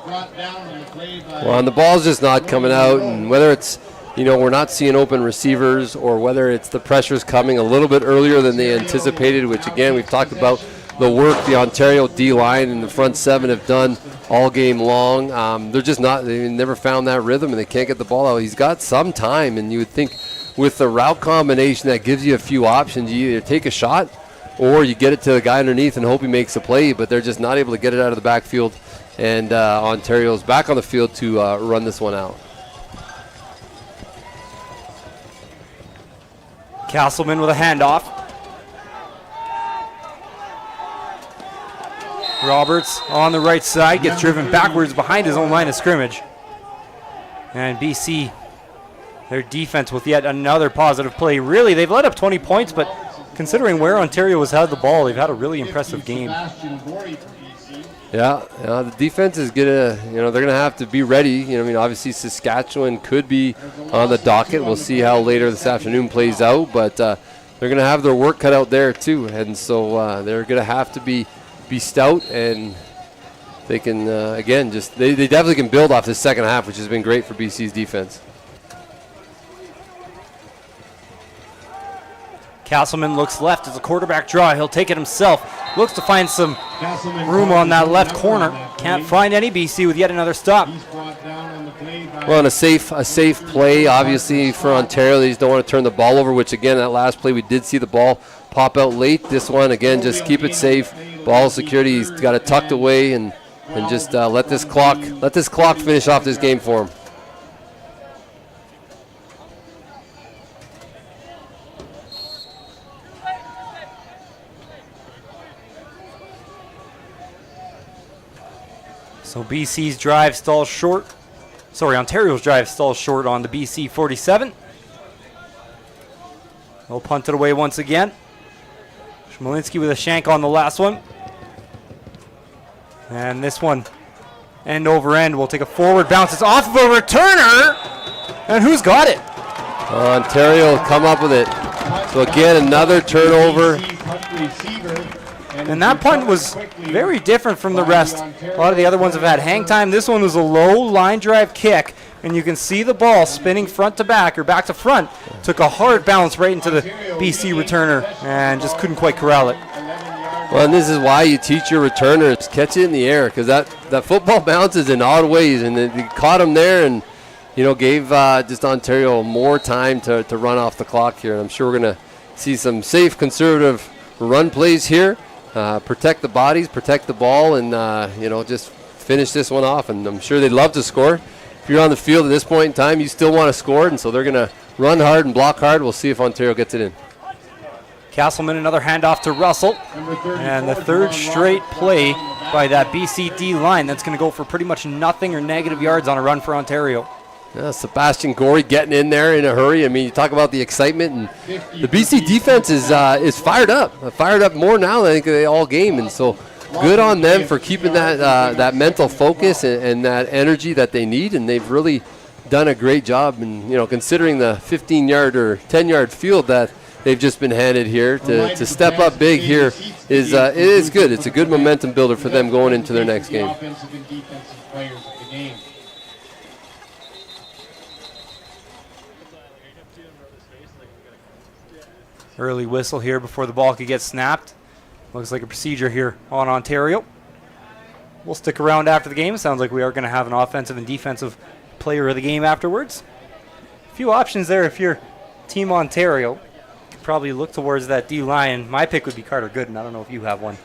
Well, and the ball's just not coming out. And whether it's, we're not seeing open receivers or whether it's the pressure's coming a little bit earlier than they anticipated, which, again, we've talked about the work the Ontario D-line and the front 7 have done all game long. They're just not, they never found that rhythm, and they can't get the ball out. He's got some time, and you would think with the route combination that gives you a few options, you either take a shot or you get it to the guy underneath and hope he makes a play, but they're just not able to get it out of the backfield, and Ontario's back on the field to run this one out. Castleman with a handoff. Roberts on the right side gets driven backwards behind his own line of scrimmage. And BC, their defense with yet another positive play. Really, they've let up 20 points, but considering where Ontario has had the ball, they've had a really impressive game. Yeah, the defense is gonna, they're gonna have to be ready. Obviously Saskatchewan could be on the docket. We'll see how later this afternoon plays out, but they're gonna have their work cut out there too, and so they're gonna have to be stout, and they can again they definitely can build off this second half, which has been great for BC's defense. Castleman looks left as a quarterback draw. He'll take it himself. Looks to find some room on that left corner. Can't find any. BC with yet another stop. Well, and a safe play, obviously, for Ontario. They just don't want to turn the ball over, which, again, that last play we did see the ball pop out late. This one, again, just keep it safe. Ball security, he's got it tucked away, and just let this clock finish off this game for him. So BC's drive stalls short. Ontario's drive stalls short on the BC 47. They'll punt it away once again. Schmalinski with a shank on the last one. And this one, end over end, will take a forward bounce. It's off of a returner. And who's got it? Ontario will come up with it. So again, another turnover. And that punt was very different from the rest. A lot of the other ones have had hang time. This one was a low line drive kick, and you can see the ball spinning front to back or back to front. Took a hard bounce right into the BC returner and just couldn't quite corral it. Well, and this is why you teach your returners, catch it in the air, because that football bounces in odd ways, and they caught him there and gave just Ontario more time to run off the clock here. And I'm sure we're going to see some safe, conservative run plays here. Protect the bodies, protect the ball, and just finish this one off. And I'm sure they'd love to score. If you're on the field at this point in time, you still want to score, and so they're going to run hard and block hard. We'll see if Ontario gets it in. Castleman, another handoff to Russell. Number 34, And the third John straight Lawson, play on the back. by that BC line that's going to go for pretty much nothing or negative yards on a run for Ontario. Yeah, Sebastian Gorey getting in there in a hurry. I mean, you talk about the excitement, and the BC defense is fired up. Fired up more now than I think they all game, and so good on them for keeping that mental focus and that energy that they need, and they've really done a great job. And considering the 15-yard or 10-yard field that they've just been handed here, to step up big here is good. It's a good momentum builder for them going into their next game. Offensive and defensive players of the game. Early whistle here before the ball could get snapped. Looks like a procedure here on Ontario. We'll stick around after the game. Sounds like we are going to have an offensive and defensive player of the game afterwards. A few options there if you're Team Ontario. You could probably look towards that D-line. My pick would be Carter Gooden. I don't know if you have one.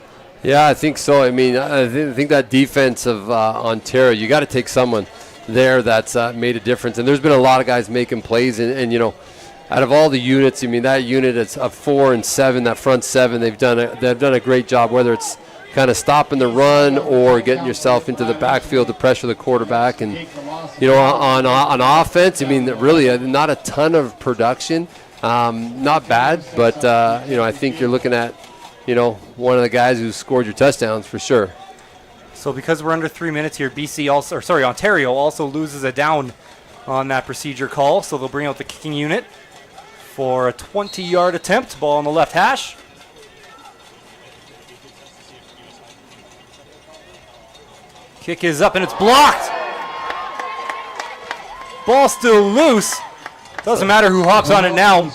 Yeah, I think so. I mean, I think that defense of Ontario, you got to take someone there that's made a difference. And there's been a lot of guys making plays, and out of all the units, I mean, that unit is of 4 and 7, that front 7, they've done a great job, whether it's kind of stopping the run or getting yourself into the backfield to pressure the quarterback. And, on offense, I mean, really not a ton of production. Not bad, but, I think you're looking at, one of the guys who scored your touchdowns for sure. So because we're under 3 minutes here, Ontario also loses a down on that procedure call, so they'll bring out the kicking unit for a 20-yard attempt. Ball on the left hash. Kick is up and it's blocked. Ball still loose. Doesn't matter who hops on it now.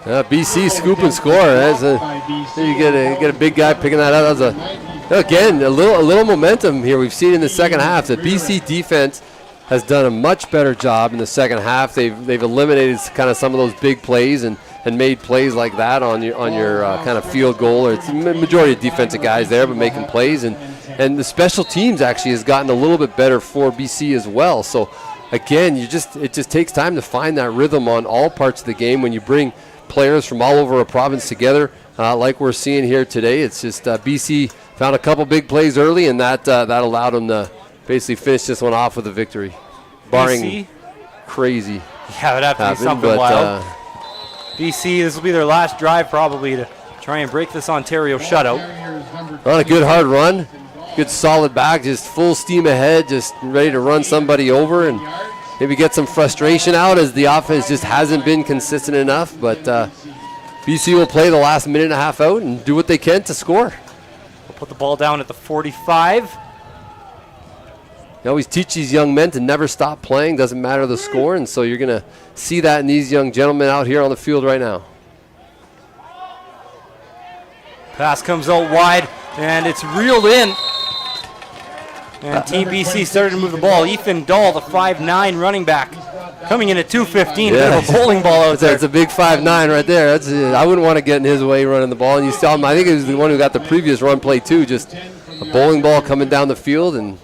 BC scoop and score. You get a big guy picking that up. Again, a little momentum here we've seen in the second half. The BC defense has done a much better job in the second half. They've eliminated kind of some of those big plays and made plays like that on your kind of field goal. Or it's the majority of defensive guys there, but making plays. And the special teams actually has gotten a little bit better for BC as well. So again, it just takes time to find that rhythm on all parts of the game when you bring players from all over a province together, like we're seeing here today. It's just BC found a couple big plays early, and that allowed them to basically finish this one off with a victory, barring BC? Crazy. Yeah, it would have to be something wild. BC, this will be their last drive probably to try and break this Ontario shutout. On a good hard run, good solid back, just full steam ahead, just ready to run somebody over and maybe get some frustration out as the offense just hasn't been consistent enough. But BC will play the last minute and a half out and do what they can to score. We'll put the ball down at the 45. You always teach these young men to never stop playing, doesn't matter the score, and so you're going to see that in these young gentlemen out here on the field right now. Pass comes out wide, and it's reeled in. And Team BC started to move the ball. Ethan Dahl, the 5'9" running back, coming in at 215. Bit of a bowling ball out there. That's a big 5'9" right there. I wouldn't want to get in his way running the ball. And you saw him, I think he was the one who got the previous run play too, just a bowling ball coming down the field, and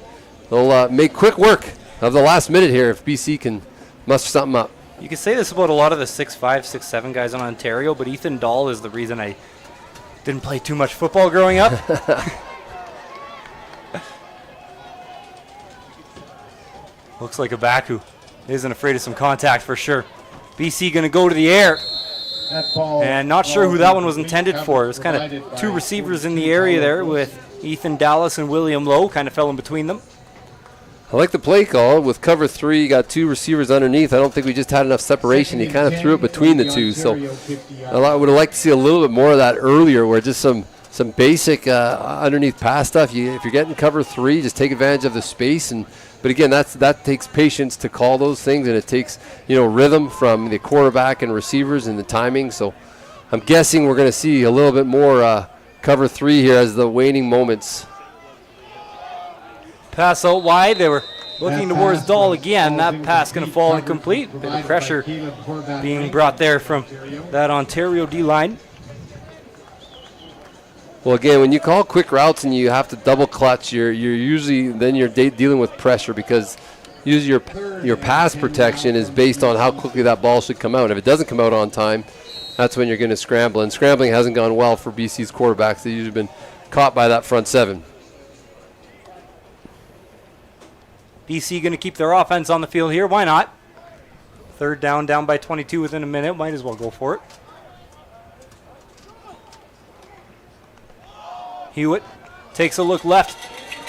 they'll make quick work of the last minute here if BC can muster something up. You can say this about a lot of the 6'5", 6'7" guys in Ontario, but Ethan Dahl is the reason I didn't play too much football growing up. Looks like a back who isn't afraid of some contact for sure. BC going to go to the air. And not sure who that one was intended for. It was kind of two receivers in the area there with Ethan Dallas and William Lowe. Kind of fell in between them. I like the play call. With cover 3, you got two receivers underneath. I don't think we just had enough separation. He kind of threw it between the two. So I would have liked to see a little bit more of that earlier, where just some basic underneath pass stuff. If you're getting cover 3, just take advantage of the space. But again, that takes patience to call those things, and it takes rhythm from the quarterback and receivers and the timing. So I'm guessing we're going to see a little bit more cover 3 here as the waning moments. Pass out wide. They were looking towards Dahl again. That pass going to fall incomplete. Bit of pressure being brought there from that Ontario D-line. Well, again, when you call quick routes and you have to double clutch, you're usually dealing with pressure, because usually your pass protection is based on how quickly that ball should come out. If it doesn't come out on time, that's when you're going to scramble. And scrambling hasn't gone well for BC's quarterbacks. They've usually been caught by that front seven. BC going to keep their offense on the field here. Why not? Third down by 22 within a minute. Might as well go for it. Hewitt takes a look left,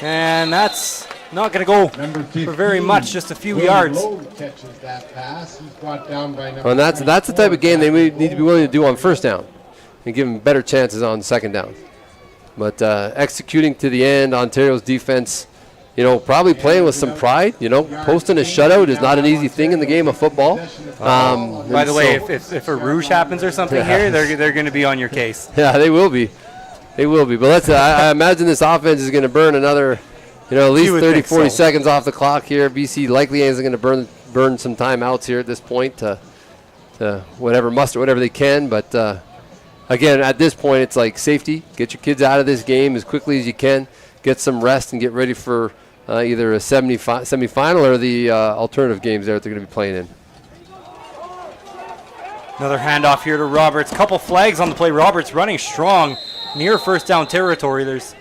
and that's not going to go for very much, just a few yards. Catches that pass. He's brought down by And that's the type of game they need to be willing to do on first down and give them better chances on second down. But executing to the end, Ontario's defense, probably playing with some pride. Posting a shutout is not an easy thing in the game of football. By the way, if a rouge happens or something here, they're going to be on your case. Yeah, they will be. They will be. But I imagine this offense is going to burn another, at least 30, 40 seconds off the clock here. BC likely is going to burn some timeouts here at this point to muster whatever they can. But again, at this point, it's like safety. Get your kids out of this game as quickly as you can. Get some rest and get ready for either a semifinal or the alternative games there that they're going to be playing in. Another handoff here to Roberts. Couple flags on the play. Roberts running strong near first down territory. There's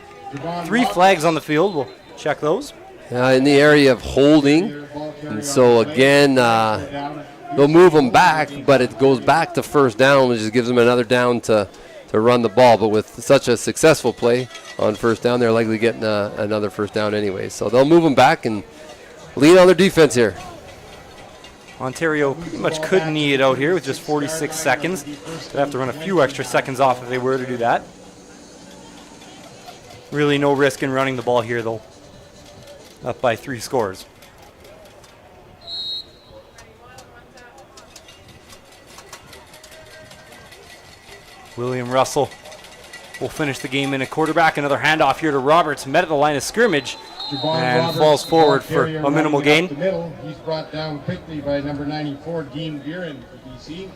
3 flags on the field. We'll check those. In the area of holding. And so, again, they'll move them back, but it goes back to first down, which just gives them another down to run the ball. But with such a successful play on first down, they're likely getting another first down anyway. So they'll move them back and lean on their defense here. Ontario pretty much could knee it out here with just 46 seconds. They'd have to run a few extra seconds off if they were to do that. Really no risk in running the ball here, though. Up by 3 scores. William Russell will finish the game in a quarterback. Another handoff here to Roberts. Met at the line of scrimmage and falls forward for a minimal gain. He's brought down quickly by number 94, Dean Buren for BC.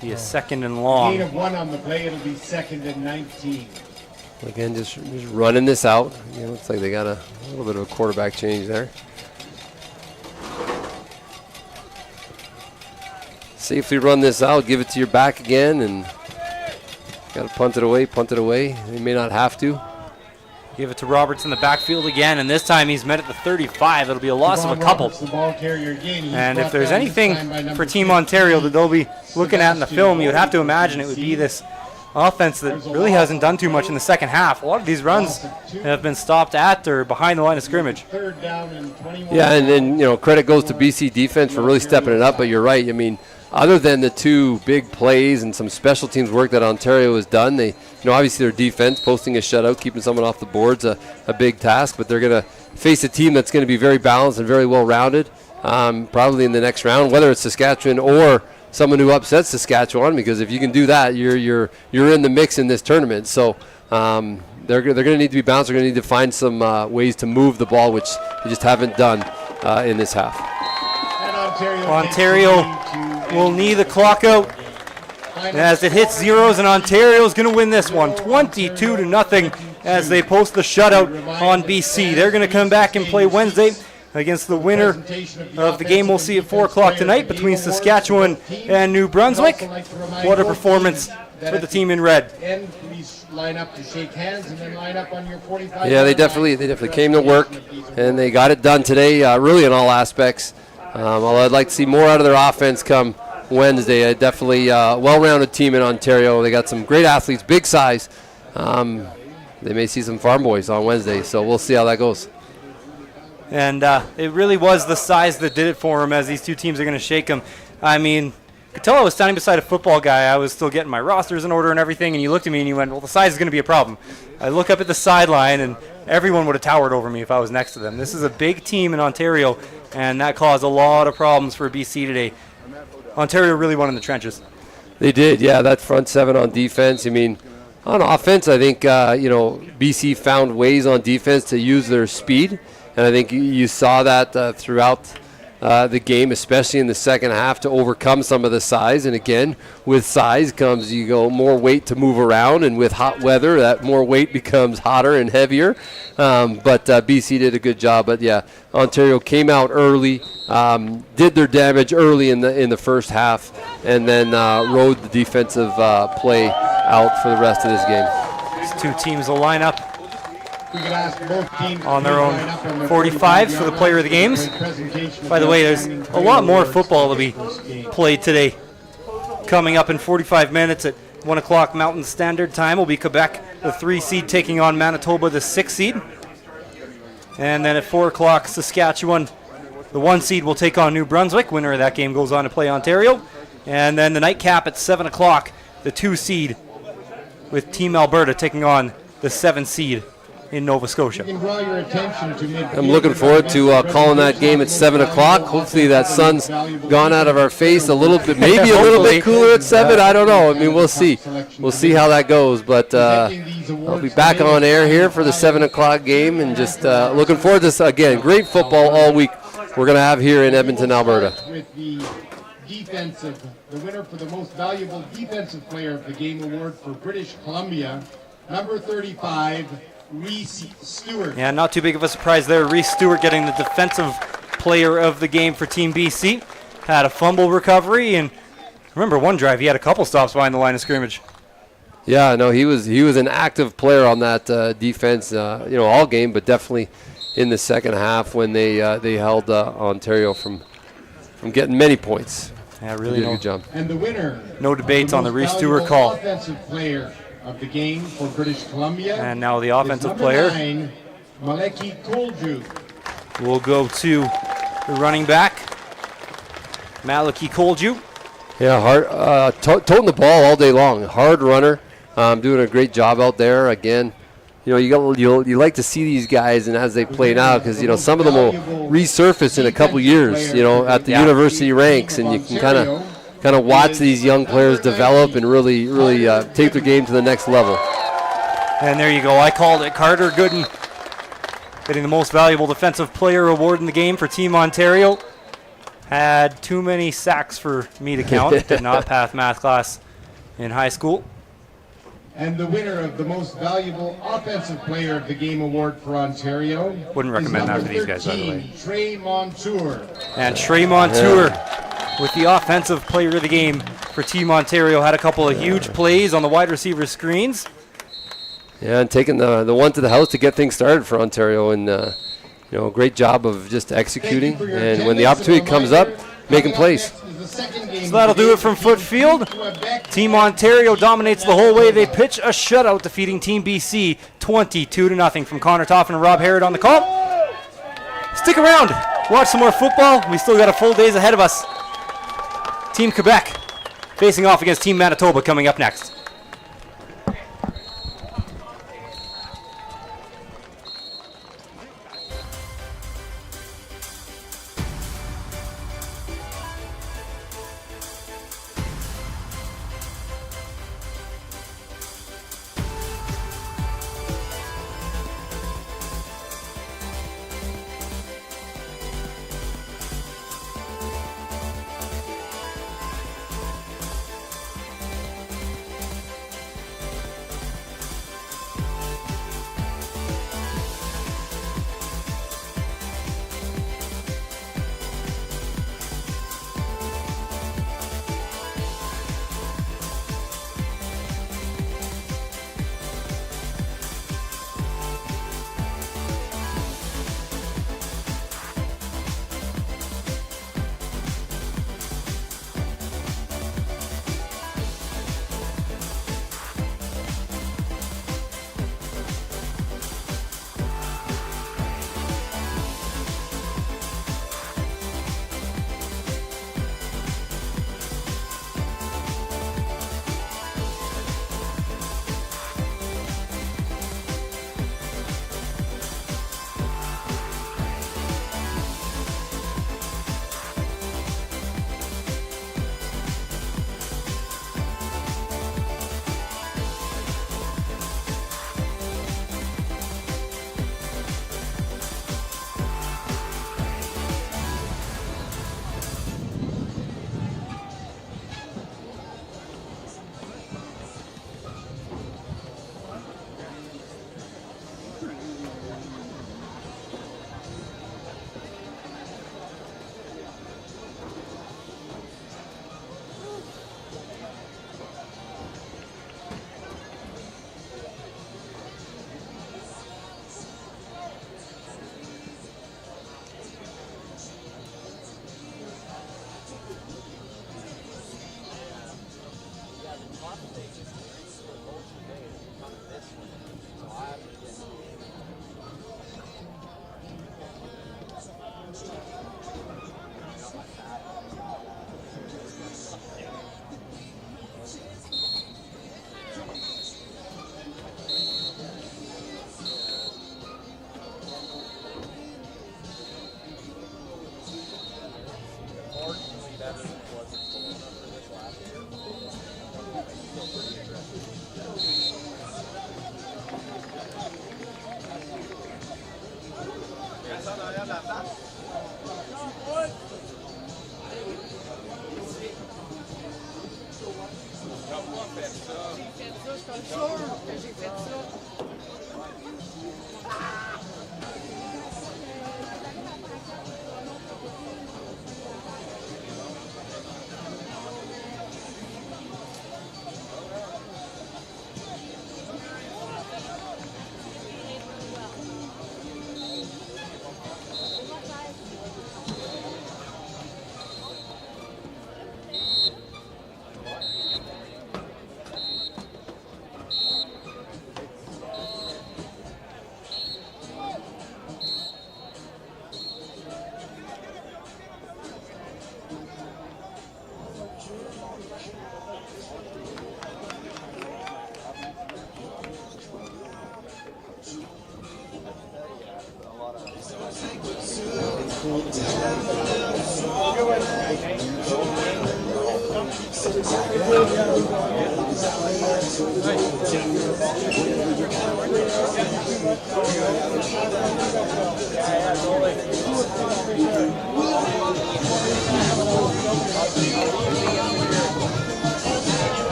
Be a second and long. Gain of 1 on the play. It'll be 2nd and 19. Again, just running this out. Looks like they got a little bit of a quarterback change there. Safely run this out, give it to your back again, and got to punt it away. They may not have to. Give it to Roberts in the backfield again, and this time he's met at the 35. It'll be a loss of a couple. And if there's anything for Team Ontario that they'll be looking at in the film, you would have to imagine it would be this offense that really hasn't done too much in the second half. A lot of these runs have been stopped at or behind the line of scrimmage. Yeah, and then credit goes to BC defense for really stepping it up. But you're right. I mean, other than the 2 big plays and some special teams work that Ontario has done, they, obviously their defense, posting a shutout, keeping someone off the board's a big task. But they're going to face a team that's going to be very balanced and very well-rounded, probably in the next round, whether it's Saskatchewan or someone who upsets Saskatchewan. Because if you can do that, you're in the mix in this tournament. So they're going to need to be balanced. They're going to need to find some ways to move the ball, which they just haven't done in this half. Ontario will knee the clock out as it hits zeros, and Ontario's going to win this one 22-0 as they post the shutout on BC. They're going to come back and play Wednesday against the winner of the game we'll see at 4 o'clock tonight between Saskatchewan and New Brunswick. What a performance for the team in red. Yeah, they definitely came to work, and they got it done today, really in all aspects. Although I'd like to see more out of their offense come Wednesday. A definitely well-rounded team in Ontario. They got some great athletes, big size. They may see some farm boys on Wednesday, so we'll see how that goes. And it really was the size that did it for them, as these 2 teams are going to shake them. I mean, you could tell I was standing beside a football guy. I was still getting my rosters in order and everything, and you looked at me and you went, well, the size is going to be a problem. I look up at the sideline, and everyone would have towered over me if I was next to them. This is a big team in Ontario, and that caused a lot of problems for BC today. Ontario really won in the trenches. They did, yeah. That front 7 on defense. I mean, on offense, I think, BC found ways on defense to use their speed. And I think you saw that throughout the game, especially in the second half, to overcome some of the size. And again, with size comes more weight to move around, and with hot weather, that more weight becomes hotter and heavier. But BC did a good job. But yeah, Ontario came out early, did their damage early in the first half, and then rode the defensive play out for the rest of this game. These two teams will line up We could ask both teams on their to own line up on their 45 for the player of the games. By the way, there's a lot more football to be played today. Coming up in 45 minutes at 1 o'clock Mountain Standard Time will be Quebec, the 3 seed, taking on Manitoba, the 6 seed. And then at 4 o'clock, Saskatchewan, the 1 seed, will take on New Brunswick. Winner of that game goes on to play Ontario. And then the nightcap at 7 o'clock, the 2 seed with Team Alberta taking on the 7 seed in Nova Scotia. You can draw your attention to midfield. I'm looking forward to calling that game at 7 o'clock. Hopefully that sun's gone out of our face a little bit, maybe a little bit cooler at 7. I don't know. I mean, we'll see. We'll see how that goes. But I'll be back on air here for the 7 o'clock game, and just looking forward to this, again, great football all week we're going to have here in Edmonton, Alberta. With the winner for the most valuable defensive player of the game award for British Columbia, number 35, Reese Stewart. Yeah, not too big of a surprise there. Reese Stewart getting the defensive player of the game for Team BC. Had a fumble recovery, and remember one drive, he had a couple stops behind the line of scrimmage. Yeah, no, he was an active player on that defense, all game, but definitely in the second half when they held Ontario from getting many points. Yeah, He really did a good job. And the winner, no debates of on the most Reese Stewart valuable call. offensive player of the game for British Columbia. And now the is offensive number player 9, Maleki Kolju. will go to the running back, Malaki Kolju. Yeah, hard, toting the ball all day long. Hard runner, doing a great job out there. Again, you like to see these guys, and as they play now, because some of them will resurface in a couple years. At the university ranks, and you can kind of watch these young players develop and really take their game to the next level. And there you go. I called it. Carter Gooden getting the most valuable defensive player award in the game for Team Ontario. Had too many sacks for me to count. Did not pass math class in high school. And the winner of the most valuable offensive player of the game award for Ontario. Wouldn't recommend that for these guys, by the way. Trey Montour. And Trey Montour with the offensive player of the game for Team Ontario. Had a couple of huge plays on the wide receiver screens. Yeah, and taking the one to the house to get things started for Ontario, and great job of just executing. And when the opportunity comes up, making plays. So that'll do it from Foote Field. Team Ontario dominates the whole way. They pitch a shutout, defeating Team BC 22-0 from Connor Toffin and Rob Harrod on the call. Stick around. Watch some more football. We still got a full days ahead of us. Team Quebec facing off against Team Manitoba coming up next.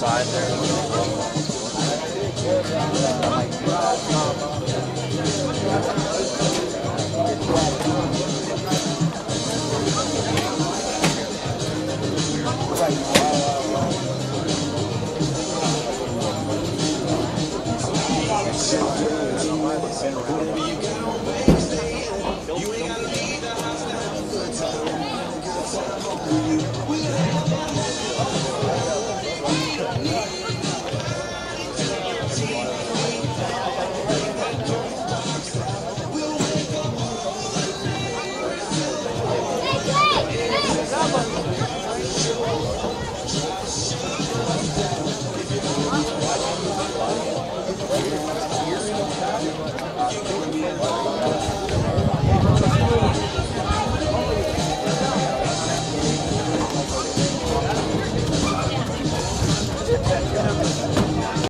inside there.